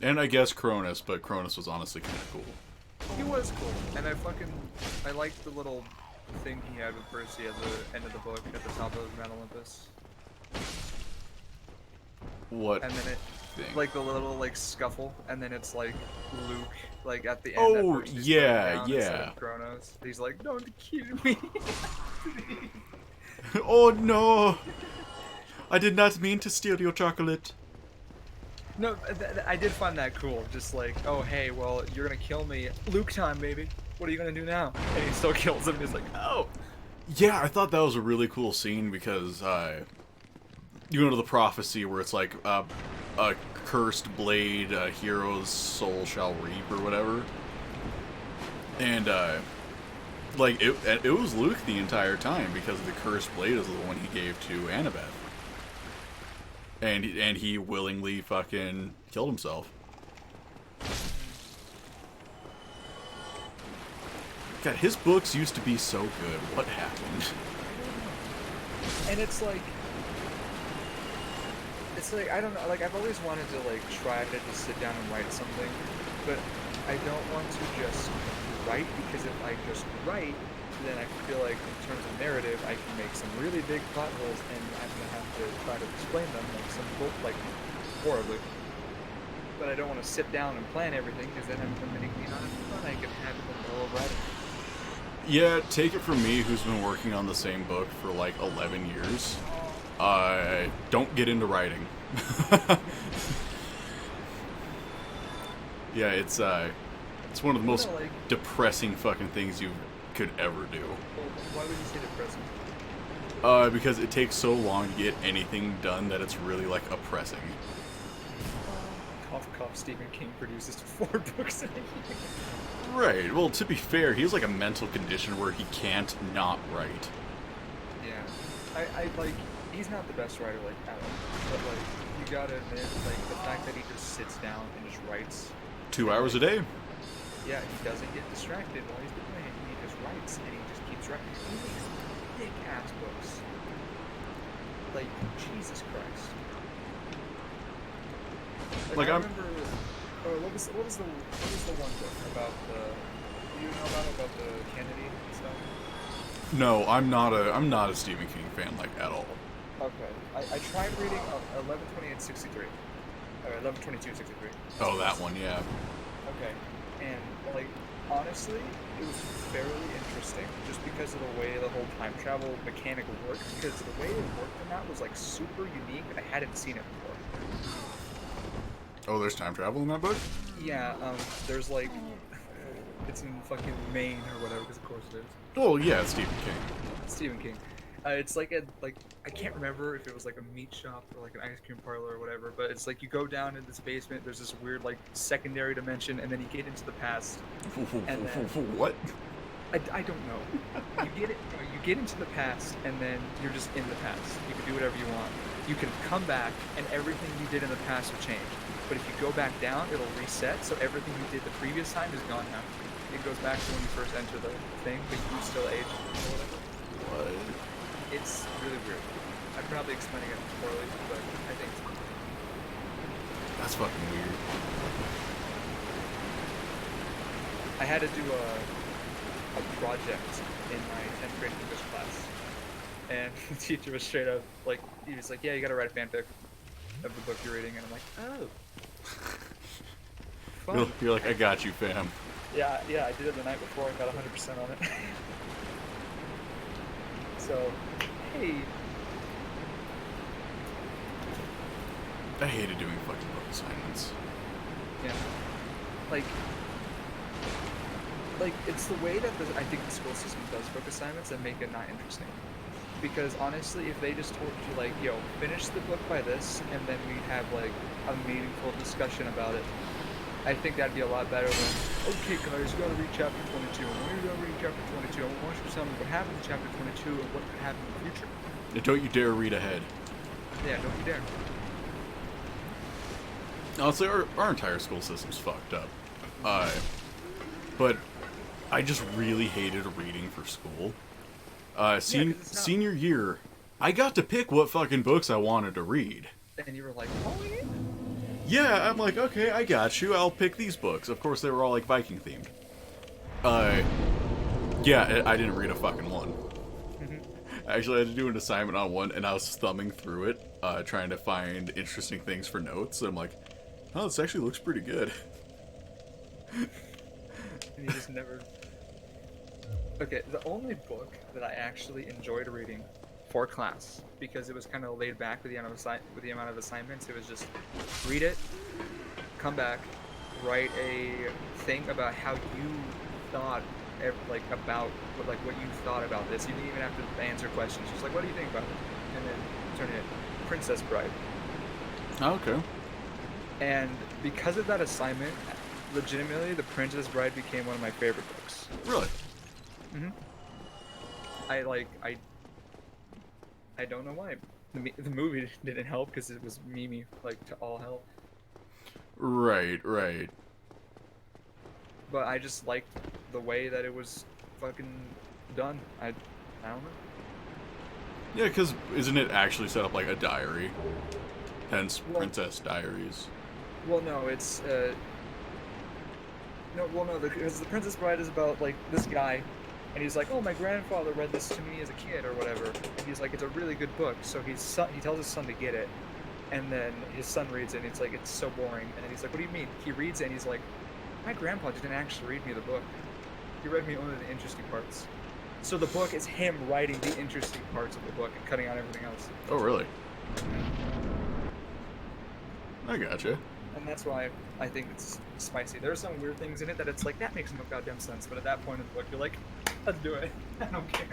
And I guess Cronus, but Cronus was honestly kind of cool. He was cool, and I liked the little thing he had with Percy at the end of the book, at the top of Mount Olympus, What and then it, thing? like the little like scuffle, and then it's like Luke, like at the end. Oh, that Percy's yeah, laying down instead yeah. of Kronos. He's like, don't kill me. Oh no! I did not mean to steal your chocolate. No, I did find that cool. Just like, oh hey, well you're gonna kill me, Luke time, baby. What are you gonna do now? And he still kills him. He's like, oh. Yeah, I thought that was a really cool scene because you know the prophecy where it's like a cursed blade, a hero's soul shall reap or whatever, and like it was Luke the entire time because the cursed blade is the one he gave to Annabeth, and he willingly fucking killed himself. God, his books used to be so good. What happened? And it's like I don't know, like I've always wanted to like try to just sit down and write something, but I don't want to just write, because if I just write, then I feel like in terms of narrative I can make some really big plot holes, and I'm gonna have to try to explain them like some book, like horribly. But I don't want to sit down and plan everything, because then I'm committing me not enough fun I can have in the middle of writing. Yeah, take it from me, who's been working on the same book for like 11 years. Don't get into writing. Yeah, it's one of the most like, depressing fucking things you could ever do. well, why would you say depressing? Because it takes so long to get anything done that it's really like oppressing. Cough cough, Stephen King produces 4 books in a year. Right. Well, to be fair, he has like a mental condition where he can't not write. Yeah, I like, he's not the best writer like at all, but like you gotta admit, like the fact that he just sits down and just writes. 2 hours a day. Yeah, he doesn't get distracted while he's doing it. He just writes, and he just keeps writing. He makes thick ass books. Like Jesus Christ. Like, I I'm- remember. What was the one book about the? Do you know about the Kennedy and stuff? No, I'm not a Stephen King fan like at all. Okay, I tried reading 11/28/63, or 11/22/63. Oh, that one, yeah. Okay, and like honestly, it was fairly interesting just because of the way the whole time travel mechanic worked. Because the way it worked in that was like super unique, and I hadn't seen it before. Oh, there's time travel in that book? Yeah, there's like, it's in fucking Maine or whatever, because of course it is. Oh, yeah, it's Stephen King. Stephen King. It's like I can't remember if it was like a meat shop or like an ice cream parlor or whatever, but it's like you go down in this basement, there's this weird like secondary dimension, and then you get into the past. And then- What? I don't know. You get into the past, and then you're just in the past. You can do whatever you want. You can come back, and everything you did in the past will change. But if you go back down, it'll reset, so everything you did the previous time is gone now. It goes back to when you first enter the thing, but you still age or whatever. What? It's really weird. I'm probably explaining it poorly, but I think it's cool. That's fucking weird. I had to do a project in my 10th grade English class, and the teacher was straight up like, he was like, yeah, you gotta write a fanfic of the book you're reading, and I'm like, oh. Fun. You're like, I got you, fam. Yeah, I did it the night before and got 100% on it. So, hey. I hated doing fucking book assignments. Yeah. Like it's the way that I think the school system does book assignments that make it not interesting. Because honestly, if they just told you like, yo, finish the book by this, and then we'd have like a meaningful discussion about it, I think that'd be a lot better than, okay, guys, you gotta read chapter 22. And when you're gonna read chapter 22, I want you to tell me what happened in chapter 22 and what could happen in the future. And don't you dare read ahead. Yeah, don't you dare. Honestly, our entire school system's fucked up. But I just really hated reading for school. Senior year, I got to pick what fucking books I wanted to read. And you were like, oh, yeah. Yeah, I'm like, okay, I got you. I'll pick these books. Of course, they were all like Viking themed. Yeah, I didn't read a fucking one. Actually, I had to do an assignment on one, and I was thumbing through it, trying to find interesting things for notes. And I'm like, oh, this actually looks pretty good. And you just never... Okay, the only book that I actually enjoyed reading for class, because it was kind of laid back with the amount of assignments, it was just read it, come back, write a thing about how you thought, like about what you thought about this. You didn't even have to answer questions. Just like, what do you think about it? And then turn it Princess Bride. Oh, okay. And because of that assignment, legitimately, The Princess Bride became one of my favorite books. Really? Mm-hmm. I don't know why. The movie didn't help because it was Mimi, like, to all hell. Right, right. But I just liked the way that it was fucking done. I don't know. Yeah, because isn't it actually set up like a diary? Hence, Well- Princess Diaries. Well, no, it's, because The Princess Bride is about, like, this guy, and he's like, oh, my grandfather read this to me as a kid, or whatever. And he's like, it's a really good book, so he tells his son to get it, and then his son reads it, and it's like, it's so boring. And then he's like, what do you mean? He reads it, and he's like, my grandpa didn't actually read me the book. He read me only the interesting parts. So the book is him writing the interesting parts of the book and cutting out everything else. Oh, really? I gotcha. And that's why I think it's spicy. There are some weird things in it that it's like, that makes no goddamn sense. But at that point in the book, you're like, let's do it. I don't care.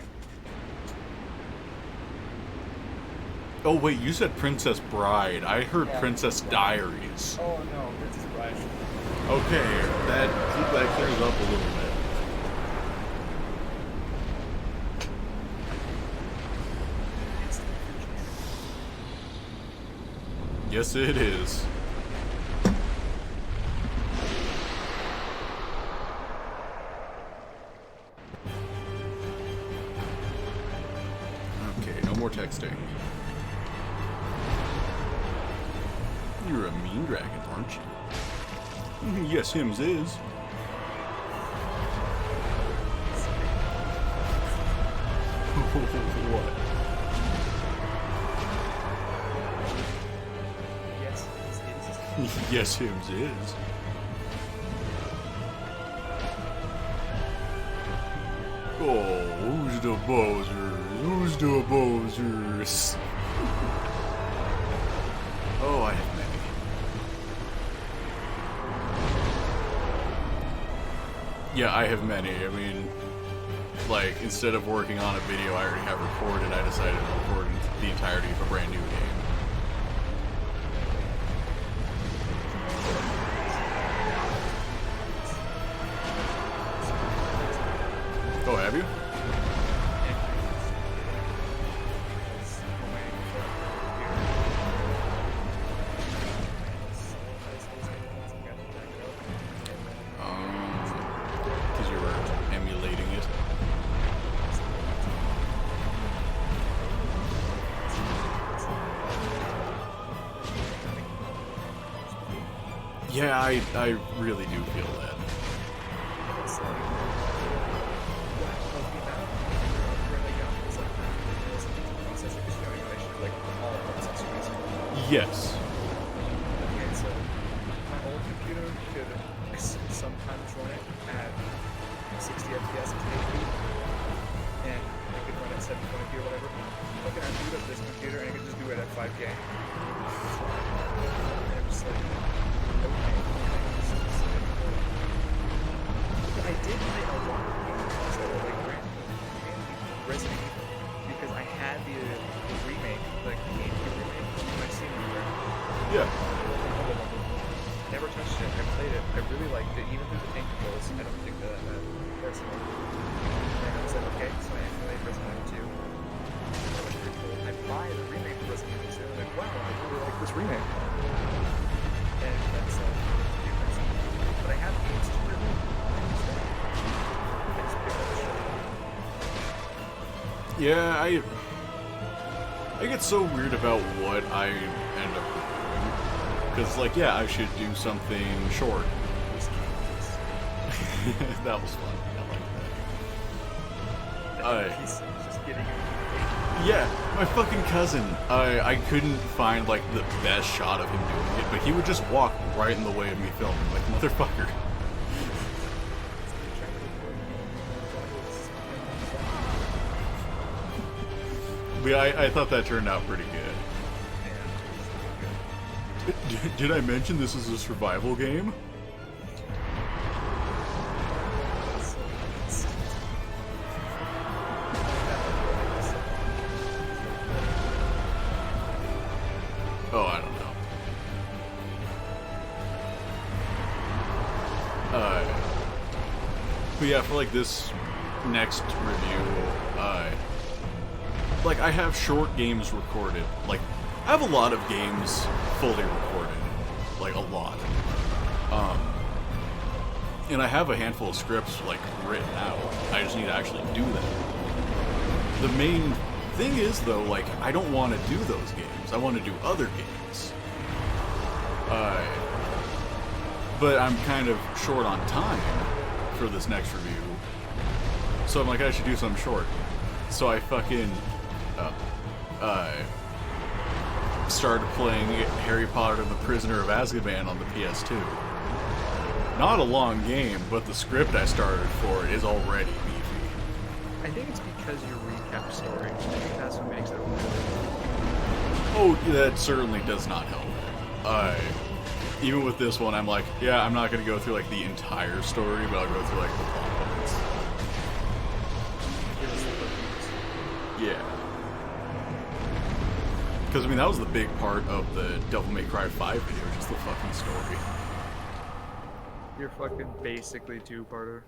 Oh, wait, you said Princess Bride. I heard Yeah, Princess Diaries. Oh no, Princess Bride. Okay, that clears up a little bit. It's the future. Yes, it is. Okay, no more texting. You're a mean dragon, aren't you? Yes, hims is. What? Yes, it's Yes, hims is. Oh, who's the Bowsers? Who's the Bowsers? Oh, I have many. Yeah, I have many. I mean, like, instead of working on a video I already have recorded, I decided to record the entirety of a brand new game. Oh, have you? Because you were emulating it. Yeah, I really do feel that. It's like, what of the amount where they got is like processor because you know emulation of like all processors. Yes. Okay, so my old computer could sometimes run it at 60 FPS at 1080p, and it could run at 720p or whatever. Look at I boot up this computer and it could just do it at 5K. And it was like, okay. I did play a lot of games that were like brand new, Resident Evil, because I had the remake, like the GameCube remake, in my senior year. played it. I really liked it, even through the tank kills. I don't think that that's enough. And I was like, okay, so I emulate Resident Evil 2. That was pretty cool. I buy the remake of Resident Evil 2. I'm like, wow, I really like this remake. And that's different. But I have games to review. I understand. I just picked up the show. Yeah, I get so weird about what I end up doing. Because, like, yeah, I should do something short. That was fun. I like that. He's just getting Yeah, my fucking cousin. I couldn't find, like, the best shot of him doing it, but he would just walk right in the way of me filming. Like, motherfucker. Yeah, I thought that turned out pretty good. Did I mention this is a survival game? Oh, I don't know. But yeah, for like this next review, like I have short games recorded. Like I have a lot of games fully recorded, like a lot. And I have a handful of scripts like written out. I just need to actually do them. The main thing is though, like I don't want to do those games. I want to do other games. But I'm kind of short on time for this next review. So I'm like, I should do something short. So I fucking started playing Harry Potter and the Prisoner of Azkaban on the PS2. Not a long game, but the script I started for it is already beefy. I think it's because you recap story. I think that's what makes it work. Oh, that certainly does not help. Even with this one, I'm like, yeah, I'm not gonna go through like the entire story, but I'll go through like the plot points. Yeah. Because, I mean, that was the big part of the Devil May Cry 5 video, just the fucking story. You're fucking basically two-parter.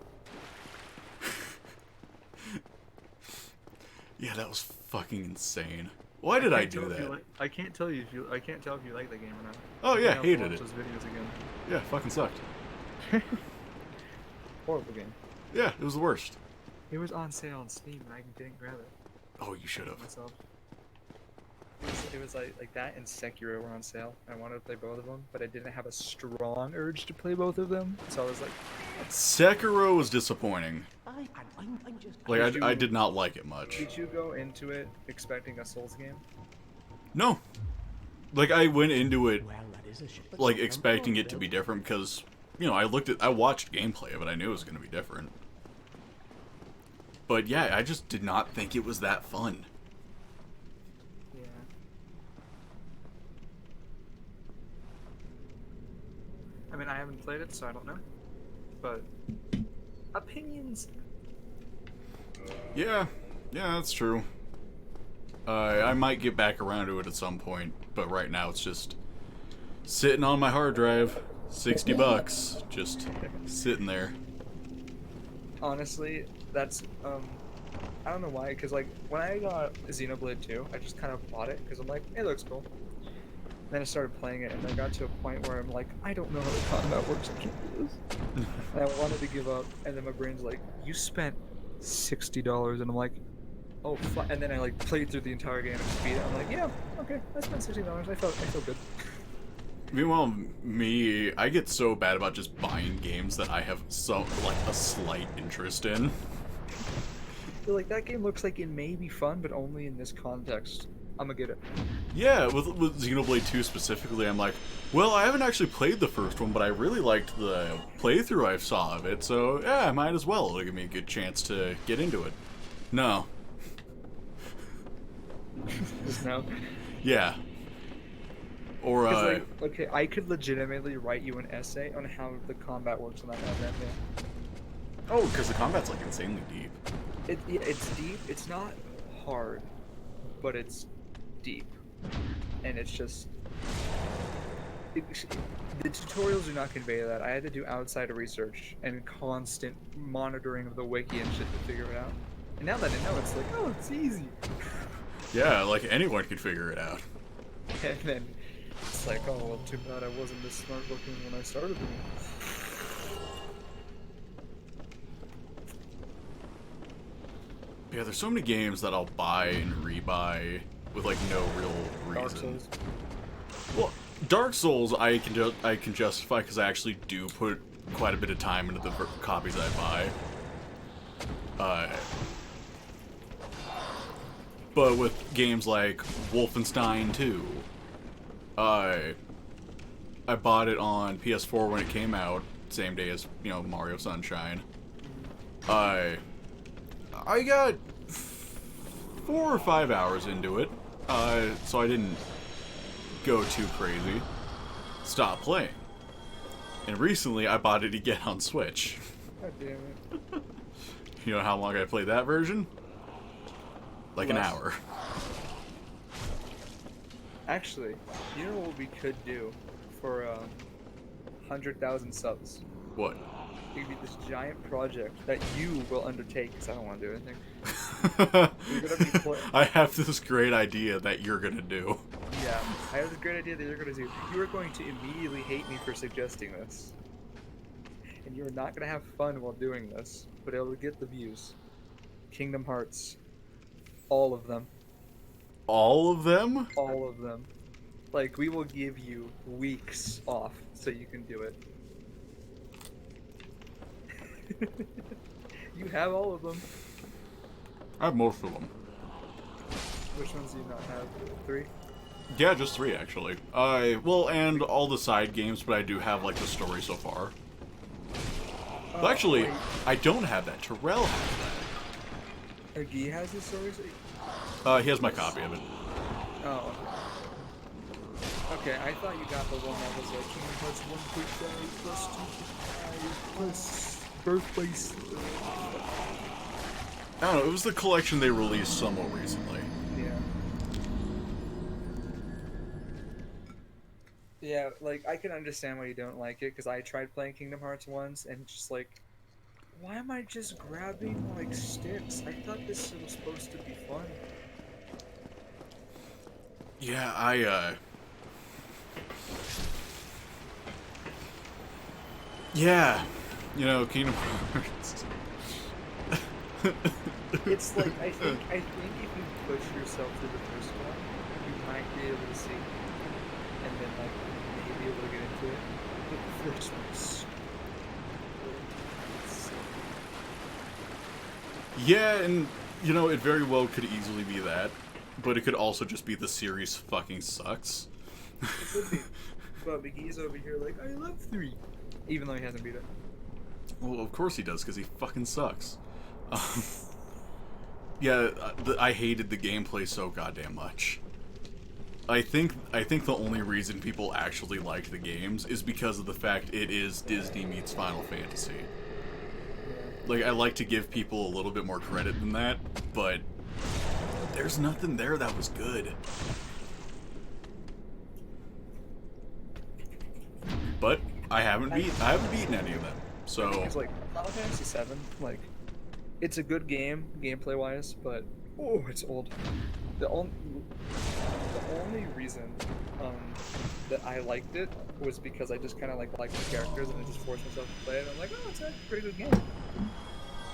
Yeah, that was fucking insane. Why did I do that? I can't tell if you like the game or not. Oh yeah, hated it. Those videos again. Yeah, fucking sucked. Horrible game. Yeah, it was the worst. It was on sale on Steam and I didn't grab it. Oh, you should have. Myself. It was like that and Sekiro were on sale. I wanted to play both of them, but I didn't have a strong urge to play both of them. So I was like, Sekiro was disappointing. I'm just... Like, I did not like it much. did you go into it expecting a Souls game? No. Like, I went into it, Well, that is a shit. like, expecting it to be different because, you know, I watched gameplay of it. I knew it was going to be different. But yeah, I just did not think it was that fun. Yeah. I mean, I haven't played it, so I don't know. But opinions. Yeah, that's true. I might get back around to it at some point, but right now it's just sitting on my hard drive, $60, just sitting there. Honestly, that's I don't know why, because like when I got Xenoblade 2, I just kind of bought it because I'm like, it looks cool. Then I started playing it, and I got to a point where I'm like, I don't know how the combat works. I can't do this. And I wanted to give up, and then my brain's like, you spent $60, and I'm like, oh, and then I like played through the entire game and beat it. I'm like, yeah, okay, I spent $60. I feel good. Meanwhile, me, I get so bad about just buying games that I have a slight interest in. Feel like that game looks like it may be fun, but only in this context. I'm gonna get it. Yeah, with Xenoblade 2 specifically, I'm like, well, I haven't actually played the first one, but I really liked the playthrough I saw of it, so yeah, I might as well. It'll give me a good chance to get into it. No. No. Yeah. Or, like, okay, I could legitimately write you an essay on how the combat works in that game. oh, because the combat's, like, insanely deep. It's deep. It's not hard, but it's deep, and it's just the tutorials do not convey that. I had to do outside research and constant monitoring of the wiki and shit to figure it out. And now that I know, it's like, oh, it's easy. Yeah, like anyone could figure it out. And then it's like, oh, well, too bad I wasn't this smart looking when I started doing it. Yeah, there's so many games that I'll buy and rebuy with like no real reason. Dark Souls. Well, Dark Souls I can justify because I actually do put quite a bit of time into the copies I buy. But with games like Wolfenstein 2, I bought it on PS4 when it came out, same day as, you know, Mario Sunshine. I got 4 or 5 hours into it, so I didn't go too crazy. Stop playing. And recently I bought it again on Switch. God damn it. You know how long I played that version? Like an Less. hour. Actually, you know what we could do for 100,000 subs? What? It could be this giant project that you will undertake, because I don't want to do anything. You're gonna be I have this great idea that you're gonna do. Yeah, I have this great idea that you're gonna do. You are going to immediately hate me for suggesting this. And you're not gonna have fun while doing this, but it'll get the views. Kingdom Hearts. All of them. All of them? All of them. Like, we will give you weeks off so you can do it. You have all of them. I have most of them. Which ones do you not have? 3? Yeah, just 3 actually. Well, and all the side games, but I do have like the story so far. Well, actually, wait. I don't have that. Terrell has Guy has his stories? that. He has my copy of it. Oh, okay. Okay, I thought you got the one that was like Kingdom Hearts 1.5 plus 2.5 plus birthplace. I don't know, it was the collection they released somewhat recently. Yeah. Yeah, like, I can understand why you don't like it, because I tried playing Kingdom Hearts once, and just like, why am I just grabbing, like, sticks? I thought this was supposed to be fun. Yeah, yeah, you know, Kingdom Hearts. It's like, I think if you push yourself through the first one, you might be able to see, and then, like, maybe able to get into it. But the first one's Yeah, and, you know, it very well could easily be that, but it could also just be the series fucking sucks. It could be. But McGee's over here like, I love 3. Even though he hasn't beat it. Well, of course he does, because he fucking sucks. Yeah, I hated the gameplay so goddamn much. I think the only reason people actually like the games is because of the fact it is Disney meets Final Fantasy. Like, I like to give people a little bit more credit than that, but there's nothing there that was good. But I haven't beaten any of them. So It's like Final Fantasy 7, like, it's a good game, gameplay wise, but oh, it's old. The only reason that I liked it was because I just kind of liked the characters and I just forced myself to play it. I'm like, oh, it's a pretty good game.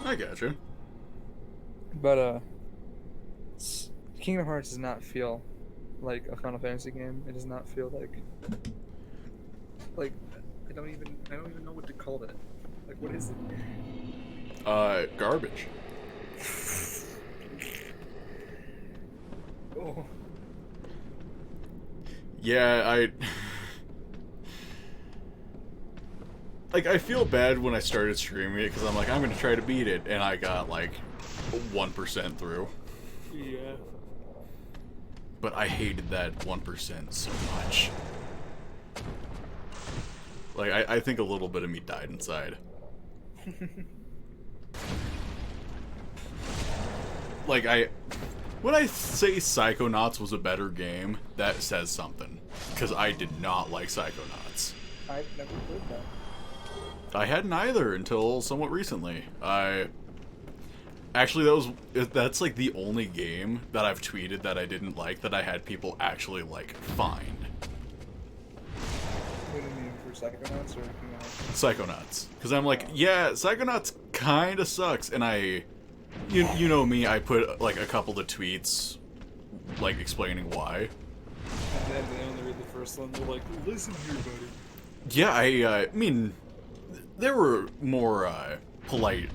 I gotcha. But Kingdom Hearts does not feel like a Final Fantasy game. It does not feel like I don't even know what to call it. Like, what is it? Garbage. Oh. Yeah, like, I feel bad when I started streaming it, because I'm like, I'm gonna try to beat it, and I got, like, 1% through. Yeah. But I hated that 1% so much. Like, I think a little bit of me died inside. Like, When I say Psychonauts was a better game, that says something. Because I did not like Psychonauts. I've never played that. I hadn't either until somewhat recently. Actually, that's like the only game that I've tweeted that I didn't like that I had people actually like find. What do you mean, for Psychonauts or anything else? Psychonauts. Because I'm like, yeah, Psychonauts kind of sucks, and you know me, I put like a couple of tweets like explaining why. And then they only read the first one, they're like, listen here, buddy. Yeah, I mean, they were more polite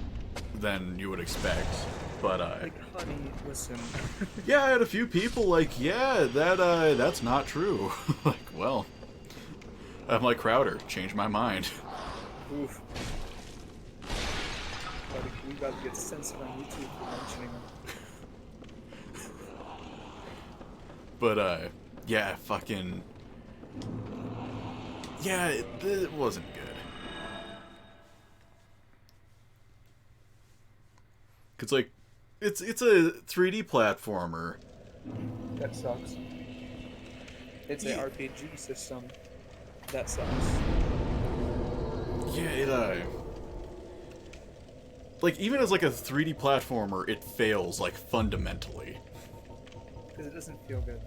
than you would expect, but Like, honey, listen. yeah, I had a few people like, yeah, that's not true. Like, well, I'm like Crowder, changed my mind. Oof. We about to get censored on YouTube for mentioning them. But yeah, fucking, yeah, it wasn't good. Cause like, it's a 3D platformer. That sucks. It's Yeah. a RPG system. That sucks. Yeah, like, even as like a 3D platformer, it fails like fundamentally. Because it doesn't feel good.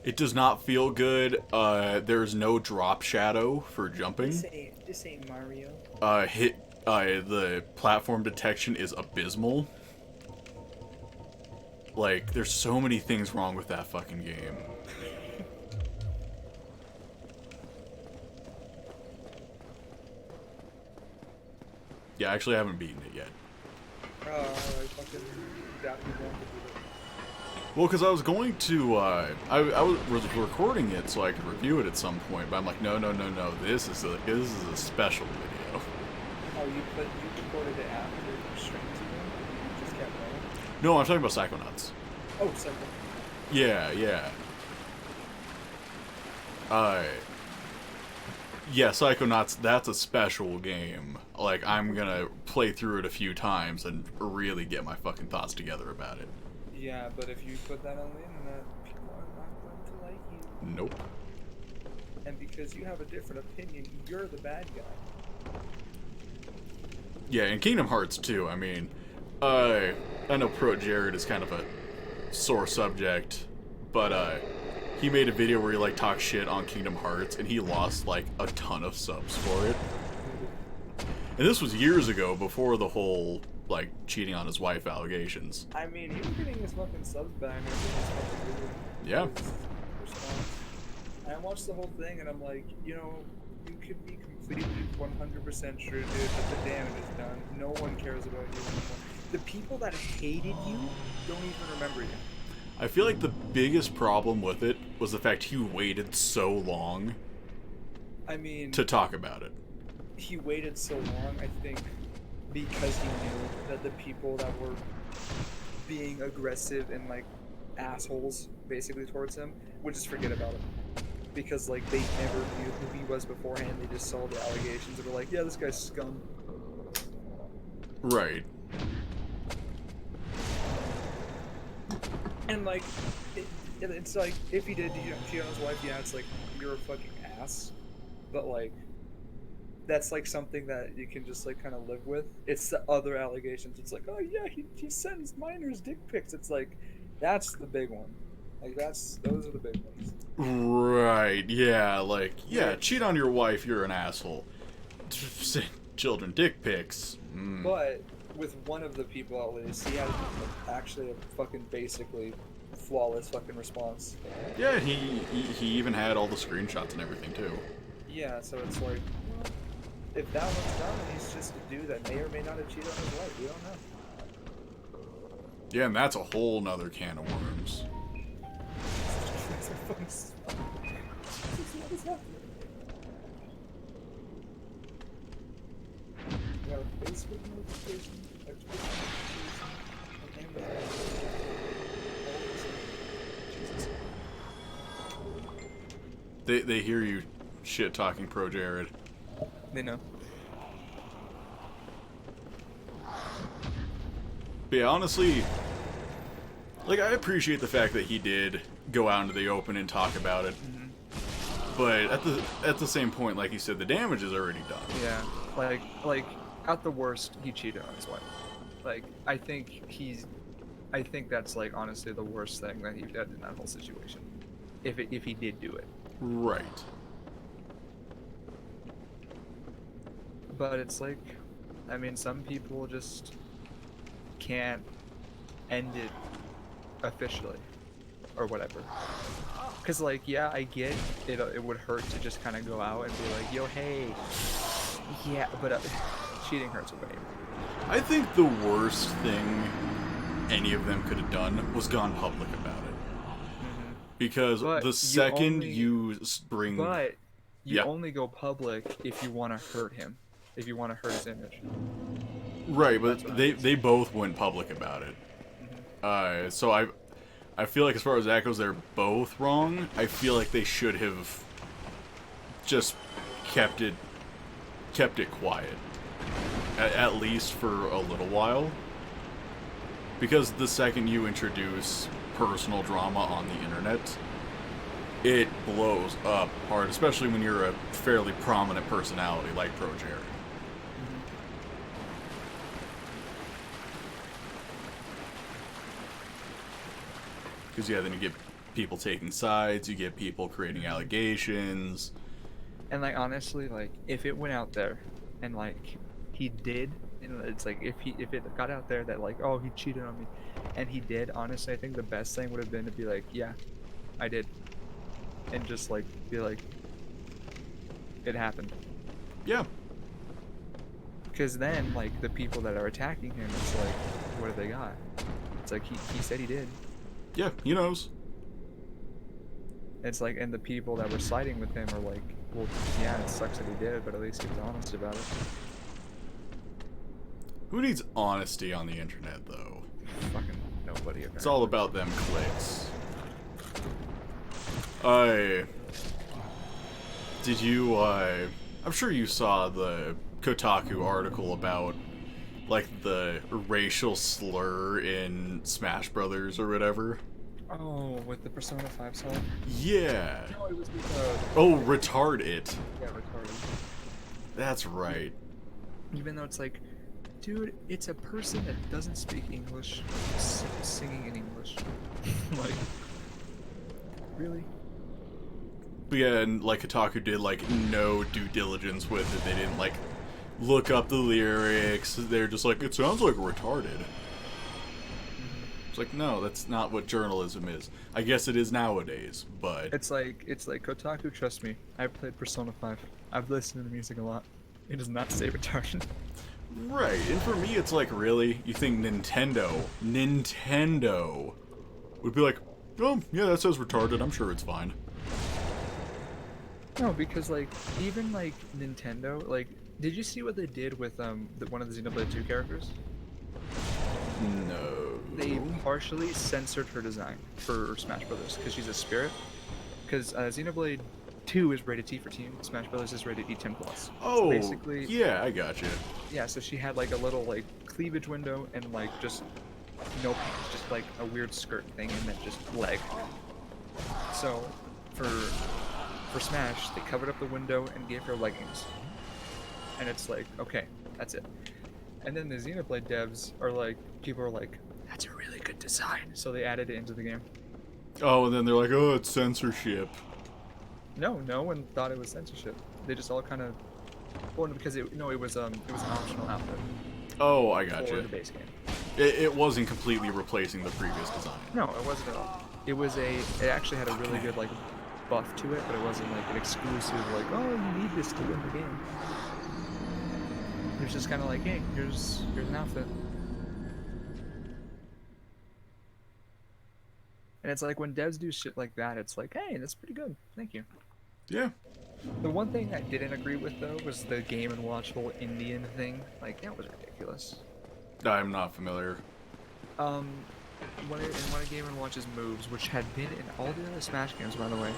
It does not feel good. There's no drop shadow for jumping. This ain't Mario. The platform detection is abysmal. Like, there's so many things wrong with that fucking game. Yeah, actually, I haven't beaten it yet. Oh, I fucking doubt you want to do it. Well, because I was going to, I was recording it so I could review it at some point, but I'm like, no, this is a special video. Oh, you recorded it after you streamed it? You just kept going? No, I'm talking about Psychonauts. Oh, second. Yeah. Yeah, Psychonauts, that's a special game. Like, I'm gonna play through it a few times and really get my fucking thoughts together about it. Yeah, but if you put that on the internet, people are not going to like you. Nope. And because you have a different opinion, you're the bad guy. Yeah, and Kingdom Hearts too. I mean, I know Pro Jared is kind of a sore subject, but he made a video where he like talked shit on Kingdom Hearts, and he lost like a ton of subs for it. And this was years ago, before the whole like cheating on his wife allegations. I mean, he was getting his fucking subs back. And everything was fucking weird. Yeah. His response. And I watched the whole thing, and I'm like, you know, you could be completely 100% sure, dude, that the damage is done. No one cares about you anymore. The people that hated you don't even remember you. I feel like the biggest problem with it was the fact he waited so long I mean, to talk about it. he waited so long, I think, because he knew that the people that were being aggressive and like assholes basically towards him would just forget about him. Because like they never knew who he was beforehand, they just saw the allegations and were like, yeah, this guy's scum. Right. And like, it's like, if he did, you know, cheat on his wife, yeah, it's like, you're a fucking ass. But like, that's like something that you can just like kind of live with. It's the other allegations. It's like, oh yeah, he sends minors dick pics. It's like, that's the big one. Like those are the big ones. Right, yeah, like, yeah, cheat on your wife, you're an asshole. Send children dick pics. Mm. But with one of the people at least, he had actually a fucking basically flawless fucking response. Yeah, he even had all the screenshots and everything too. Yeah, so it's like, well, if that one's done, and he's just a dude that may or may not have cheated on his wife. We don't know. Yeah, and that's a whole nother can of worms. It's a fucking spot. What is happening? We got a Facebook notification, a Twitch notification, an Amazon Jesus. They hear you shit talking Pro Jared. They know. But yeah, honestly, Like, I appreciate the fact that he did go out into the open and talk about it. But at the same point, like you said, the damage is already done. Yeah, like at the worst, he cheated on his wife. Like, I think that's like honestly the worst thing that he did in that whole situation. If he did do it. Right. But it's like, I mean, some people just can't end it officially or whatever. Cause like, yeah, I get it. It would hurt to just kind of go out and be like, yo, hey, yeah, but cheating hurts way. I think the worst thing any of them could have done was gone public about it. Because But the second you bring... But you Yeah. only go public if you want to hurt him, if you want to hurt his image. Right, but they both went public about it. So I feel like as far as that goes, they're both wrong. I feel like they should have just kept it quiet, at least for a little while. Because the second you introduce personal drama on the internet, it blows up hard, especially when you're a fairly prominent personality like Pro Jerry. Because, yeah, then you get people taking sides, you get people creating allegations. And like, honestly, like, if it went out there and like he did, and it's like if it got out there that like, oh, he cheated on me, and he did, honestly, I think the best thing would have been to be like, yeah, I did, and just like be like, it happened. Yeah. Because then like the people that are attacking him, it's like, what do they got? It's like he said he did. Yeah, he knows. It's like, and the people that were siding with him are like, well, yeah, it sucks that he did, but at least he was honest about it. Who needs honesty on the internet, though? Fucking nobody. It's all about them clicks. Did you, I'm sure you saw the Kotaku article about, like, the racial slur in Smash Brothers or whatever? Oh, with the Persona 5 song? Yeah. No, it was with Oh, retard it. yeah, retarded. That's right. Even though it's like, dude, it's a person that doesn't speak English singing in English. Like, really? But yeah, and like Kotaku did like no due diligence with it. They didn't like look up the lyrics. They're just like, it sounds like retarded. It's like, no, that's not what journalism is. I guess it is nowadays, but It's like Kotaku, trust me, I've played Persona 5. I've listened to the music a lot. It does not say retarded. right. And for me, it's like, really, you think Nintendo would be like, oh yeah, that says retarded. I'm sure it's fine. No, because like even like Nintendo, like, did you see what they did with one of the Xenoblade 2 characters? No. They partially censored her design for Smash Brothers because she's a spirit. Because Xenoblade 2 is rated T for teen, Smash Brothers is rated E10+. Oh, So basically, yeah, I got you. yeah. So she had like a little like cleavage window and like just no pants, just like a weird skirt thing and then just leg. So for Smash, they covered up the window and gave her leggings. And it's like, okay, that's it. And then the Xenoblade devs are like, people are like, that's a really good design. So they added it into the game. Oh, and then they're like, oh, it's censorship. No, no one thought it was censorship. They just all kind of, well, because it was an optional outfit Oh, I got for you. the base game. It wasn't completely replacing the previous design. No, it wasn't at all. It actually had a really good like buff to it, but it wasn't like an exclusive like, oh, you need this to win the game. It was just kind of like, hey, here's an outfit. And it's like when devs do shit like that, it's like, hey, that's pretty good. Thank you. Yeah. The one thing I didn't agree with though was the Game & Watch whole Indian thing. Like, that was ridiculous. I'm not familiar. One of Game & Watch's moves, which had been in all the other Smash games, by the way,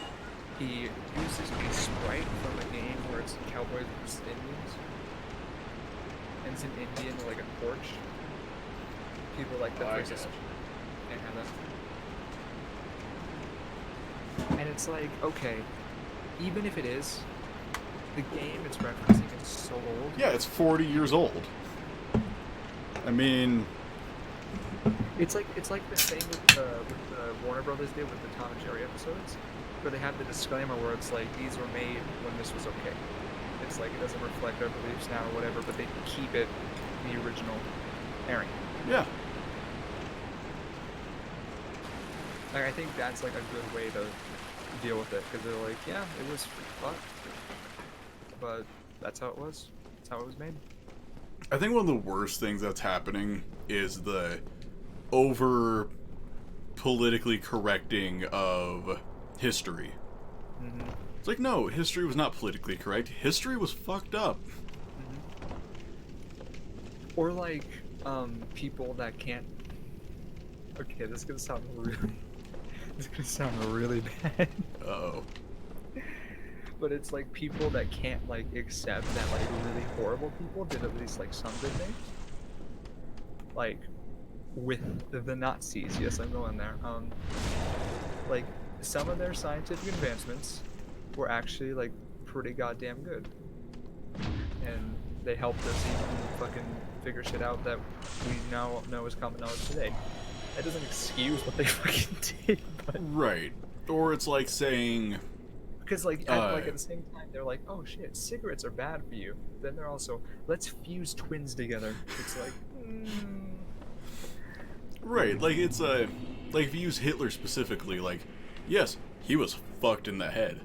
he uses a sprite from a game where it's cowboys versus Indians. And it's an Indian with like a torch. People like that. I Can't have that. And it's like, okay, even if it is, the game it's referencing is so old. Yeah, it's 40 years old. I mean, It's like the thing with Warner Brothers did with the Tom and Jerry episodes, where they have the disclaimer where it's like these were made when this was okay. It's like it doesn't reflect our beliefs now or whatever, but they keep it the original airing. yeah. Like I think that's like a good way to deal with it because they're like, yeah, it was fucked, but that's how it was. That's how it was made. I think one of the worst things that's happening is the over politically correcting of history. Mm-hmm. It's like, no, history was not politically correct. History was fucked up. Or like people that can't. Okay, this is gonna sound really bad. Uh-oh. But it's like people that can't like accept that like really horrible people did at least like some good things. Like with the Nazis, yes, I'm going there. Like some of their scientific advancements were actually like pretty goddamn good, and they helped us even fucking figure shit out that we now know is common knowledge today. That doesn't excuse what they fucking did, but Right. Or it's like saying, because like at the same time they're like, oh shit, cigarettes are bad for you. Then they're also, let's fuse twins together. It's like, right, like it's like if you use Hitler specifically, like, yes, he was fucked in the head.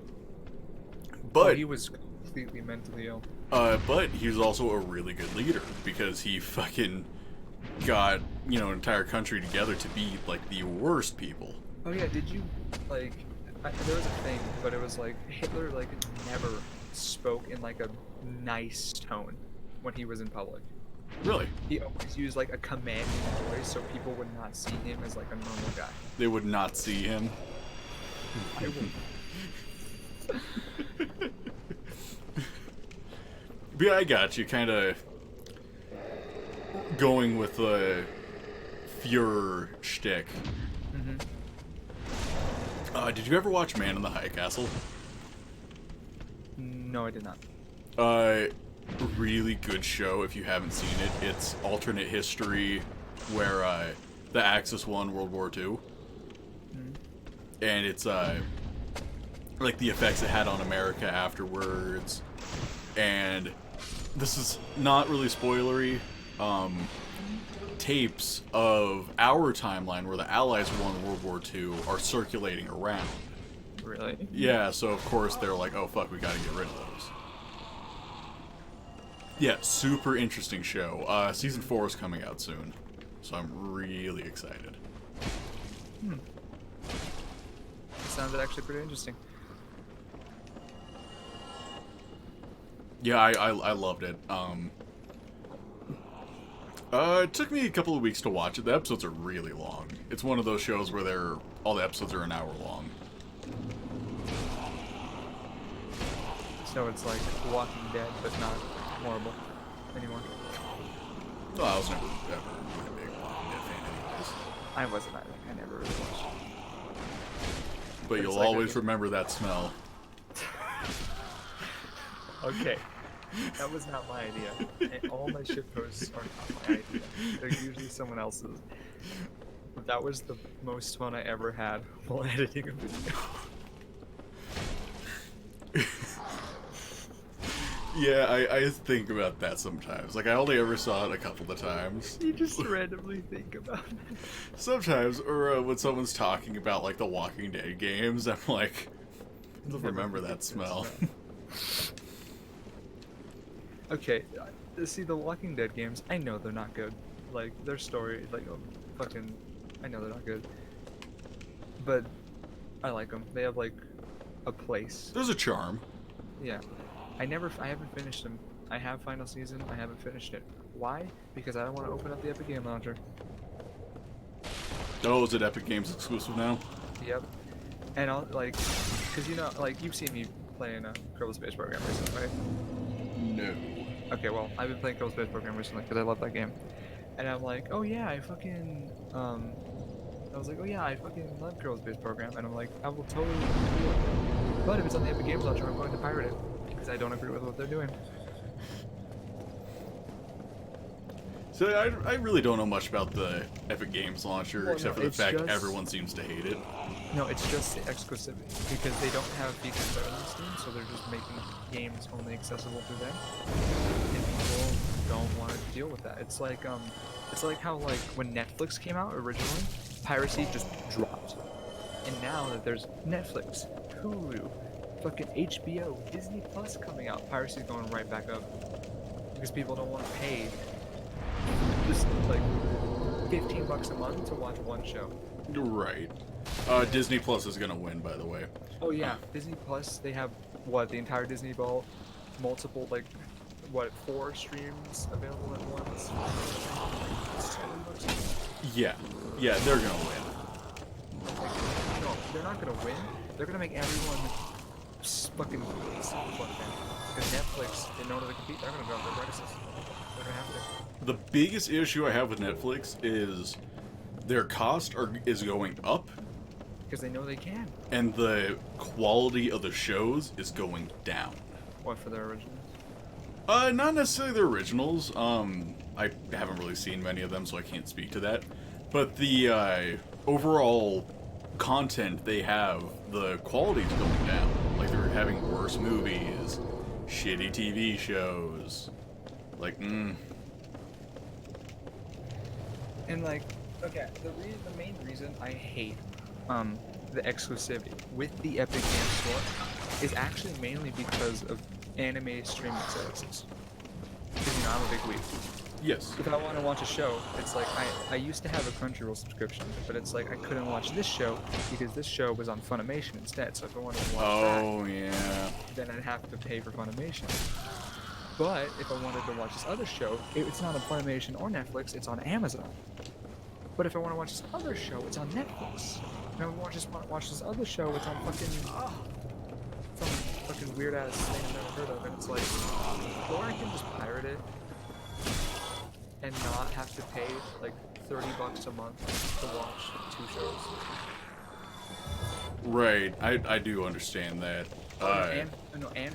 But he was completely mentally ill. But he was also a really good leader because he fucking got, an entire country together to be like the worst people. Oh yeah, did you like? There was a thing, but it was like Hitler like never spoke in like a nice tone when he was in public. Really? He always used like a commanding voice, so people would not see him as like a normal guy. They would not see him. I will. But yeah, I got you. Kind of going with the Fuhrer shtick. Mm-hmm. Did you ever watch Man in the High Castle? No, I did not. Really good show if you haven't seen it. It's alternate history where the Axis won World War II. And it's like the effects it had on America afterwards. And this is not really spoilery. Tapes of our timeline where the Allies won World War II are circulating around. Really? Yeah, so of course they're like, oh fuck, we gotta get rid of those. Yeah, super interesting show. Season 4 is coming out soon, so I'm really excited. It sounded actually pretty interesting. Yeah, I loved it. It took me a couple of weeks to watch it. The episodes are really long. It's one of those shows where all the episodes are an hour long. So it's like Walking Dead, but not horrible anymore. Well, I was never ever really a big Walking Dead fan anyways. I wasn't either. I never really watched it. But you'll like always remember that smell. Okay. That was not my idea. And all my shit posts are not my idea. They're usually someone else's. But that was the most fun I ever had while editing a video. Yeah, I think about that sometimes. Like, I only ever saw it a couple of times. You just randomly think about it. Sometimes, or when someone's talking about, like, the Walking Dead games, I'm like, I don't remember that smell. Okay, see, the Walking Dead games, I know they're not good. Like, their story, like, I know they're not good. But I like them. They have, like, a place. There's a charm. Yeah. I haven't finished them. I have final season, I haven't finished it. Why? Because I don't want to open up the Epic Game Launcher. Oh, is it Epic Games exclusive now? Yep. And I'll, like, cause like, you've seen me playing Kerbal Space Program recently, right? No. Okay, well, I've been playing Kerbal Space Program recently because I love that game. And I'm like, oh yeah, I fucking, I was like, oh yeah, I fucking love girls-based program, and I'm like, I will totally do it. But if it's on the Epic Games Launcher, I'm going to pirate it because I don't agree with what they're doing. So I really don't know much about the Epic Games Launcher, Well, except no, for the it's fact just- everyone seems to hate it. No, it's just the exclusivity because they don't have features better than Steam, so they're just making games only accessible through them, and people don't want to deal with that. It's like how like when Netflix came out originally, piracy just dropped, and now that there's Netflix, Hulu, fucking HBO, Disney Plus coming out, piracy's going right back up because people don't want to pay just like $15 a month to watch one show. Right. Disney Plus is gonna win, by the way. Oh yeah, Disney Plus. They have what the entire Disney Vault, multiple like what 4 streams available at once. Yeah, they're gonna win. No, they're not gonna win. They're gonna make everyone fucking fuck them. Because Netflix, in order to compete, they're gonna drop their prices. They're gonna have to. The biggest issue I have with Netflix is their cost is going up, Because they know they can. and the quality of the shows is going down. What for their originals? Not necessarily the originals. I haven't really seen many of them, so I can't speak to that. But the overall content they have, the quality's going down. Like they're having worse movies, shitty TV shows. Like, And like, okay, the main reason I hate the exclusivity with the Epic Games Store is actually mainly because of anime streaming services. Because I'm a big weeb. yes. If I want to watch a show, it's like I used to have a Crunchyroll subscription, but it's like I couldn't watch this show because this show was on Funimation instead. So if I wanted to watch Oh, yeah. that, then I'd have to pay for Funimation. But if I wanted to watch this other show, it's not on Funimation or Netflix, it's on Amazon. But if I want to watch this other show, it's on Netflix. And I want to watch this other show, it's on some fucking weird ass thing I've never heard of, and it's like, or I can just pirate it and not have to pay like $30 a month to watch 2 shows. Right. I do understand that. And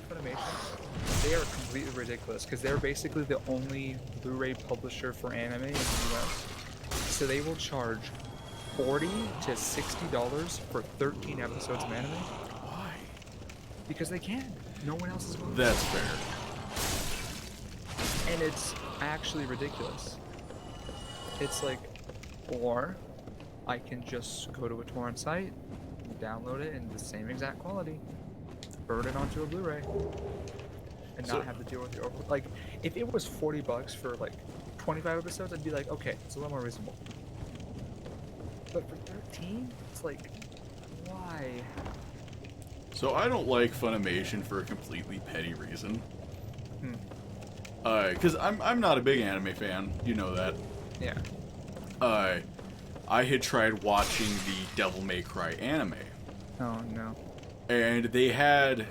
Funimation, they are completely ridiculous because they're basically the only Blu-ray publisher for anime in the US. So they will charge $40 to $60 for 13 episodes of anime Why? because they can. No one else is willing. That's fair. And it's actually ridiculous. It's like, or I can just go to a torrent site, download it in the same exact quality, burn it onto a Blu-ray, and So- not have to deal with the over. Like, if it was $40 for like 25 episodes, I'd be like, okay, it's a little more reasonable. But for 13, it's like, why? So I don't like Funimation for a completely petty reason. Hmm. Because I'm not a big anime fan. You know that. Yeah. I had tried watching the Devil May Cry anime, Oh no. and they had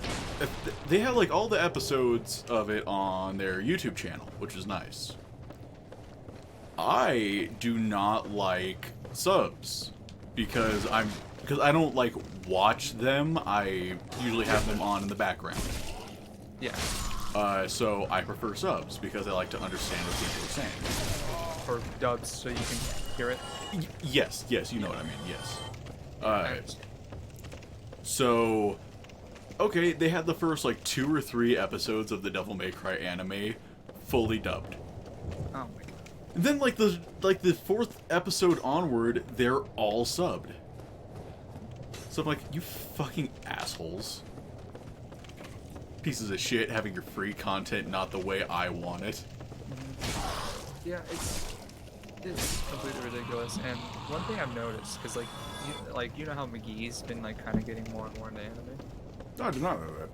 like all the episodes of it on their YouTube channel, which is nice. I do not like subs because I don't like watch them. I usually have them on in the background. Yeah. So I prefer subs because I like to understand what people are saying. Or dubs so you can hear it. Yes, you know what I mean. Yes. I understand. So, okay, they had the first like 2 or 3 episodes of the Devil May Cry anime fully dubbed. Oh my god. And then like the 4th episode onward, they're all subbed. So I'm like, you fucking assholes. Pieces of shit having your free content not the way I want it. Yeah, it's completely ridiculous. And one thing I've noticed, because you know how McGee's been like kind of getting more and more into anime. No, I did not know that.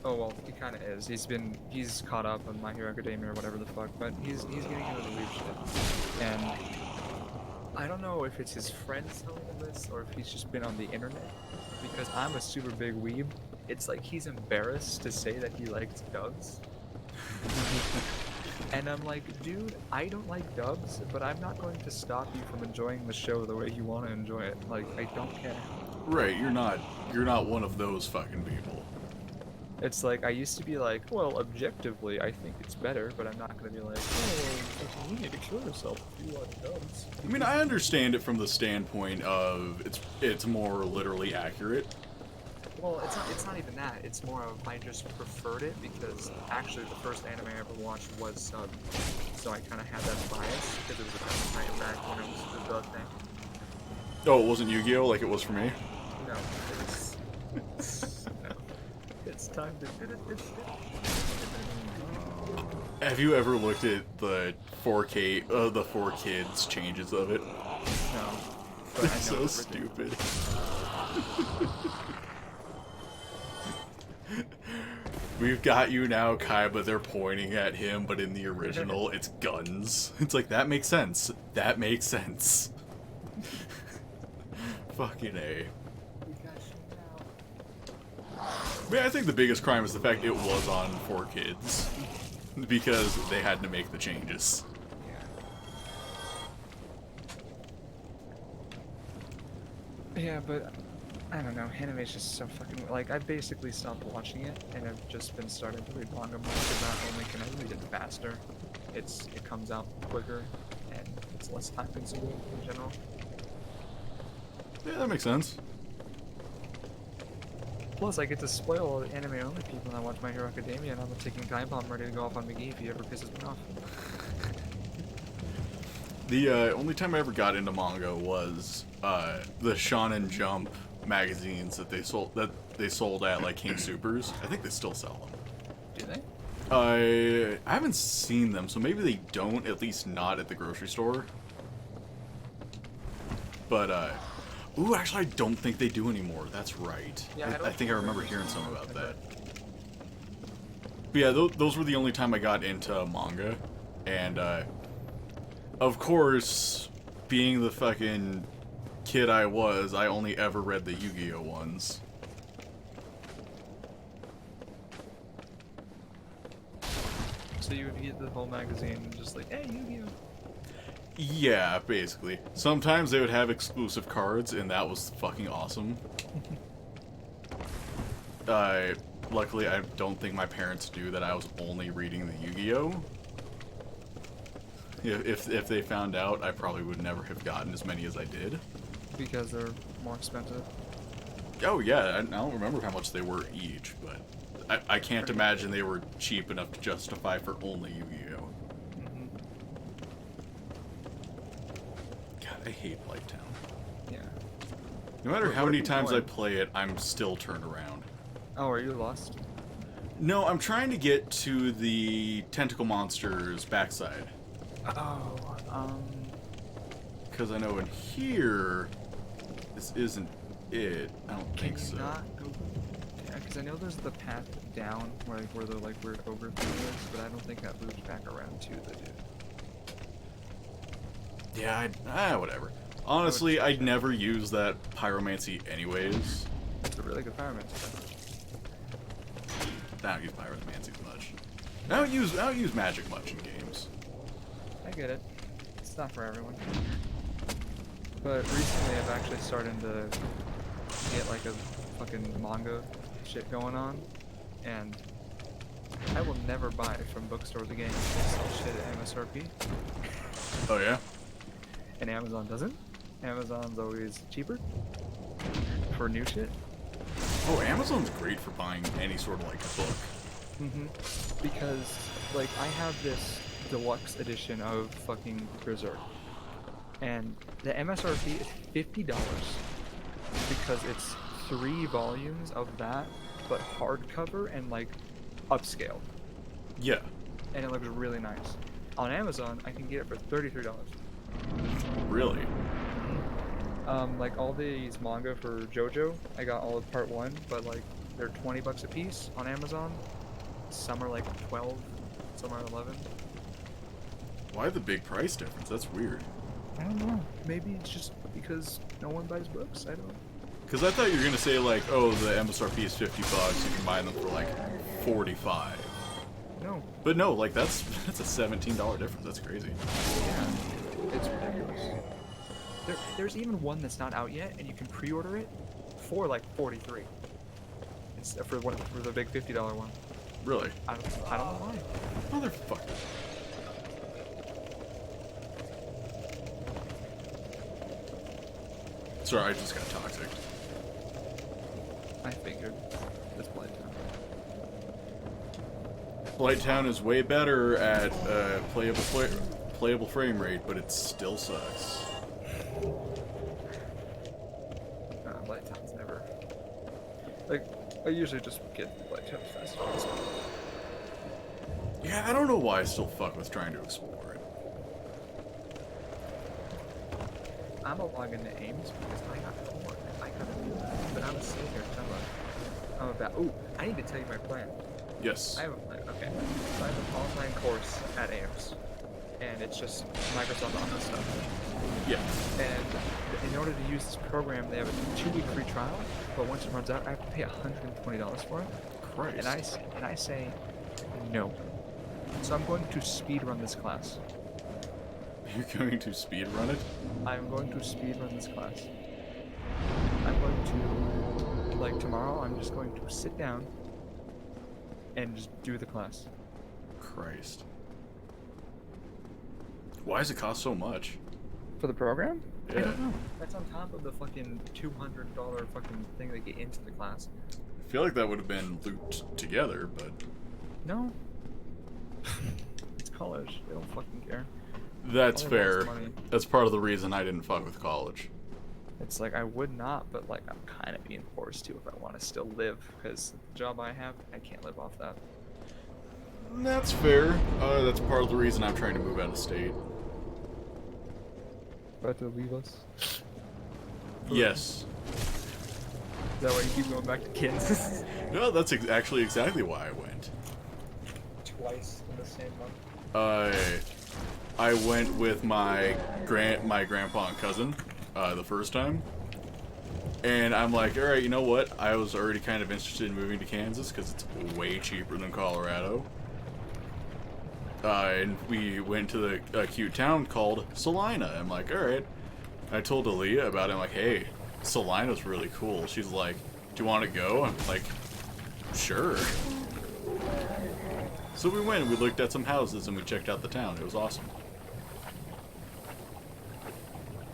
Oh well, he kind of is. He's caught up on My Hero Academia or whatever the fuck, but he's getting into the weird shit. And I don't know if it's his friends telling him this or if he's just been on the internet. Because I'm a super big weeb. It's like he's embarrassed to say that he likes dubs. And I'm like, dude, I don't like dubs, but I'm not going to stop you from enjoying the show the way you want to enjoy it. Like, I don't care. Right, you're not one of those fucking people. It's like, I used to be like, well, objectively, I think it's better, but I'm not going to be like, oh, you need to kill yourself if you like dubs. I mean, I understand it from the standpoint of it's more literally accurate. Well, it's not even that. It's more of I just preferred it because actually the first anime I ever watched was subbed, so I kind of had that bias because it was a time back when it was the dub thing. Oh, it wasn't Yu-Gi-Oh! Like it was for me? No, it's no. It's time to Have you ever looked at the 4K, the 4Kids changes of it? No, but I know So it's stupid. We've got you now, Kai, but they're pointing at him, but in the original, it's guns. It's like, that makes sense. That makes sense. Fucking A. I mean, I think the biggest crime is the fact it was on 4Kids. Because they had to make the changes. Yeah, but I don't know. Anime is just so fucking like I've basically stopped watching it, and I've just been starting to read manga more. Because not only can I read it faster, it comes out quicker, and it's less time consuming in general. Yeah, that makes sense. Plus, I get to spoil all the anime only people, and I watch My Hero Academia, and I'm a ticking time bomb ready to go off on McGee if he ever pisses me off. The only time I ever got into manga was the Shonen Jump magazines that they sold at like King Supers. I think they still sell them. Do they? I haven't seen them, so maybe they don't. At least not at the grocery store. But ooh, actually, I don't think they do anymore. That's right. Yeah, I think I remember hearing something about that. But yeah, those were the only time I got into manga, and of course, being the fucking kid I was, I only ever read the Yu-Gi-Oh ones. So you would get the whole magazine and just like, hey, Yu-Gi-Oh! Yeah, basically. Sometimes they would have exclusive cards, and that was fucking awesome. Luckily, I don't think my parents knew that I was only reading the Yu-Gi-Oh! If they found out, I probably would never have gotten as many as I did. Because they're more expensive. Oh yeah, I don't remember how much they were each, but I can't imagine they were cheap enough to justify for only Yu-Gi-Oh! Mm-hmm. God, I hate Blighttown. Yeah. No matter Where how are many you times going? I play it, I'm still turned around. Oh, are you lost? No, I'm trying to get to the tentacle monster's backside. Oh, Because I know in here, this isn't it. I don't can think you so. not go? Yeah, because I know there's the path down where the like weird ogre thing is, but I don't think that loops back around to the dude. Yeah, whatever. Honestly, I'd never use that pyromancy anyways. It's a really good pyromancer. I don't use pyromancy much. I don't use magic much in games. I get it. It's not for everyone. But recently I've actually started to get like a fucking manga shit going on, and I will never buy from bookstores again. They sell shit at MSRP, Oh yeah? and Amazon doesn't. Amazon's always cheaper for new shit. Oh, Amazon's great for buying any sort of like book. Mm-hmm. Because like I have this deluxe edition of fucking Berserk, and the MSRP is $50 because it's 3 volumes of that, but hardcover and like upscale, Yeah. and it looks really nice. On Amazon, I can get it for $33. Really? Like all these manga for JoJo, I got all of part 1, but like they're $20 a piece on Amazon. Some are like 12, some are 11. Why the big price difference? That's weird. I don't know. Maybe it's just because no one buys books. I don't know. Because I thought you were gonna say like, oh, the MSRP is $50. You can buy them for like $45. No. But no, like that's a $17 difference. That's crazy. Yeah. It's ridiculous. There's even one that's not out yet, and you can pre-order it for like 43. It's for the big $50 one. Really? I don't know why. Motherfucker. Sorry, I just got toxic. I figured. It's Blighttown. Blighttown is way better at playable frame rate, but it still sucks. Blighttown's never. Like, I usually just get Blighttown fast. Yeah, I don't know why I still fuck with trying to explore it. I'm gonna log into Ames because I got homework. I gotta do that. But I'm gonna sit here and I'm about. Ooh, I need to tell you my plan. Yes. I have a plan. Okay. So I have an online course at Ames, and it's just Microsoft Office stuff. Yeah. And in order to use this program, they have a 2-week free trial. But once it runs out, I have to pay $120 for it. Christ. And I say no. So I'm going to speed run this class. You're going to speed run it? I'm going to speed run this class. I'm going to, like tomorrow, I'm just going to sit down and just do the class. Christ. Why does it cost so much? For the program? Yeah. I don't know. That's on top of the fucking $200 fucking thing they get into the class. I feel like that would have been looped together, but... No. It's college. They don't fucking care. That's All they want is fair. money. That's part of the reason I didn't fuck with college. It's like I would not, but like I'm kind of being forced to if I want to still live, because the job I have, I can't live off that. That's fair. That's part of the reason I'm trying to move out of state. About to leave us? Yes. Is that why you keep going back to Kansas? No, that's actually exactly why I went. Twice in the same month. I went with my grandpa and cousin the first time, and I'm like, all right, you know what? I was already kind of interested in moving to Kansas because it's way cheaper than Colorado. And we went to the cute town called Salina. I'm like, all right. I told Aaliyah about it. I'm like, hey, Salina's really cool. She's like, do you want to go? I'm like, sure. So we went and we looked at some houses and we checked out the town. It was awesome.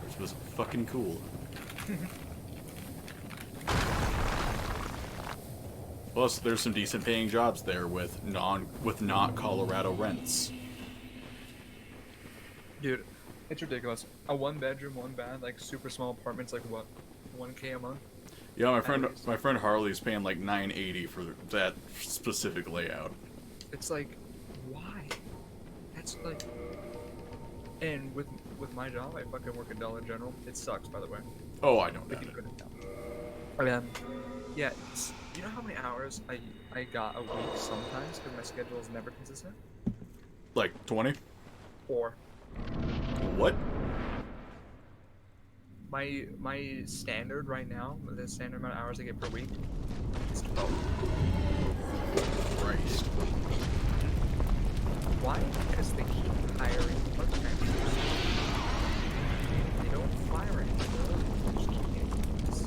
Which was fucking cool. Plus, there's some decent paying jobs there with not Colorado rents. Dude, it's ridiculous. A 1-bedroom, 1-bath, like super small apartment's like what, $1K a month? Yeah, my friend Harley's paying like $980 for that specific layout. It's like, why? That's like, and with my job, I fucking work at Dollar General. It sucks, by the way. Oh, I don't They doubt keep it. putting it down. I mean, yeah. You know how many hours I got a week sometimes because my schedule is never consistent? Like 20? Or What? my standard right now, the standard amount of hours I get per week, is 12. Christ. Why? Because they keep hiring part-timers. They don't fire anyone. They just keep getting kids.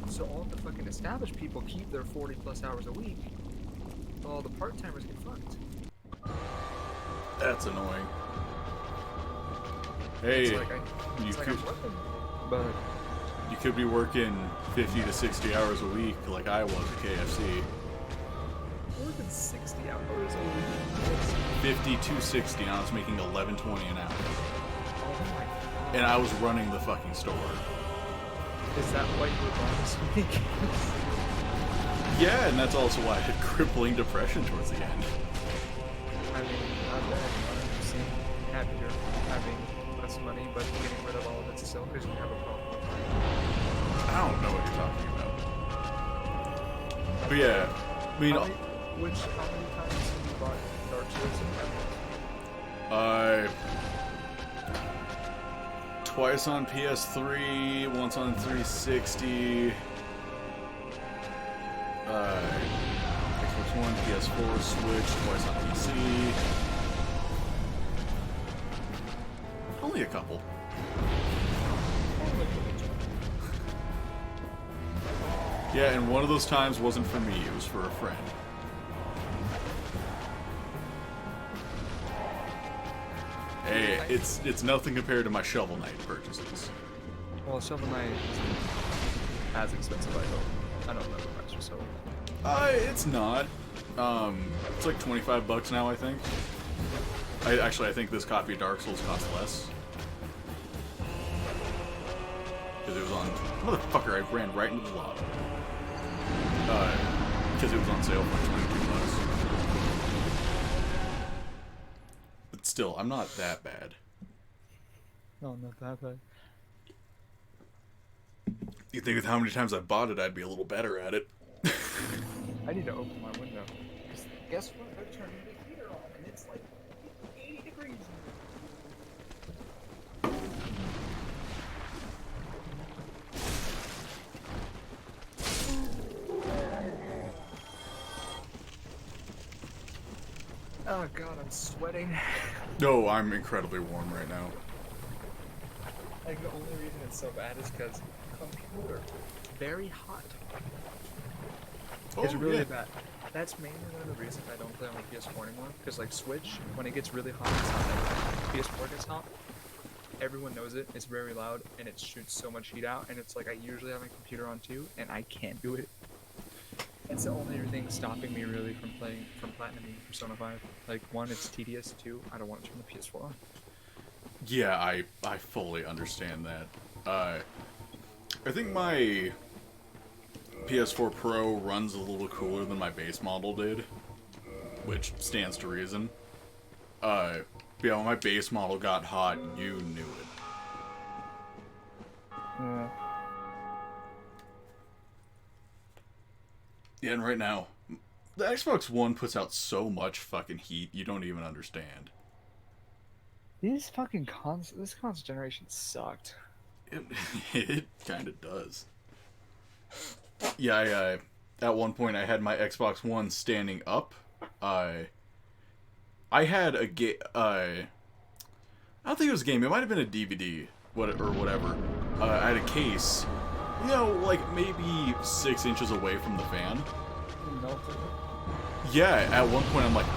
So all the fucking established people keep their 40+ hours a week, while all the part-timers get fucked. That's annoying. Hey, It's like you I'm could working, but be working 50 to 60 hours a week like I was at KFC. I'm working 60 hours a week. 50 to 60, and I was making $11.20 an hour. Oh my god. And I was running the fucking store. Is that why you were born this week? Yeah, and that's also why I had crippling depression towards the end. I mean, not that I'm happier having less money, but getting rid of all of it still because you have a problem. I don't know what you're talking about. But yeah, I mean, How many times have you bought Dark Souls and twice on PS3, once on 360. Xbox One, PS4, Switch, twice on PC. Only a couple. Yeah, and one of those times wasn't for me, it was for a friend. Hey, it's nothing compared to my Shovel Knight purchases. Well, Shovel Knight isn't as expensive, I hope. I don't know the price for Shovel Knight. It's not. It's like $25 now, I think. I think this copy of Dark Souls costs less. Because it was on... Motherfucker, I ran right into the lava. Because it was on sale for $22. But still, I'm not that bad. No, not that bad. You think with how many times I bought it, I'd be a little better at it. I need to open my window. Guess what? I turned the heater on, and it's like 80 degrees. Oh god, I'm sweating. No, I'm incredibly warm right now. Like, the only reason it's so bad is because computer very hot. It's really bad. That's mainly one of the reasons I don't play on the PS4 anymore. Because like Switch, when it gets really hot, it's not that bad. PS4 gets hot. Everyone knows it. It's very loud and it shoots so much heat out. And it's like I usually have my computer on too, and I can't do it. It's the only thing stopping me really from platinuming Persona 5. Like, one, it's tedious. Two, I don't want to turn the PS4 on. Yeah, I fully understand that. I think my PS4 Pro runs a little cooler than my base model did, which stands to reason. Yeah, when my base model got hot, you knew it. Yeah. Yeah, and right now, the Xbox One puts out so much fucking heat, you don't even understand. This console generation sucked. It kind of does. Yeah, at one point I had my Xbox One standing up. I had a game. I don't think it was a game. It might have been a DVD, or whatever. I had a case, you know, like maybe 6 inches away from the fan. Melted. Yeah, at one point I'm like,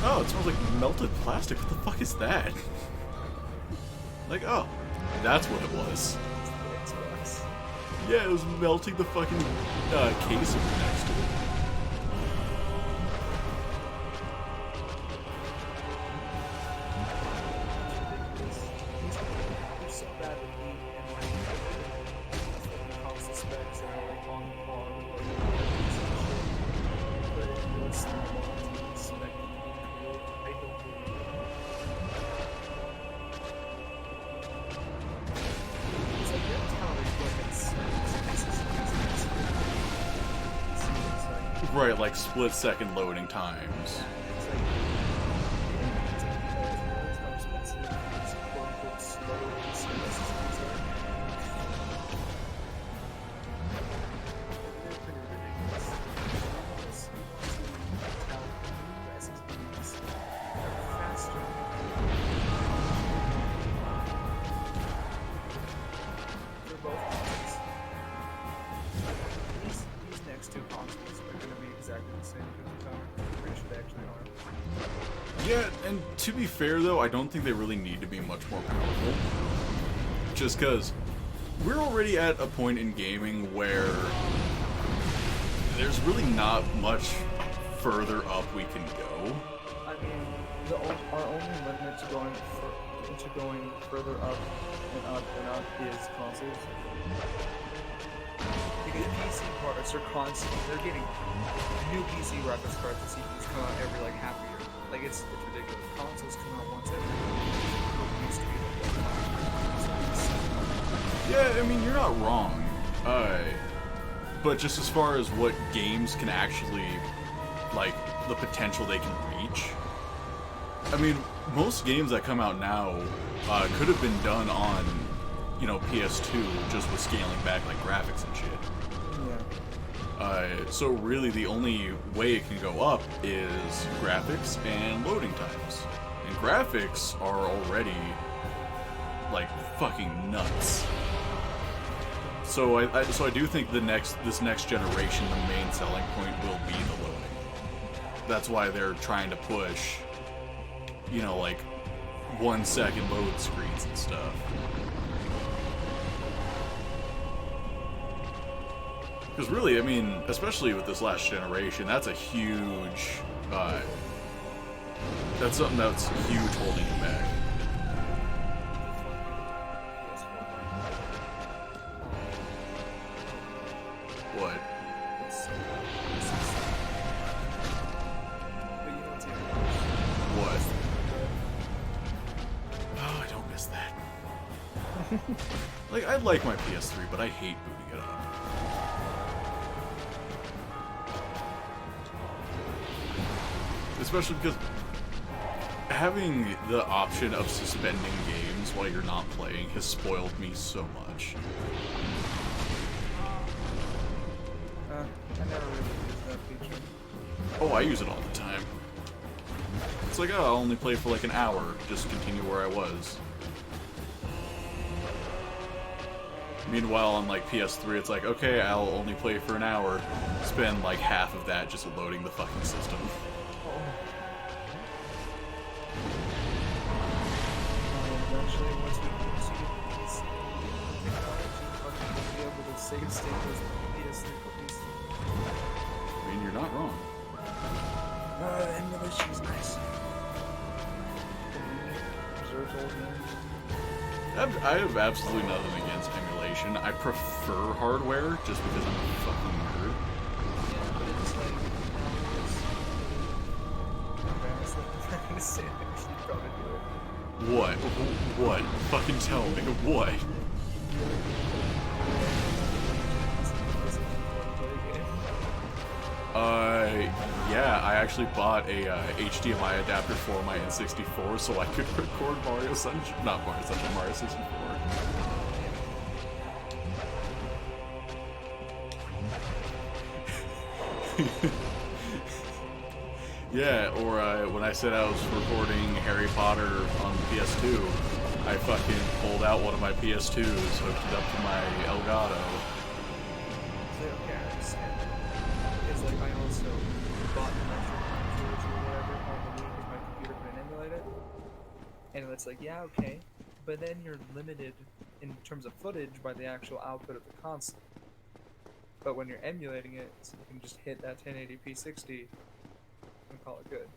oh, it smells like melted plastic. What the fuck is that? Like, oh, that's what it was. Yeah, it was melting the fucking case next to it. They're so bad with heat and like console specs and like on par with like but it was spec I don't believe it. It's like your tower fucking Right, like split-second loading times. Yeah, and to be fair though, I don't think they really need to be much more powerful. Just because we're already at a point in gaming where there's really not much further up we can go. I mean, our only limit to going further up and up and up is consoles. Because PC parts are constant. They're getting new PC graphics cards and CPUs come out every like half a year. Like it's ridiculous. Consoles come out once every year. Used to be Yeah, I mean, you're not wrong. But just as far as what games can actually, like, the potential they can reach, I mean, most games that come out now could have been done on, you know, PS2, just with scaling back, like, graphics and shit. Yeah. So really the only way it can go up is graphics and loading times. And graphics are already, like, fucking nuts. So I do think this next generation, the main selling point will be the loading. That's why they're trying to push, you know, like 1 second load screens and stuff. Because really, I mean, especially with this last generation, that's a huge, that's something that's huge holding you back. What? What? Oh, I don't miss that. Like, I like my PS3, but I hate booting it up. Especially because having the option of suspending games while you're not playing has spoiled me so much. I never really used that feature. Oh, I use it all the time. It's like, oh, I'll only play for like an hour, just continue where I was. Meanwhile, on like PS3, it's like, okay, I'll only play for an hour, spend like half of that just loading the fucking system. Eventually, once we get to this technology, be able to save state as PS3 copies. I mean, you're not wrong. Emulation is nice. Preserves old games. I have absolutely nothing against emulation. I prefer hardware just because I'm a fucking nerd. Yeah, but it's like I'm gonna say that you probably do it. What? What? Fucking tell me. What? Yeah, I actually bought a HDMI adapter for my N64 so I could record Mario Sunshine. Not Mario Sunshine, Mario 64. Yeah, or when I said I was recording Harry Potter on the PS2, I fucking pulled out one of my PS2s, hooked it up to my Elgato. So, okay, I understand. Because, like, I also bought an extra controls or whatever on the Wii because my computer couldn't emulate it. And it's like, yeah, okay. But then you're limited in terms of footage by the actual output of the console. But when you're emulating it, so you can just hit that 1080p 60 and call it good.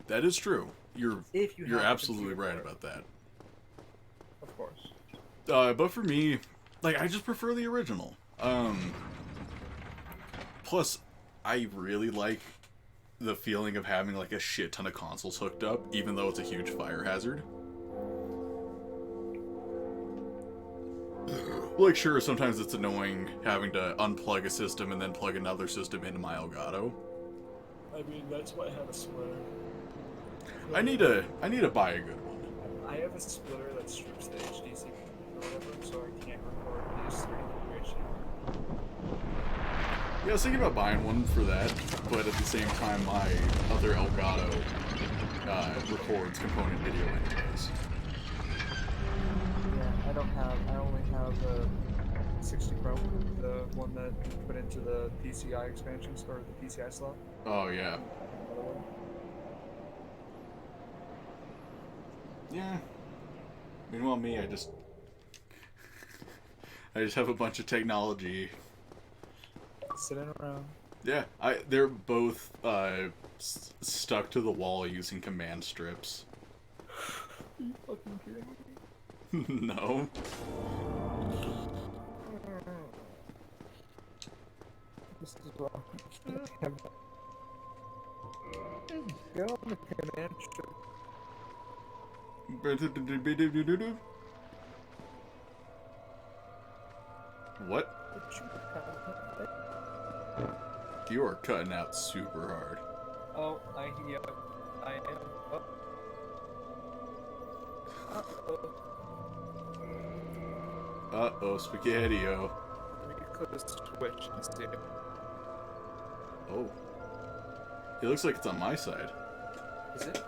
That is true. You're Have a absolutely computer right for it, about that. Of course. But for me, like, I just prefer the original. Plus, I really like the feeling of having, like, a shit ton of consoles hooked up, even though it's a huge fire hazard. Like, sure, sometimes it's annoying having to unplug a system and then plug another system into my Elgato. I mean, that's why I have a splitter. I need to buy a good one. I have a splitter that strips the HDC or whatever, so I can't record PS3 configuration. Yeah, I was thinking about buying one for that, but at the same time, my other Elgato records component video anyways. Yeah, I only have the 60 Pro, the one that you put into the PCI expansions, or the PCI slot. Oh, yeah. Another one. Yeah. Meanwhile, me, I just have a bunch of technology. Sitting around. Yeah, they're both stuck to the wall using command strips. Are you fucking kidding me? No. This is wrong. Go on the command strip. What? You are cutting out super hard. Oh, I am. Oh. Uh-oh, Spaghetti-O. Let me click the switch and see. Oh. It looks like it's on my side. Is it?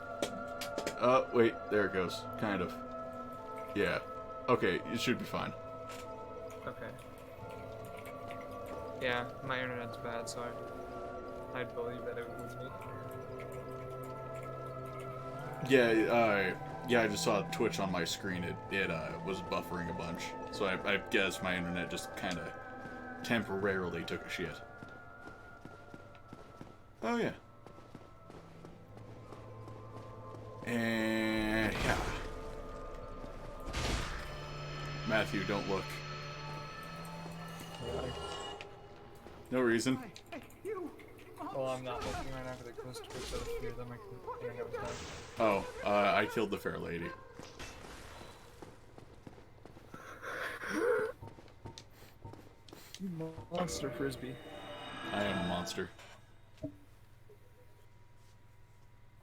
Wait, there it goes. Kind of. Yeah. Okay, it should be fine. Okay. Yeah, my internet's bad, so I'd believe that it was me. Yeah, I just saw Twitch on my screen. It was buffering a bunch. So I guess my internet just kind of temporarily took a shit. Oh, yeah. And yeah. Matthew, don't look. No reason. Well, I'm not looking right now because it goes to Twitch, so if you hear them, I think I was done. Oh, I killed the fair lady. You monster frisbee. I am a monster.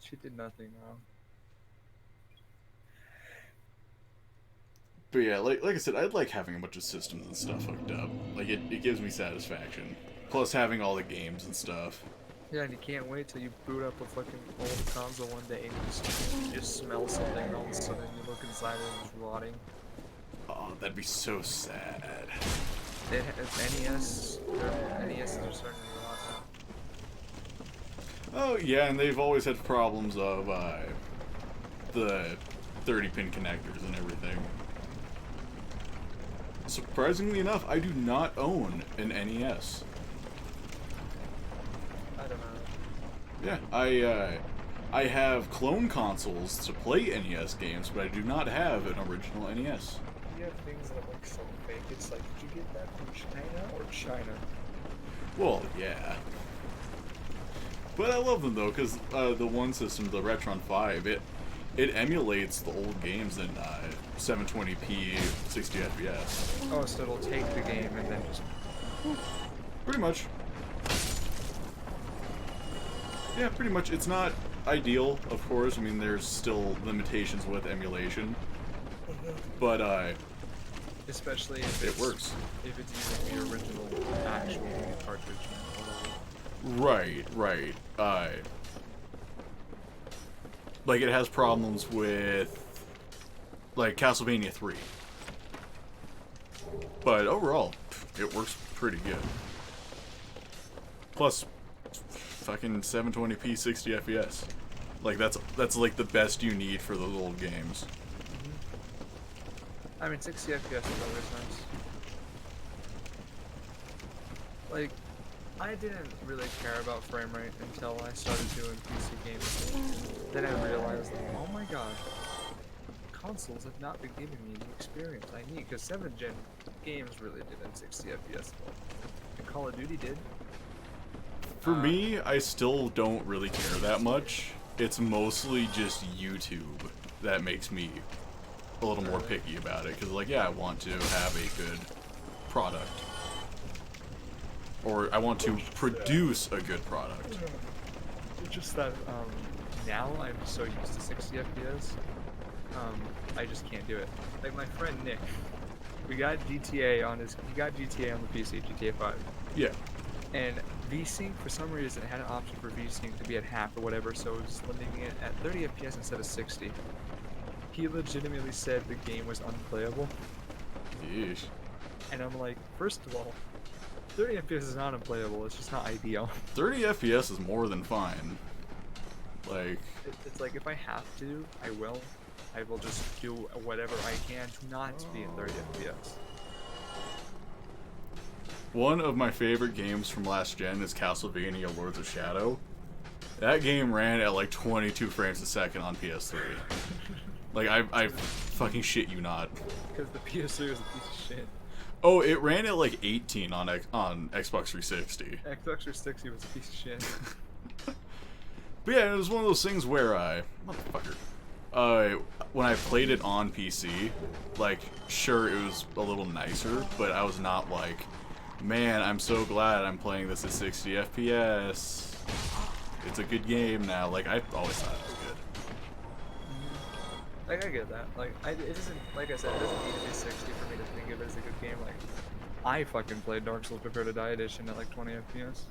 She did nothing wrong. But yeah, like I said, I'd like having a bunch of systems and stuff hooked up. Like, it gives me satisfaction. Plus having all the games and stuff. Yeah, and you can't wait till you boot up a fucking old console one day and you just smell something and all of a sudden you look inside and it's rotting. Oh, that'd be so sad. NES, NESs are starting to rot now. Oh, yeah, and they've always had problems of, the 30-pin connectors and everything. Surprisingly enough, I do not own an NES. I don't know. Yeah, I have clone consoles to play NES games, but I do not have an original NES. You have things that look so fake. It's like, did you get that from China or China? Well, yeah. But I love them, though, because the one system, the Retron 5, it emulates the old games in 720p, 60 FPS. Oh, so it'll take the game and then just... Pretty much. Yeah, pretty much. It's not ideal, of course. I mean, there's still limitations with emulation. But, especially if it works. If it's using the original actual cartridge. Right. Like, it has problems with, like, Castlevania 3. But overall, it works pretty good. Plus, fucking 720p 60 FPS. Like, that's like the best you need for those old games. I mean, 60 FPS is always nice. Like, I didn't really care about frame rate until I started doing PC games. Then I realized, like, oh my god, consoles have not been giving me the experience I need, because 7th gen games really didn't 60 FPS. And Call of Duty did. For me, I still don't really care that much. It's mostly just YouTube that makes me a little more picky about it, because, like, yeah, I want to have a good product. Or I want to produce a good product. It's just that, now I'm so used to 60 FPS, I just can't do it. Like, my friend Nick, he got GTA on the PC, GTA 5. Yeah. And VSync, for some reason, it had an option for VSync to be at half or whatever, so it was limiting it at 30 FPS instead of 60. He legitimately said the game was unplayable. Yeesh. And I'm like, first of all, 30 FPS is not unplayable, it's just not ideal. 30 FPS is more than fine. Like... It's like, if I have to, I will. I will just do whatever I can to not be in 30 FPS. One of my favorite games from last gen is Castlevania Lords of Shadow. That game ran at like 22 frames a second on PS3. Like, I fucking shit you not. Because the PS3 was a piece of shit. Oh, it ran at like 18 on Xbox 360. Xbox 360 was a piece of shit. But yeah, it was one of those things where motherfucker. When I played it on PC, like, sure, it was a little nicer, but I was not like, man, I'm so glad I'm playing this at 60 FPS. It's a good game now. Like, I always thought it was good. Like, I get that. Like, it doesn't, like I said, it doesn't need to be 60 for me to think of it as a good game. Like, I fucking played Dark Souls Prepare to Die Edition at like 20 FPS.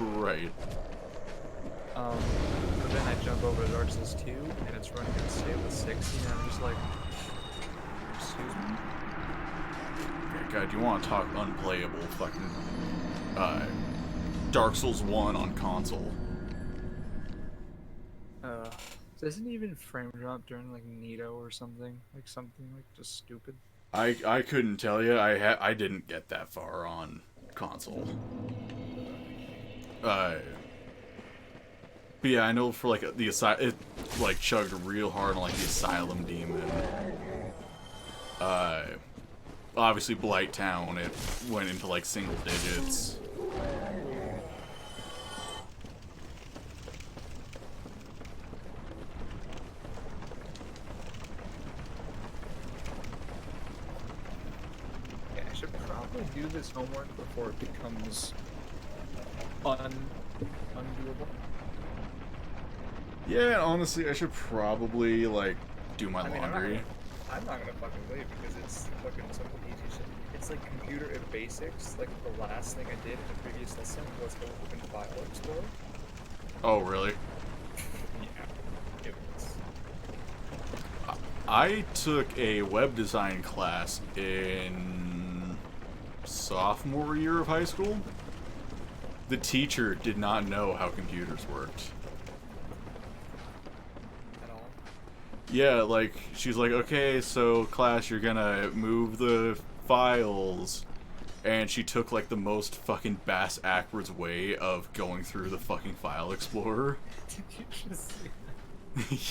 Right. But then I jump over to Dark Souls 2, and it's running at stable 60, and I'm just like, excuse me? Yeah, God, you want to talk unplayable fucking Dark Souls 1 on console. Doesn't even frame drop during like Nito or something? Like something like just stupid? I couldn't tell you. I didn't get that far on console. But yeah, I know for like the asylum, it like chugged real hard on like the Asylum Demon. Obviously Blight Town, it went into like single digits. Yeah, I should probably do this homework before it becomes undoable. Yeah, honestly, I should probably like do my I mean, laundry. I'm not gonna fucking leave because it's fucking simple, easy shit. It's like computer basics. Like the last thing I did in the previous lesson was open File Explorer. Oh, really? Yeah, it was. I took a web design class in sophomore year of high school. The teacher did not know how computers worked. At all. Yeah, like, she's like, okay, so class, you're gonna move the files. And she took, like, the most fucking bass-ackwards way of going through the fucking file explorer. Did you just see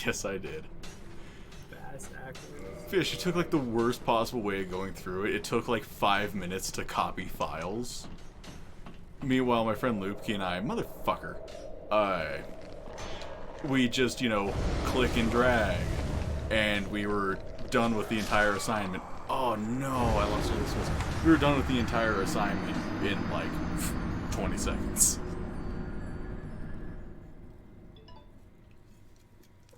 Yes, I did. that? Bass actors. Yeah, she took, like, the worst possible way of going through it. It took, like, 5 minutes to copy files. Meanwhile, my friend Lupke and I, motherfucker, we just, you know, click and drag. And we were done with the entire assignment. Oh no, I lost where this was. We were done with the entire assignment in like 20 seconds.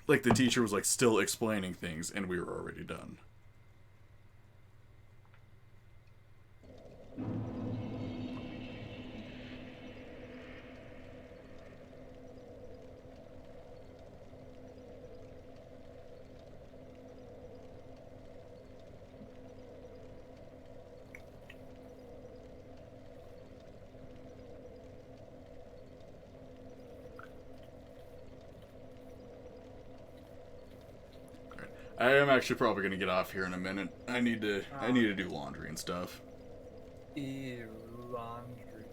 Like the teacher was like still explaining things and we were already done. I am actually probably gonna get off here in a minute. I need to do laundry and stuff. Ew, laundry.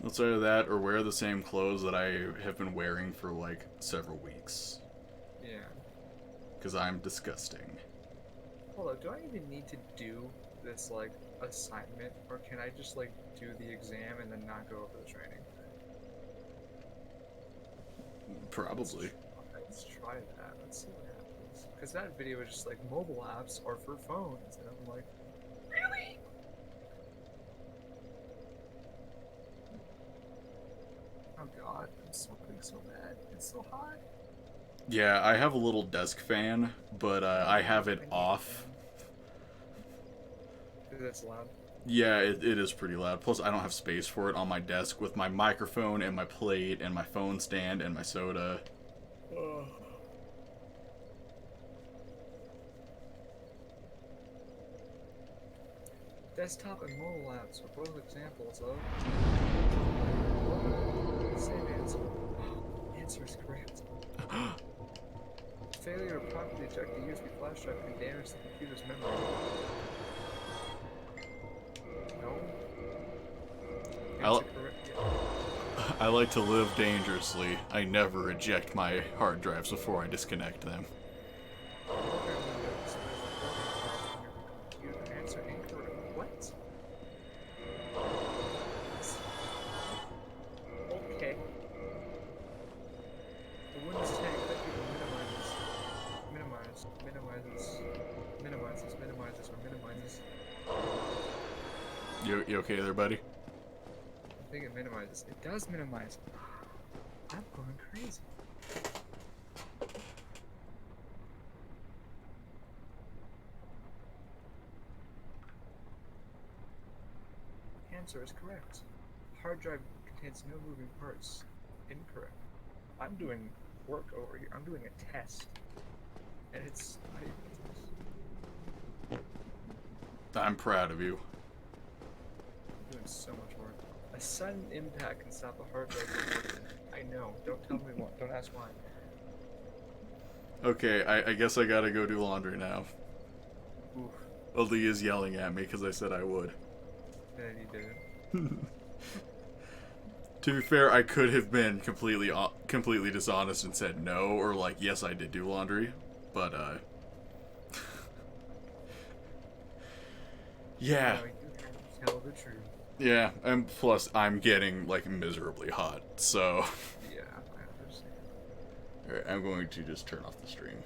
It's either that or wear the same clothes that I have been wearing for like several weeks. Yeah. Because I'm disgusting. Hold up, do I even need to do this like assignment, or can I just like do the exam and then not go over the training? Probably. Let's try that. Let's see what happens. Because that video was just like mobile apps are for phones, and I'm like, really? Oh god, I'm sweating so bad. It's so hot. Yeah, I have a little desk fan, but I have it off. That's loud. Yeah, it is pretty loud. Plus, I don't have space for it on my desk with my microphone and my plate and my phone stand and my soda. Desktop and mobile apps are both examples of. Same answer. Answer is correct. Failure to properly eject the USB flash drive can damage the computer's memory. No. I'll- Answer correct. I like to live dangerously. I never eject my hard drives before I disconnect them. Answer incorrect. What? Okay. The Windows 10 clicker minimizes, or minimizes. You okay there, buddy? I think it minimizes. It does minimize. I'm going crazy. Answer is correct. Hard drive Kids, no moving parts. Incorrect. I'm doing work over here. I'm doing a test. And it's not even a test. I'm proud of you. I'm doing so much work. A sudden impact can stop a hard drive from working. I know. Don't tell me why. Don't ask why. Okay, I guess I gotta go do laundry now. Oof. Ali is yelling at me because I said I would. Yeah, you did. To be fair, I could have been completely dishonest and said no, or like, yes, I did do laundry, but yeah, No, you have to tell the truth. yeah, and plus I'm getting like miserably hot, so Yeah, I understand. alright, I'm going to just turn off the stream.